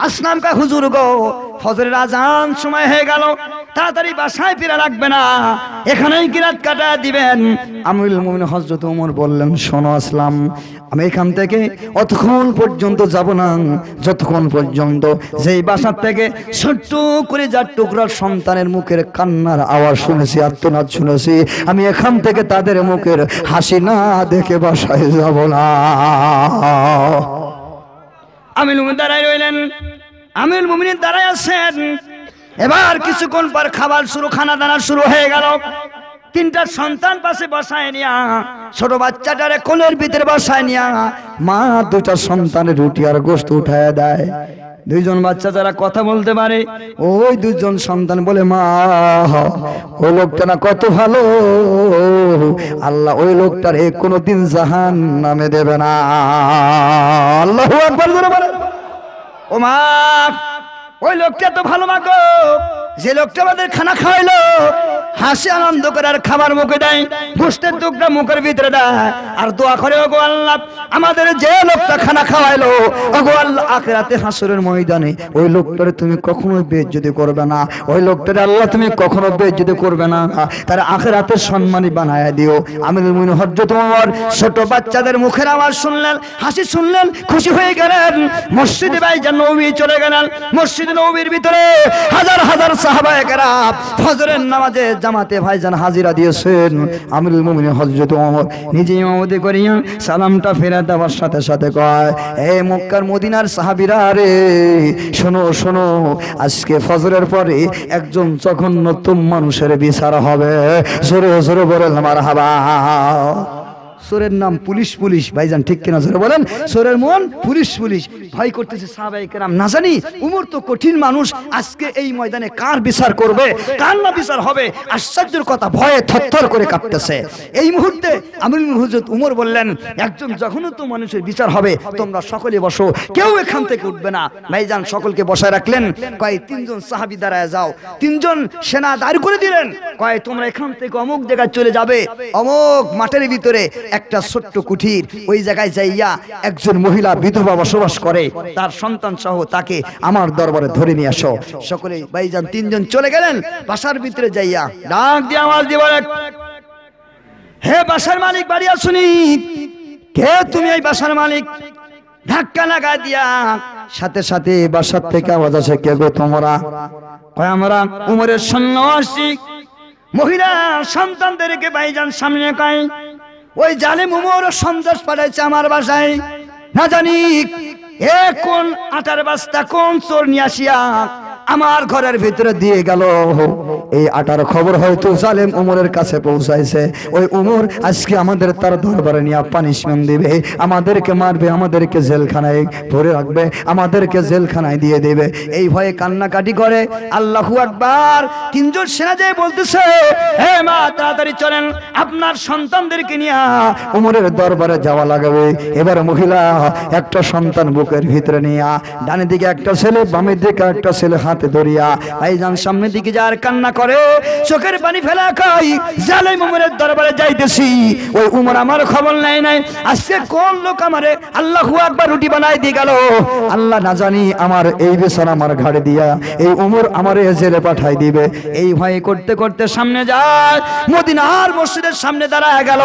আসলাম কা হুজুর গো ফজরের আজান সময় হয়ে গেল, তাড়াতাড়ি বাসায় ফিরা লাগবে না, এখানেই কি রাত কাটা দিবেন? আমিরুল মুমিনিন হযরত ওমর বললেন শোনো আসলাম, আমি এখান থেকে অতক্ষণ পর্যন্ত যাব না যতক্ষণ পর্যন্ত যেই বাসার থেকে ছোট্ট করে যার টুকরার সন্তানের মুখের কান্নার আওয়াজ শুনেছি, আর্তনাদ শুনেছি, আমি এখান থেকে তাদের মুখের হাসি না দেখে বাসায় যাব না। আমিরুল মুমিনিন দাঁড়ায় রইলেন, আমিরুল মুমিনিন দাঁড়ায় আছেন। এবার কিছুক্ষণ পর খাবার শুরু, খানা দানা শুরু হয়ে গেল। তিনটা সন্তান পাশে বসায় নিয়া ছোট বাচ্চাটারে কোলের ভিতরে বসায় নিয়া মা দুটা সন্তানের রুটি আর গোশত উঠায় দেয়। দুইজন বাচ্চা যারা কথা বলতে পারে ওই দুজন সন্তান বলে মা ওই লোকটা না কত ভালো, আল্লাহ ওই লোকটার কোনোদিন জাহান্নামে দেবে না। আল্লাহু আকবার জোরে বলেন। ও মা ওই লোকটা তো ভালো মা গো, যে লোকটা আমাদের খানা খাওয়াইলো, হাসি আনন্দ করে আর খাবার মুখে দেয়, গোশতের টুকরা মুখের ভিতরে দেয় আর দোয়া করে ওগো আল্লাহ আমাদের যে লোকটা খানা খাওয়াইলো ওগো আল্লাহ আখিরাতে হাসরের ময়দানে ওই লোকটারে তুমি কখনো বেইজ্জতি করবে না, ওই লোকটারে আল্লাহ তুমি কখনো বেইজ্জতি করবে না, তার আখিরাতে সম্মানী বানায়া দিও। আমিরুল মুমিনিন হযরত ওমর ছোট বাচ্চাদের মুখের আওয়াজ শুনলেন, হাসি শুনলেন, খুশি হয়ে গেলেন। মসজিদে ভাইজান নববী চলে গেলেন। মসজিদে নববীর ভিতরে হাজার হাজার সাহাবায়ে কেরাম ফজরের নামাজে জামাতে ভাইজান হাজিরা দিয়েছেন। আমিরুল মুমিনিন হযরত ওমর নিজে ইমামতি করিয়া সালামটা ফেরত দেওয়ার সাথে সাথে কয় এ মক্কার মদিনার সাহাবীরা রে শোনো শোনো, আজকে ফজরের পরে একজন জঘন্যতম মানুষের বিচার হবে। জোরে জোরে বলেন মারহাবা। সোরের নাম পুলিশ, পুলিশ ভাইজান ঠিক কিনা জোরে বলেন। সোরের মন পুলিশ, পুলিশ ভয় করতেছে সাহাবায়ে কেরাম, না জানি উমর তো কঠিন মানুষ, আজকে এই ময়দানে কার বিচার করবে, কার না বিচার হবে। আশ্চর্যের কথা, ভয়ে থরথর করে কাঁপতেছে। এই মুহূর্তে আমিরুল মুমিনিন হযরত ওমর বললেন একজন জঘন্যতম মানুষের বিচার হবে, তোমরা সকলে বসো, কেউ এখান থেকে উঠবে না। ভাইজান সকলকে বসায় রাখলেন, কয় তিনজন সাহাবী দাঁড়ায় যাও। তিনজন সেনা দাঁড় করে দিলেন, কয় তোমরা এখান থেকে অমুক জায়গায় চলে যাবে, অমুক মাঠের ভিতরে একটা ছোট্ট কুঠির, ওই জায়গায় যাইয়া একজন মহিলা বিধবা বসবাস করে, তার সন্তান সহ তাকে আমার দরবারে ধরে নিয়ে আসো। সকলে ভাইজান তিনজন চলে গেলেন। বাসার ভিতরে যাইয়া ডাক দিয়ে আওয়াজ দিয়ে বলে হে বাসার মালিক বাড়ি আসুনি, কে তুমি এই বাসার মালিক? ধাক্কা লাগা দিয়া সাথে সাথে বাসার থেকে আওয়াজ আসে কে গো তোমরা? কয় আমরা উমরের সৈন্য আসছি। মহিলা সন্তানদেরকে ভাইজান সামনে কয় ওই জালেম উমর সন্দেশ পাঠাইছে আমার বাসায়, না জানি কোন আটার বস্তা কোন চোর নিয়ে আসিয়া আমার ঘরের ভিতরে দিয়ে গেল। এই আটার খবর হয়তো জালেম ওমরের কাছে পৌঁছাইছে। ওই ওমর আজকে আমাদের তার দরবারে নিয়ে পানিশমেন্ট দিবে, আমাদেরকে মারবে, আমাদেরকে জেলখানায় ভরে রাখবে, আমাদেরকে জেলখানায় দিয়ে দেবে। এই ভয়ে কান্নাকাটি করে। আল্লাহু আকবার। তিনজন সেনা যায় বলতেছে, হে মা তাড়াতাড়ি চলেন, আপনার সন্তানদেরকে নিয়ে ওমরের দরবারে যাওয়া লাগবে। এবার মহিলা একটা সন্তান বুকের ভিতরে নিয়ে, ডানে দিকে একটা ছেলে, বামের দিকে একটা ছেলে হাতে ধরিয়া ভাইজান সামনের দিকে যার কান্না করে, চোখের পানি ফেলা কই জালেম ওমরের দরবারে যাইতেছি। ওই ওমর আমার খবর নাই আজকে কোন লোক আমারে আল্লাহু আকবার রুটি বানাই দিয়ে গেল। আল্লাহ না জানি আমার এই বিছানা আমার ঘাড়ে দিয়া এই ওমর আমারে জেলে পাঠাই দিবে। এই ভয় করতে করতে সামনে যায়, মদিনার মসজিদের সামনে দাঁড়ায় গেল।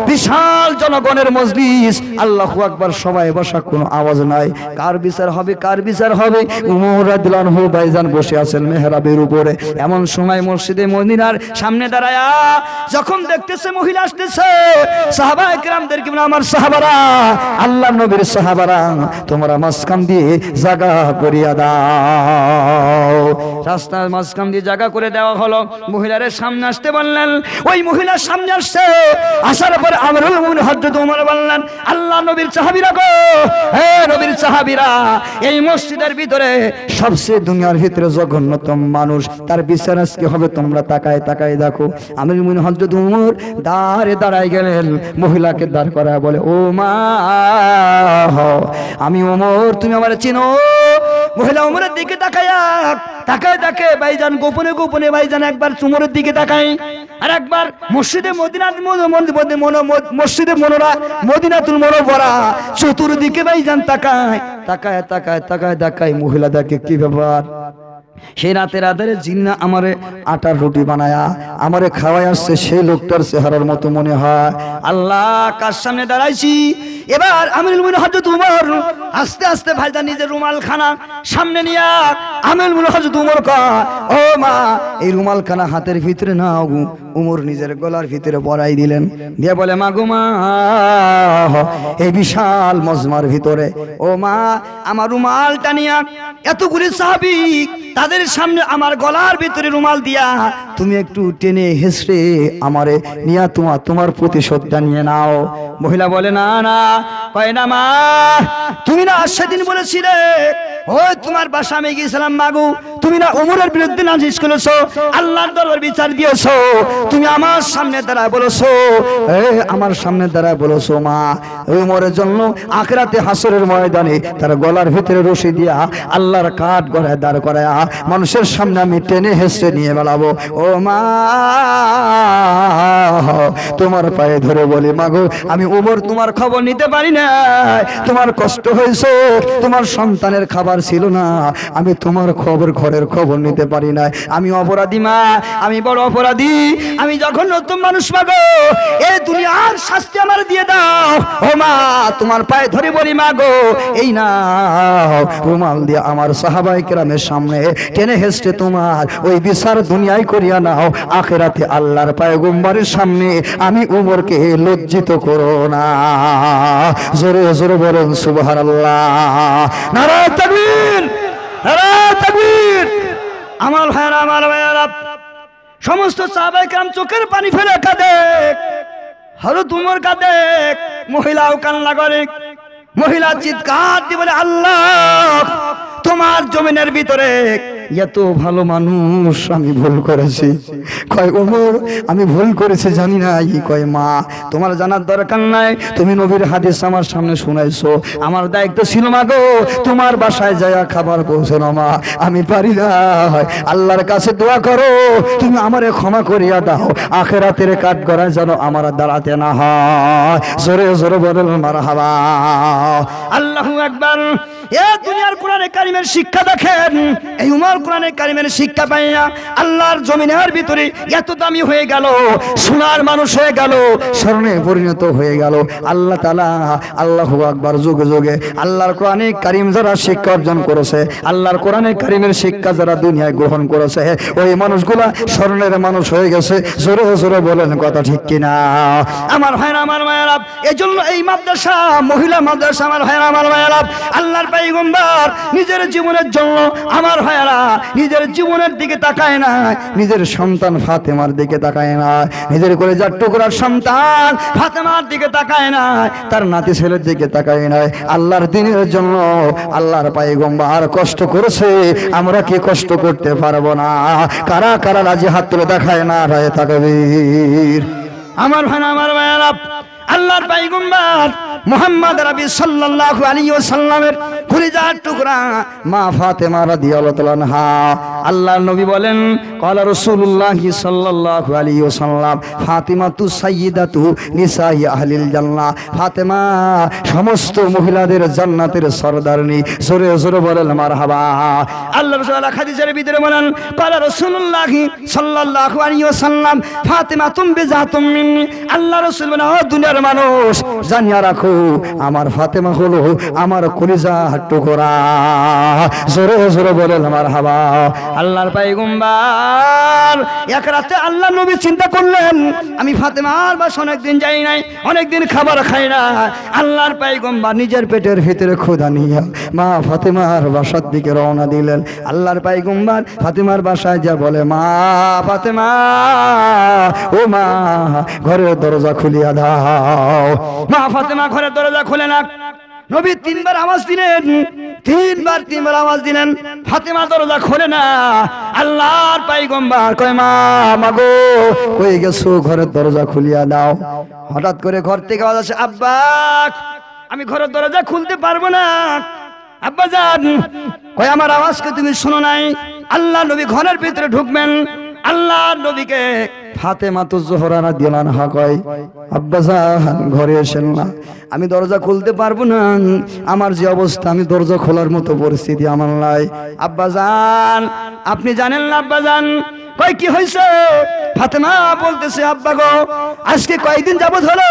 বিশাল জনগণের মজলিস, আল্লাহু আকবার, সবাই বসা, কোনো আওয়াজ নাই। কার বিচার হবে, কার বিচার হবে? ওমর রাদিয়াল্লাহু আনহু ভাইজান বসে আছেন মেহরাবের উপরে। এমন সময় মসজিদে মদিনার সামনে দাঁড়ায়া যখন দেখতেছে মহিলা আসতেছে, সাহাবায়ে কেরামদেরকে বলে, আমার সাহাবারা, আল্লাহর নবীর সাহাবারা, তোমরা মাঝখান দিয়ে জায়গা করিয়া দাও। রাস্তার মাঝখান দিয়ে জায়গা করে দেওয়া হলো। মহিলার সামনে আসতে বললেন। ওই মহিলার সামনে আসছে, আসার পর আমরুল মুমিন হযরত ওমর বললেন, আল্লাহ নবীর সাহাবীরা গো, হে নবীর সাহাবীরা, এই মসজিদের ভিতরে সবচেয়ে দুনিয়ার ভিতরে জঘন্যতম মানুষ, তার বিচার আজকে হবে, তোমরা তাকায় তাকায় দেখো। আমরুল মুমিন হযরত ওমর দাঁড়ে দাঁড়ায় গেলেন, মহিলাকে দাঁড় করায় বলে, ও মা, আমি ওমর, তুমি আমারে চিনো? মহিলা ওমরের দিকে তাকায় ভাইজান গোপনে গোপনে ভাইজান একবার ওমরের দিকে তাকায়, আর একবার মসজিদে মদিনাতুল মুনাওয়ারা চতুর্দিকে ভাইজান তাকায়। মহিলা দেখে, কি ব্যাপার? সেই রাতের আধারে জিন্না আমারে আটার রুটি বানায়া আমারে খাওয়াই আসছে, সেই লোকটার চেহারার মতো মনে হয়। আল্লাহ, কার সামনে দাঁড়াইছি? এবার আমিরুল মুমিনিন হযরত ওমর আস্তে আস্তে ভাইজান নিজের রুমাল খানা সামনে নিয়ে আমিরুল মুমিনিন হযরত ওমর কয়, ও মা, এই রুমাল খানা হাতের ভিতরে নাও। ওমর নিজের গলার ভিতরে পরাই দিলেন, দিয়ে বলে, মা গো মা, এই বিশাল মজমার ভিতরে, ও মা, আমার রুমালটা নিয়া এতগুলি সাহাবী তাদের সামনে আমার গলার ভিতরে রুমাল দিয়া তুমি একটু টেনে হেসড়ে আমারে নিয়া তোমার প্রতিশোধটা নিয়ে নাও। মহিলা বলে, না না, কয় না মা, তুমি না সেদিন বলেছিলে ওই তোমার বাসা আমি গিয়েছিলাম মাগু, তুমি না ওমরের বিরুদ্ধে নালিশ করেছো, আল্লাহর দরবার বিচার দিয়েছো, তুমি আমার সামনে দাঁড়ায় বলেছো, আমার সামনে দাঁড়ায় বলেছো মা, ওমরের জন্য আখিরাতে হাসরের ময়দানে তার গলার ভিতরে রশি দিয়া আল্লাহর কাঠ গড়ায় দাঁড় করায় মানুষের সামনে আমি টেনে হেসে নিয়ে বেড়াবো। ও মা, তোমার পায়ে ধরে বলি মাগো, আমি ওমর তোমার খবর নিতে পারি না, তোমার কষ্ট হয়েছে, তোমার সন্তানের খাবার ছিল না, আমি তোমার খবর, ঘরের খবর নিতে পারি না, আমি অপরাধী মা, আমি বড় অপরাধী, আমি যখন নতুন মানুষ মাগো, এই দুনিয়ার শাস্তি আমার দিয়ে দাও। ও মা, তোমার পায়ে ধরে বলি মাগো, এই না রুমাল দিয়ে আমার সাহাবায়ে কেরামের সামনে টেনে হেসে তোমার ওই বিচার দুনিয়ায় করিয়া নাও, আখিরাতে আল্লাহর পয়গম্বরের সামনে আমি ওমরকে লজ্জিত করো না। জোরে জোরে বলেন সুবহানাল্লাহ, নারায়ে তাকবীর, নারায়ে তাকবীর। আমার ভাইয়েরা, সমস্ত সাহাবায়ে কেরাম চোখের পানি ফেলে কাঁদে, হযরত ওমর কাঁদে, মহিলাও কান্না করে। মহিলা চিৎকার দিয়ে বলে, আল্লাহ, তোমার জমিনের ভিতরে এত ভালো মানুষ আমি ভুল করেছি। কয় ওমর, আমি ভুল করেছি জানি না। কয় মা, তোমার জানার দরকার নাই, তুমি নবীর হাদিস আমার সামনে শুনাইছো, আমার দায়িত্ব ছিল মা গো তোমার বাসায় যায় খাবার পৌঁছানো। মা, আমি পারি না, আল্লাহর কাছে দোয়া করো, তুমি আমারে ক্ষমা করিয়া দাও, আখিরাতের কাঠ গড়ায় যেন আমার দাঁড়াতে না হয়। জোরে জোরে বলেন মারহাবা, আল্লাহু আকবার। এ দুনিয়ার কোরআনে কারিমের শিক্ষা দেখেন, এই উমর কোরআনে কারিমের শিক্ষা পাইয়া আল্লাহর জমিনের ভিতরে এত দামি হয়ে গেল, সোনার মানুষ হয়ে গেল, স্বর্ণে পরিণত হয়ে গেল। আল্লাহ তাআলা, আল্লাহু আকবার, যুগে যুগে আল্লাহর কোরআনে কারিম যারা শিক্ষা অর্জন করেছে, আল্লাহর কোরআনে কারিমের শিক্ষা যারা দুনিয়ায় গ্রহণ করেছে, ওই মানুষগুলা স্বর্ণের মানুষ হয়ে গেছে। জোরে জোরে বলেন কথা ঠিক কিনা? আমার ভাইরা, আমার মায়েরা, এজন্য এই মাদ্রাসা, মহিলা মাদ্রাসা, আমার ভাইরা, আমার মায়েরা, আল্লাহর পয়গম্বর নিজের জীবনের জন্য আমার ভাইরা নিজের জীবনের দিকে তাকায় না, নিজের সন্তান ফাতেমার দিকে তাকায় না, নিজের কলেজার টুকরার সন্তান ফাতেমার দিকে তাকায় না, তার নাতি ছেলের দিকে তাকায় না। আল্লাহর দ্বীনের জন্য আল্লাহর পয়গম্বর কষ্ট করেছে, আমরা কি কষ্ট করতে পারবো না? কারা কারা রাজি হাত তুলে দেখায় না রায় তাকবীর। আমার ভাই আমার ভাইরা, আল্লাহর পয়গম্বর মুহাম্মদ নবী সাল্লাল্লাহু আলাইহি ওয়াসাল্লামের কলিজার টুকরা মা ফাতেমা রাদিয়াল্লাহু তাআলা আনহা, আল্লাহর নবী বলেন ক্বালা রাসূলুল্লাহ সাল্লাল্লাহু আলাইহি ওয়াসাল্লাম ফাতিমাতু সাইয়্যিদাতু নিসাই আহলিল জান্নাহ, ফাতেমা সমস্ত মহিলাদের জান্নাতের সরদারনি। জোরে জোরে বলেন মারহাবা। আল্লাহ রাসূল হাদিসের ভিতরে বলেন ক্বালা রাসূলুল্লাহ সাল্লাল্লাহু আলাইহি ওয়াসাল্লাম ফাতিমাতুম বিজাতুম মিন্নি, আল্লাহ রাসূল বলেন ও দুনিয়ার মানুষ জানিয়া রাখো আমার ফাতেমা হলো আমার কলিজার টুকরা। জোরে জোরে বলেন মারহাবা। আল্লাহর পয়গম্বর এক রাতে আল্লাহ নবী চিন্তা করলেন আমি ফাতেমার বাসা অনেকদিন যাই নাই, অনেকদিন খাবার খাই না। আল্লাহর পয়গম্বর নিজের পেটের ভিতরে ক্ষুধা নিয়ে মা ফাতেমার বাসার দিকে রওনা দিলেন। আল্লাহর পয়গম্বর ফাতেমার বাসায় যা বলে মা ফাতেমা, ও মা ঘরের দরজা খুলিয়া দাও। মা ফাতেমা ঘরের দরজা খুলে না। নবী তিনবার আওয়াজ দিলেন, তিনবার আওয়াজ দিলেন, ফাতেমা দরজা খোলে না। আল্লাহর পয়গম্বর কয় মা মাগো কই গেছো, ঘরের দরজা খুলিয়া দাও। হঠাৎ করে ঘর থেকে আওয়াজ আসে আব্বা আমি ঘরের দরজা খুলতে পারবো না। আব্বা জান কয় আমার আওয়াজকে তুমি শোনো নাই? আল্লাহ নবী ঘরের ভিতরে ঢুকবেন, আল্লাহ নবীকে ফাতেমাতু জোহরা রাদিয়াল্লাহু আনহা কয় আব্বাজান ঘরে এসেন না, আমি দরজা খুলতে পারবো না, আমার যে অবস্থা আমি দরজা খোলার মতো পরিস্থিতি আমার নাই। আব্বাজান আপনি জানেন না? আব্বাজান কয় কি হয়েছে? ফাতেমা বলতেছে আব্বা গো আজকে কয়েকদিন যাবত হলো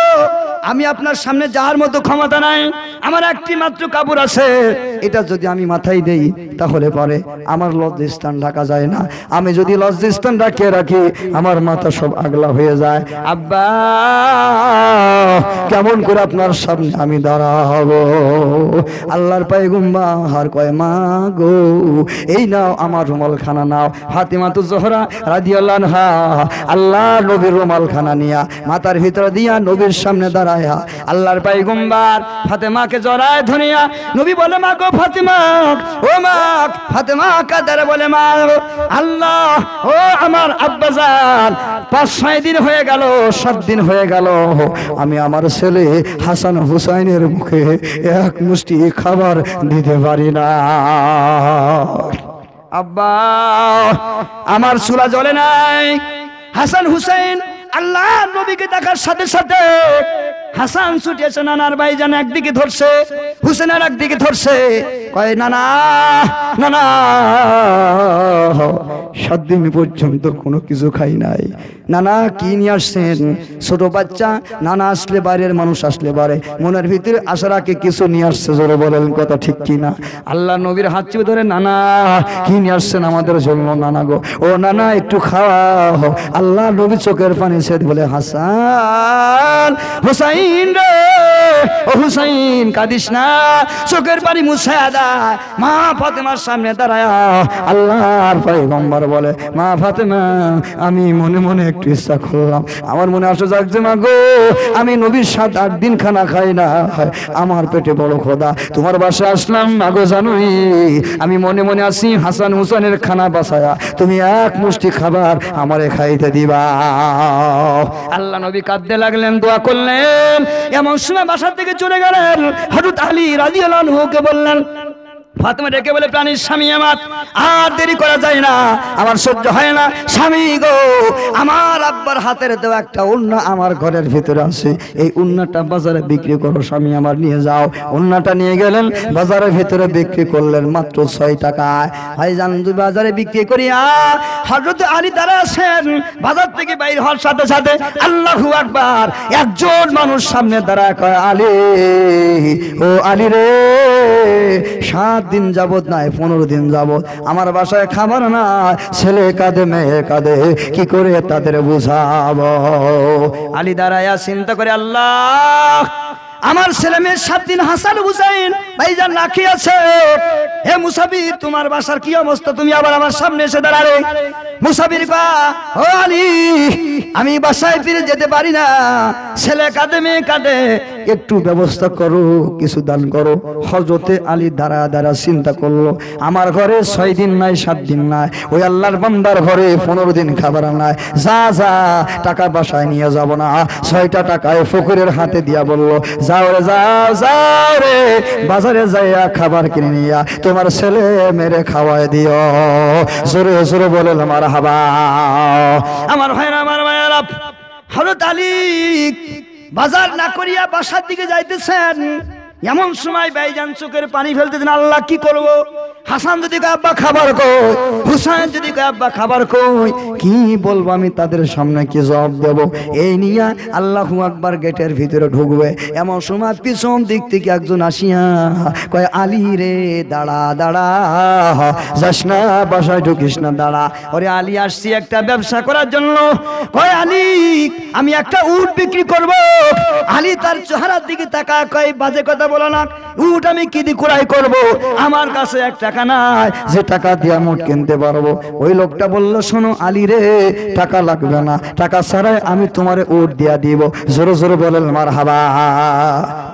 আমি আপনার সামনে যাওয়ার মতো ক্ষমতা নাই, আমার একটি মাত্র কাপড় আছে, এটা যদি আমি মাথায় দেই তাহলে পরে আমার লজ্জাস্থান ঢাকা যায় না, আমি যদি লজ্জাস্থান ঢাকিয়ে রাখি আমার মাথা সব আগলা হয়ে যায়। আব্বা কেমন করে আপনার সামনে আমি দাঁড়াবো? আল্লাহর পয়গম্বর কয় মা গো এই নাও আমার রুমালখানা নাও। ফাতিমাতু জোহরা রাদিয়াল্লাহু আনহা আল্লাহর নবীর রুমালখানা নিয়া মাথার ভিতরে দিয়া নবীর সামনে দাঁড়ায়া আল্লাহর পয়গম্বর ফাতেমাকে জড়ায় ধরিয়া নবী বলে মা গো ফাতেমা, ও মা ফাতেমা কাদারে বলে মা আল্লাহ ও আমার আব্বাজান 5-6 দিন হয়ে গেল, 7 দিন হয়ে গেল আমি আমার ছেলে হাসান হুসাইনের মুখে এক মুষ্টি খাবার দিতে পারি না। আব্বা আমার চুলা জ্বলে নাই। হাসান হুসাইন আল্লাহ নবীকে দেখার সাথে সাথে হাসান ছুটে এসে নানার ভাইজান একদিকে ধরছে, হুসেনের একদিকে ধরছে, কয় নানা নানা 7 দিন পর্যন্ত কোনো কিছু খাই নাই, নানা কি নিয়ে আসছেন? ছোট বাচ্চা, নানা আসলে বাইরের মানুষ আসলে বারে মনের ভিতরে আসার আগে কিছু নিয়ে আসছে, জোরে বলেন কথা ঠিক কিনা? আল্লাহ নবীর হাত চেপে ধরে নানা কি নিয়ে আসছেন আমাদের জন্য? নানা গো ও নানা একটু খাওয়াও। আল্লাহ নবী চোখের পানি ছেড়ে বলে হাসান হুসাইন রে, ও হুসাইন কাঁদিস না, চোখের পানি মুছায়া দা। মা ফাতেমার সামনে দাঁড়ায় আল্লাহর পয়গম্বর বলে মা ফাতেমা আমি মনে মনে একটু ইচ্ছা করলাম, আমার মনে আসে যাচ্ছে মা গো আমি নবীর 7-8 দিন খানা খাই না, আমার পেটে বড় খোদা, তোমার বাসায় আসলাম মা গো জানোই আমি মনে মনে আসি হাসান হুসাইনের খানা বাসায়া তুমি এক মুষ্টি খাবার আমারে খাইতে দিবা। আল্লাহ নবী কাঁদতে লাগলেন, দোয়া করলেন। এমন সময় বাসার থেকে চলে গেলেন, হযরত আলী রাদিয়াল্লাহু আনহুকে বললেন, ফাতেমা ডেকে বলে প্রাণীর স্বামী আমার আর দেরি করা যায় না, আমার সহ্য হয় না, স্বামী গো আমার আব্বার হাতের দেওয়া একটা উন্না আমার ঘরের ভিতরে আছে, এই উন্নাটা বাজারে বিক্রি করো স্বামী আমার, নিয়ে যাও। উন্নাটা নিয়ে গেলেন, বাজারের ভিতরে বিক্রি করলেন মাত্র 6 টাকায়। ভাইজান বাজারে বিক্রি করিয়া হযরত আলী দাঁড়া আছেন, বাজার থেকে বাইর হওয়ার সাথে সাথে আল্লাহু আকবার একজন মানুষ সামনে দাঁড়ায় কয় আলী, ও আলী রে 7 দিন যাবত নাই 15 দিন যাবত আমার বাসায় খাবার না, ছেলে কাঁদে মেয়ে কাঁদে, কি করে তাদের বুঝাবো? আলী দাঁড়ায়া চিন্তা করে আল্লাহ আমার ছেলে মেয়ে 7 দিন হাসান হুসাইন ভাইজান রাখি আছে, হে মুসাফির তোমার বাসার কি অবস্থা, তুমি আবার আমার সামনে এসে দাঁড়ালে। মুসাফির কয় ও আলী আমি বাসায় ফিরে যেতে পারি না, ছেলে কাঁদে মেয়ে কাঁদে, একটু ব্যবস্থা করো, কিছু দান করো। হযরতে আলী দাঁড়া দাঁড়া চিন্তা করলো, আমার ঘরে 6 দিন নাই 7 দিন নাই, ওই আল্লাহর বান্দার ঘরে 15 দিন খাবার নাই, যা যা টাকা বাসায় নিয়ে যাব না। 6টা টাকায় ফকিরের হাতে দিয়া বললো যাও রে যাও যাও রে বাজারে যাইয়া খাবার কিনে নিয়া তোমার ছেলে মেরে খাওয়াই দিও। জোরে জোরে বলেন মারহাবা। আমার ভাইরা আমার ভাইরা, হযরত আলী বাজার না করিয়া বাসার দিকে যাইতেছেন, এমন সময় ভাইজান চোখের পানি ফেলতেছেন, আল্লাহ কি করব। হাসান যদি কয় আব্বা খাবার কই, হুসাইন যদি কয় আব্বা খাবার কই, কি বলবো আমি তাদের সামনে, কি জবাব দেব। এই নিয়ে আল্লাহু আকবার গেটের ভিতরে ঢুকবে, এমন সময় পিছন দিক থেকে একজন আসিয়া কয় আলী রে দাঁড়া দাঁড়া, যাস না বাসায় ঢুকিস না, দাঁড়া। ওরে আলী আসছি একটা ব্যবসা করার জন্য। কয় আলী আমি একটা উট বিক্রি করব। আলী তার চেহারার দিকে তাকায় কয় বাজে কথা বলো না, উট আমি কি দিয়ে ক্রয় করব, আমার কাছে 1 টাকা নাই যে টাকা দিয়ে উট কিনতে পারবো। ওই লোকটা বলল শোনো আলী রে টাকা লাগবে না, টাকা ছাড়াই আমি তোমারে উট দিয়া দিব। জোরে জোরে বলেন মারহাবা।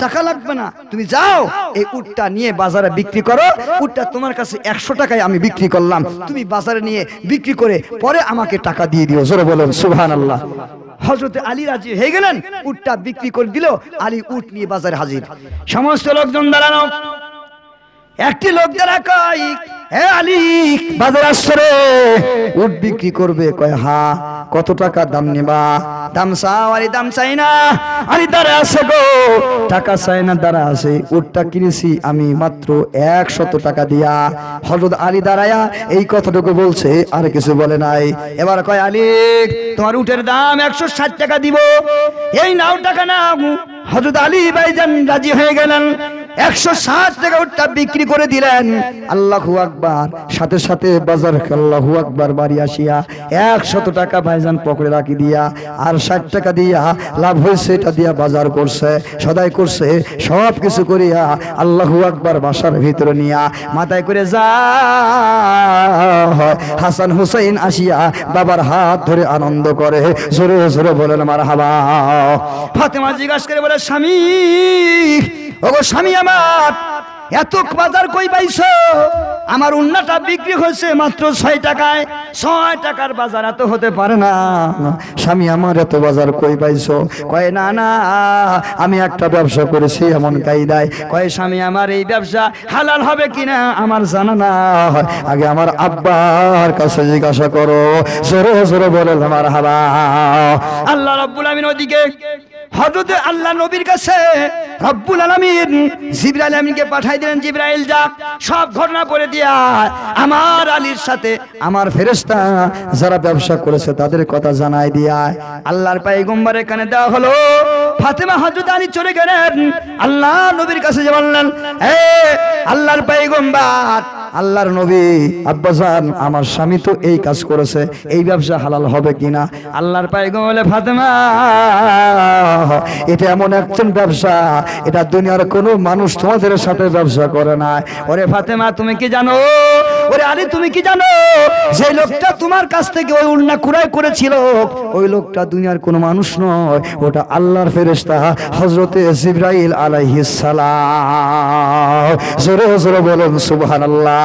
টাকা লাগবে না, তুমি যাও এই উটটা নিয়ে বাজারে বিক্রি করো, উটটা তোমার কাছে 100 টাকায় আমি বিক্রি করলাম, তুমি বাজারে নিয়ে বিক্রি করে পরে আমাকে টাকা দিয়ে দিও। জোরে বলেন সুবহানাল্লাহ। হযরতে আলী রাজি হয়ে গেলেন, উটটা বিক্রি করে দিল। আলী উট নিয়ে বাজারে হাজির, সমস্ত লোকজন দাঁড়ানো। একটি লোক দাঁড়া কয় হে আলী বাজারে আসছো রে, উট বিক্রি করবে? কয় হ্যাঁ। কত টাকা দাম নিবা? দাম চাও? আলী দাম চাই না। আলী দাঁড়া আছে গো, টাকা চাই না, দাঁড়া আছে। উটটা কিনেছি আমি মাত্র 100 টাকা দিয়া। হযরত আলী দাঁড়ায়া এই কথাটুকু বলছে, আর কিছু বলে নাই। এবার কয় আলী তোমার উটের দাম 160 টাকা দিব, এই নাও টাকা নাও। হযরত আলী ভাইজান রাজি হয়ে গেলেন, 160 টাকা উটটা বিক্রি করে দিলেন। আল্লাহু আকবার। সাথে সাথে বাজার আল্লাহু আকবার বাড়ি আসিয়া 100 টাকা ভাইজান পকেটে রাখি দিয়া আর 60 টাকা দিয়া লাভ হয়েছে এটা দিয়া বাজার করছে, সদাই করছে, সব কিছু করিয়া আল্লাহু আকবার বাসার ভিতরে নিয়া মাথায় করে যা হাসান হুসাইন আসিয়া বাবার হাত ধরে আনন্দ করে। জোরে জোরে বলেন মারহাবা। ফাতেমা জিজ্ঞাসা করে বলে স্বামী, ওগো স্বামী আমার এত বাজার কই পাইছো? আমার উন্নাটা বিক্রি হয়েছে মাত্র 6 টাকায়। 6 টাকার বাজার এত হতে পারে না স্বামী আমার, এত বাজার কই পাইছো? কয় না না আমি একটা ব্যবসা করেছি এমন কায়দায়। কয় স্বামী আমার এই ব্যবসা হালাল হবে কিনা আমার জানা না, আগে আমার আব্বার কাছে জিজ্ঞাসা করো। জোরে জোরে বলেন মারহাবা। আল্লাহ রাব্বুল আমিন ওদিকে হযরত আল্লাহ নবীর কাছে রব্বুল আলামিন জিবরাইল আমিনকে পাঠাই দিলেন, জিবরাইল যা সব ঘটনা বলে দিয়া আমার আলীর সাথে আমার ফেরেশতা যারা ব্যবসা করেছে তাদের কথা জানাই দিয়া আল্লাহর পয়গম্বরের কানে দেওয়া হলো। ফাতেমা হযরত আলী চলে গেলেন আল্লাহ নবীর কাছে, যে বললেন এ আল্লাহর পয়গম্বর, আল্লাহর নবী, আব্বাজান আমার স্বামী তো এই কাজ করেছে, এই ব্যবসা হালাল হবে কিনা? আল্লাহর পয়গম্বর বলে ফাতেমা এটা এমন একজন ব্যবসা, এটা দুনিয়ার কোনো মানুষ তোমাদের সাথে ব্যবসা করে না। ওরে ফাতেমা তুমি কি জানো, ওরে আলী তুমি কি জানো, যে লোকটা তোমার কাছ থেকে ওই উন্না কুরাই করেছিল ওই লোকটা দুনিয়ার কোনো মানুষ নয়, ওটা আল্লাহর ফেরেশতা হযরতে জিবরাইল আলাইহিস সালাম। জোরে জোরে বলেন সুবহানাল্লাহ।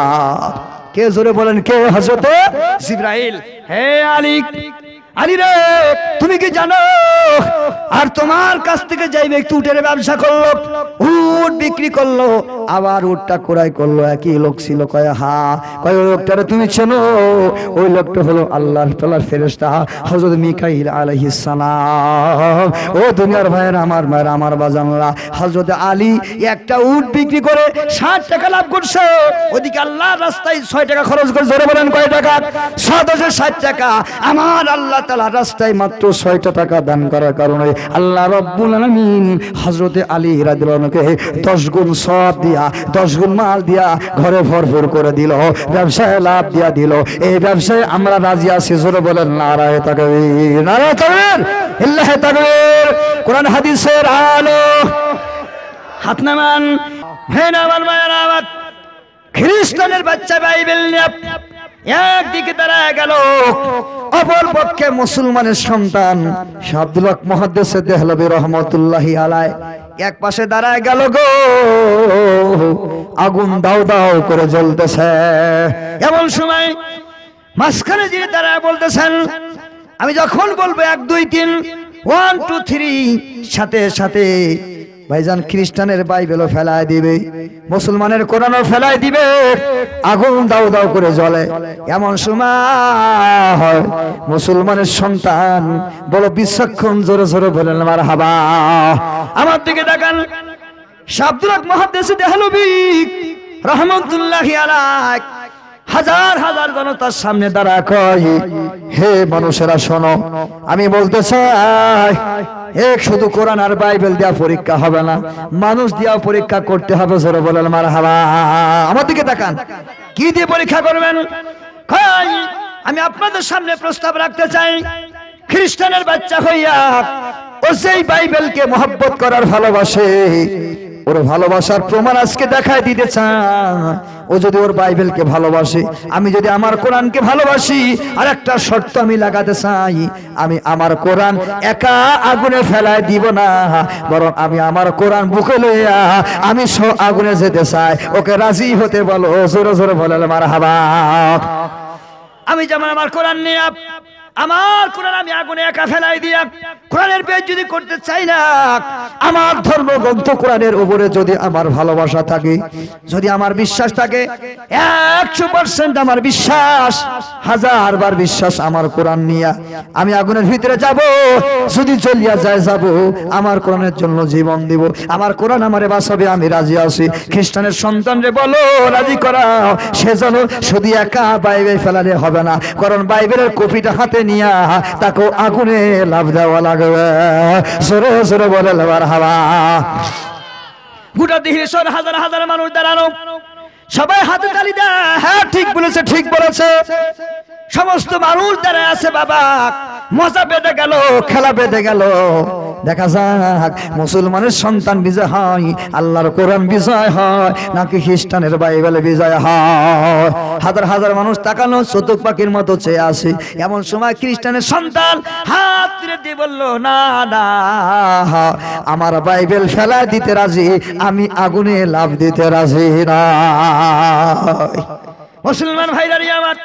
কে জোরে বলেন কে? হযরতে জিবরাইল। হে আলী, আলী রে তুমি কি জানো, আর তোমার কাছ থেকে যাই ব্যক্তি উটের ব্যবসা করলো, উট বিক্রি করলো, আবার উটটা ক্রয় করলো, একই লোক ছিল? কয় হ্যাঁ। কয় ওই লোকটারে তুমি চেনো? ওই লোকটা হলো আল্লাহর তাআলার ফেরেশতা হযরত মিকাইল আলাইহিস সালাম। ও দুনিয়ার ভাইয়েরা আমার মায়েরা আমার বাজানরা, হযরত আলী একটা উট বিক্রি করে 60 টাকা লাভ করছে, ওদিকে আল্লাহর রাস্তায় 6 টাকা খরচ করে। জোরে বলেন কয় টাকা? 60 টাকা। আমার আল্লাহ তাআলার রাস্তায় মাত্র 6 টাকা দান করার কারণে আল্লাহ রাব্বুল আলামিন হযরতে আলী রাদিয়াল্লাহু আনহুকে 10 গুণ সওয়াব দিয়া 10 গুণ মাল দিয়া ঘরে ভরপুর করে দিল, ব্যবসায় লাভ দিয়া দিল। এই ব্যবসায় আমরা রাজি আছি। জোরে বলেন নারায়ে তাকবীর, নারায়ে তাকবীর, ইল্লাহি তাকবীর। কোরআন হাদিসের আলো হাত নামান। হে আমার ভাইরা আমার, খ্রিস্টানের বাচ্চা বাইবেল নিয়ে একদিকে দাঁড়ায় গেল, অপর পক্ষে মুসলমানের সন্তান আব্দুল হক মুহাদ্দিস দেহলভী রহমতুল্লাহি আলাইহি এক পাশে দাঁড়ায় গেল গো। আগুন দাও দাও করে জ্বলতেছে। এমন সময় মাঝখানে যিনি দাঁড়ায় বলতেছেন, আমি যখন বলবো 1 2 3 1 2 3 সাথে সাথে ভাইজান খ্রিস্টানের বাইবেলও ফেলায় দিবে, মুসলমানের কোরআনও ফেলায় দিবে, আগুন দাও দাও করে জ্বলে। এমন সময় মুসলমানের সন্তান বড় বিচক্ষণ জোরে জোরে বলেন মারহাবা। আমার দিকে তাকান, আব্দুল হক মুহাদ্দিস দেহলভী রহমতুল্লাহি আলাইহি হাজার হাজার জনতার সামনে দাঁড়া কয়, হে মানুষেরা শোনো, আমি বলতে চাই এক শুধু কোরআন আর বাইবেল দিয়া পরীক্ষা হবে না, মানুষ দিয়া পরীক্ষা করতে হবে। জোরে বলেন মারহাবা। আমার দিকে তাকান, কি দিয়ে পরীক্ষা করবেন? আমি আপনাদের সামনে প্রস্তাব রাখতে চাই, খ্রিস্টানের বাচ্চা হইয়া ও সেই বাইবেলকে মহব্বত করার ভালোবাসে, ওর ভালোবাসার প্রমাণ আজকে দেখায় দিতে চান। ও যদি ওর বাইবেলকে ভালোবাসে, আমি যদি আমার কোরআনকে ভালোবাসি, আর একটা শর্ত আমি লাগাতে চাই, আমি আমার কোরআন একা আগুনে ফেলায় দিব না, বরং আমি আমার কোরআন বুকে লইয়া আমি আগুনে যেতে চাই। ওকে রাজি হতে বলো। জোরে জোরে বলেন মারহাবা। আমি যেমন আমার কোরআন নিয়ে আমার কোরআন আমি আগুনে একা ফেলাই দিয়া কোরআনের পেজ যদি করতে চাই না, আমার ধর্মগ্রন্থ কোরআনের উপরে যদি আমার ভালোবাসা থাকে, যদি আমার বিশ্বাস থাকে, 100% আমার বিশ্বাস, 1000 বার বিশ্বাস আমার কোরআন নিয়ে আমি আগুনের ভিতরে যাব, যদি জ্বলিয়া যায় যাব, আমার কোরআনের জন্য জীবন দিব। আমার কোরআন আমারে বাঁচাবে, আমি রাজি আছি। খ্রিস্টানের সন্তানরে বলো রাজি করাও, সে যেন শুধু একা বাইবেল ফেলালে হবে না, কারণ বাইবেলের কপিটা হাতে নিয়া তাকে আগুনে লাভ দেওয়া লাগবে। জোরে জোরে বলে মারহাবা। গোটা দেশে হাজার হাজার মানুষ দাঁড়ানো, সবাই হাতে তালি দেয়, হ্যাঁ ঠিক বলেছে, ঠিক বলেছে। সমস্ত মানুষ দাঁড়ায় আছে, বাবা মজা বেঁধে গেল, খেলা বেঁধে গেল। দেখা যাক মুসলমানের সন্তান বিজয় হয়, আল্লাহর কোরআন বিজয় হয়, নাকি খ্রিস্টানের বাইবেল বিজয় হয়। হাজার হাজার মানুষ তাকানো চতুক পাখির মতো চেয়ে আসে। এমন সময় খ্রিস্টানের সন্তান হাত তুলে দিয়ে বলল, না না, আমার বাইবেল ফেলায় দিতে রাজি, আমি আগুনে লাভ দিতে রাজি না। মুসলমান ভাইরা আমার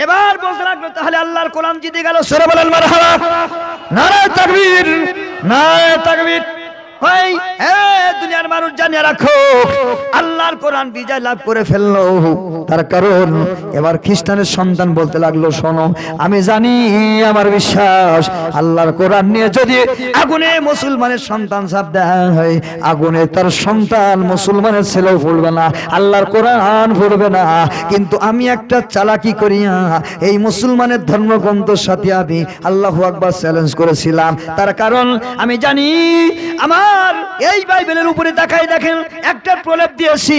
এবার বলতে লাগলো, তাহলে আল্লাহর কোরআন জিতে গেল। সূরা বলেন মারহাবা। নারায়ে তাকবীর, নারায়ে তাকবীর। ওই দুনিয়ার মানুষ জানিয়ে রাখো, আল্লাহর কোরআন বিজয় লাভ করে ফেললো। তার কারণ এবার খ্রিস্টানের সন্তান বলতে লাগলো, শোনো, আমি জানি, আমার বিশ্বাস, আল্লাহর কোরআন নিয়ে যদি আগুনে মুসলমানের সন্তান ঝাঁপ দেয়, আগুনে তার সন্তান মুসলমানের ছেলেও পড়বে না, আল্লাহর কোরআন পড়বে না। কিন্তু আমি একটা চালাকি করিয়া এই মুসলমানের ধর্মগ্রন্থের সাথে আমি আল্লাহু আকবার চ্যালেঞ্জ করেছিলাম। তার কারণ আমি জানি, আমার এই বাইবেলের উপরে তাকাই দেখেন, একটা প্রলেপ দিয়েছি,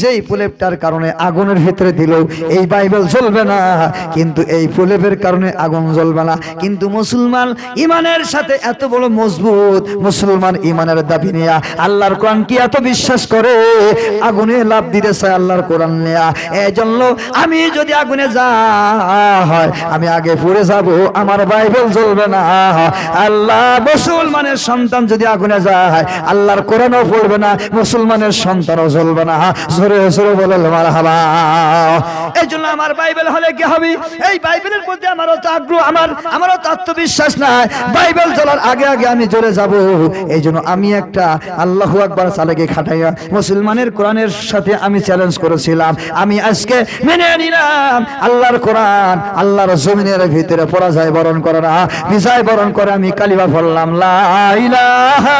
যেই প্রলেপটার কারণে আগুনের ভিতরে দিল এই বাইবেল জ্বলবে না, কিন্তু এই প্রলেপের কারণে আগুন জ্বলবে না। কিন্তু মুসলমান ইমানের সাথে এত বড় মজবুত, মুসলমান ইমানের দাবি নিয়ে আল্লাহর কোরআন কি এত বিশ্বাস করে, আগুনে লাভ দিতে চায় আল্লাহর কোরআন নিয়ে। এই জন্য আমি যদি আগুনে যাই, আমি আগে পড়ে যাব, আমার বাইবেল জ্বলবে না। আল্লাহ মুসলমানের সন্তান যদি আগুনে যায়, আল্লাহর কোরআনও পড়বে না, মুসলমানের সন্তানও জ্বলবে না। জোরে জোরে বলে মারহাবা। এই জন্য আমার বাইবেল হলে কি হবে, এই বাইবেলের মধ্যে আমারও তো আগ্রহ, আমারও তো আত্মবিশ্বাস নাই, বাইবেল জ্বলার আগে আগে আমি জ্বলে যাব। এই জন্য আমি একটা আল্লাহু আকবার চালাকি খাটাইয়া মুসলমানের কোরআনের সাথে আমি চ্যালেঞ্জ করেছিলাম। আমি আজকে মেনে নিলাম, আল্লাহর কোরআন আল্লাহর জমিনের ভিতরে পরাজয় বরণ করে না, বিজয় বরণ করে আমি কালিমা পড়লাম, লা ইলাহা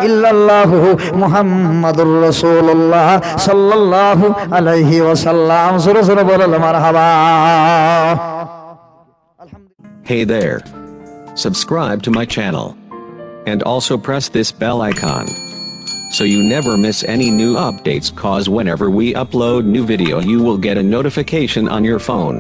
ইল্লাল্লাহু মুহাম্মাদুর রাসূলুল্লাহ সাল্লাল্লাহু আলাইহি ওয়াসাল্লাম। জোরে জোরে বলেন মারহাবা। Hey there. Subscribe to my channel. And also press this bell icon, so you never miss any new updates, cause whenever we upload new video you will get a notification on your phone.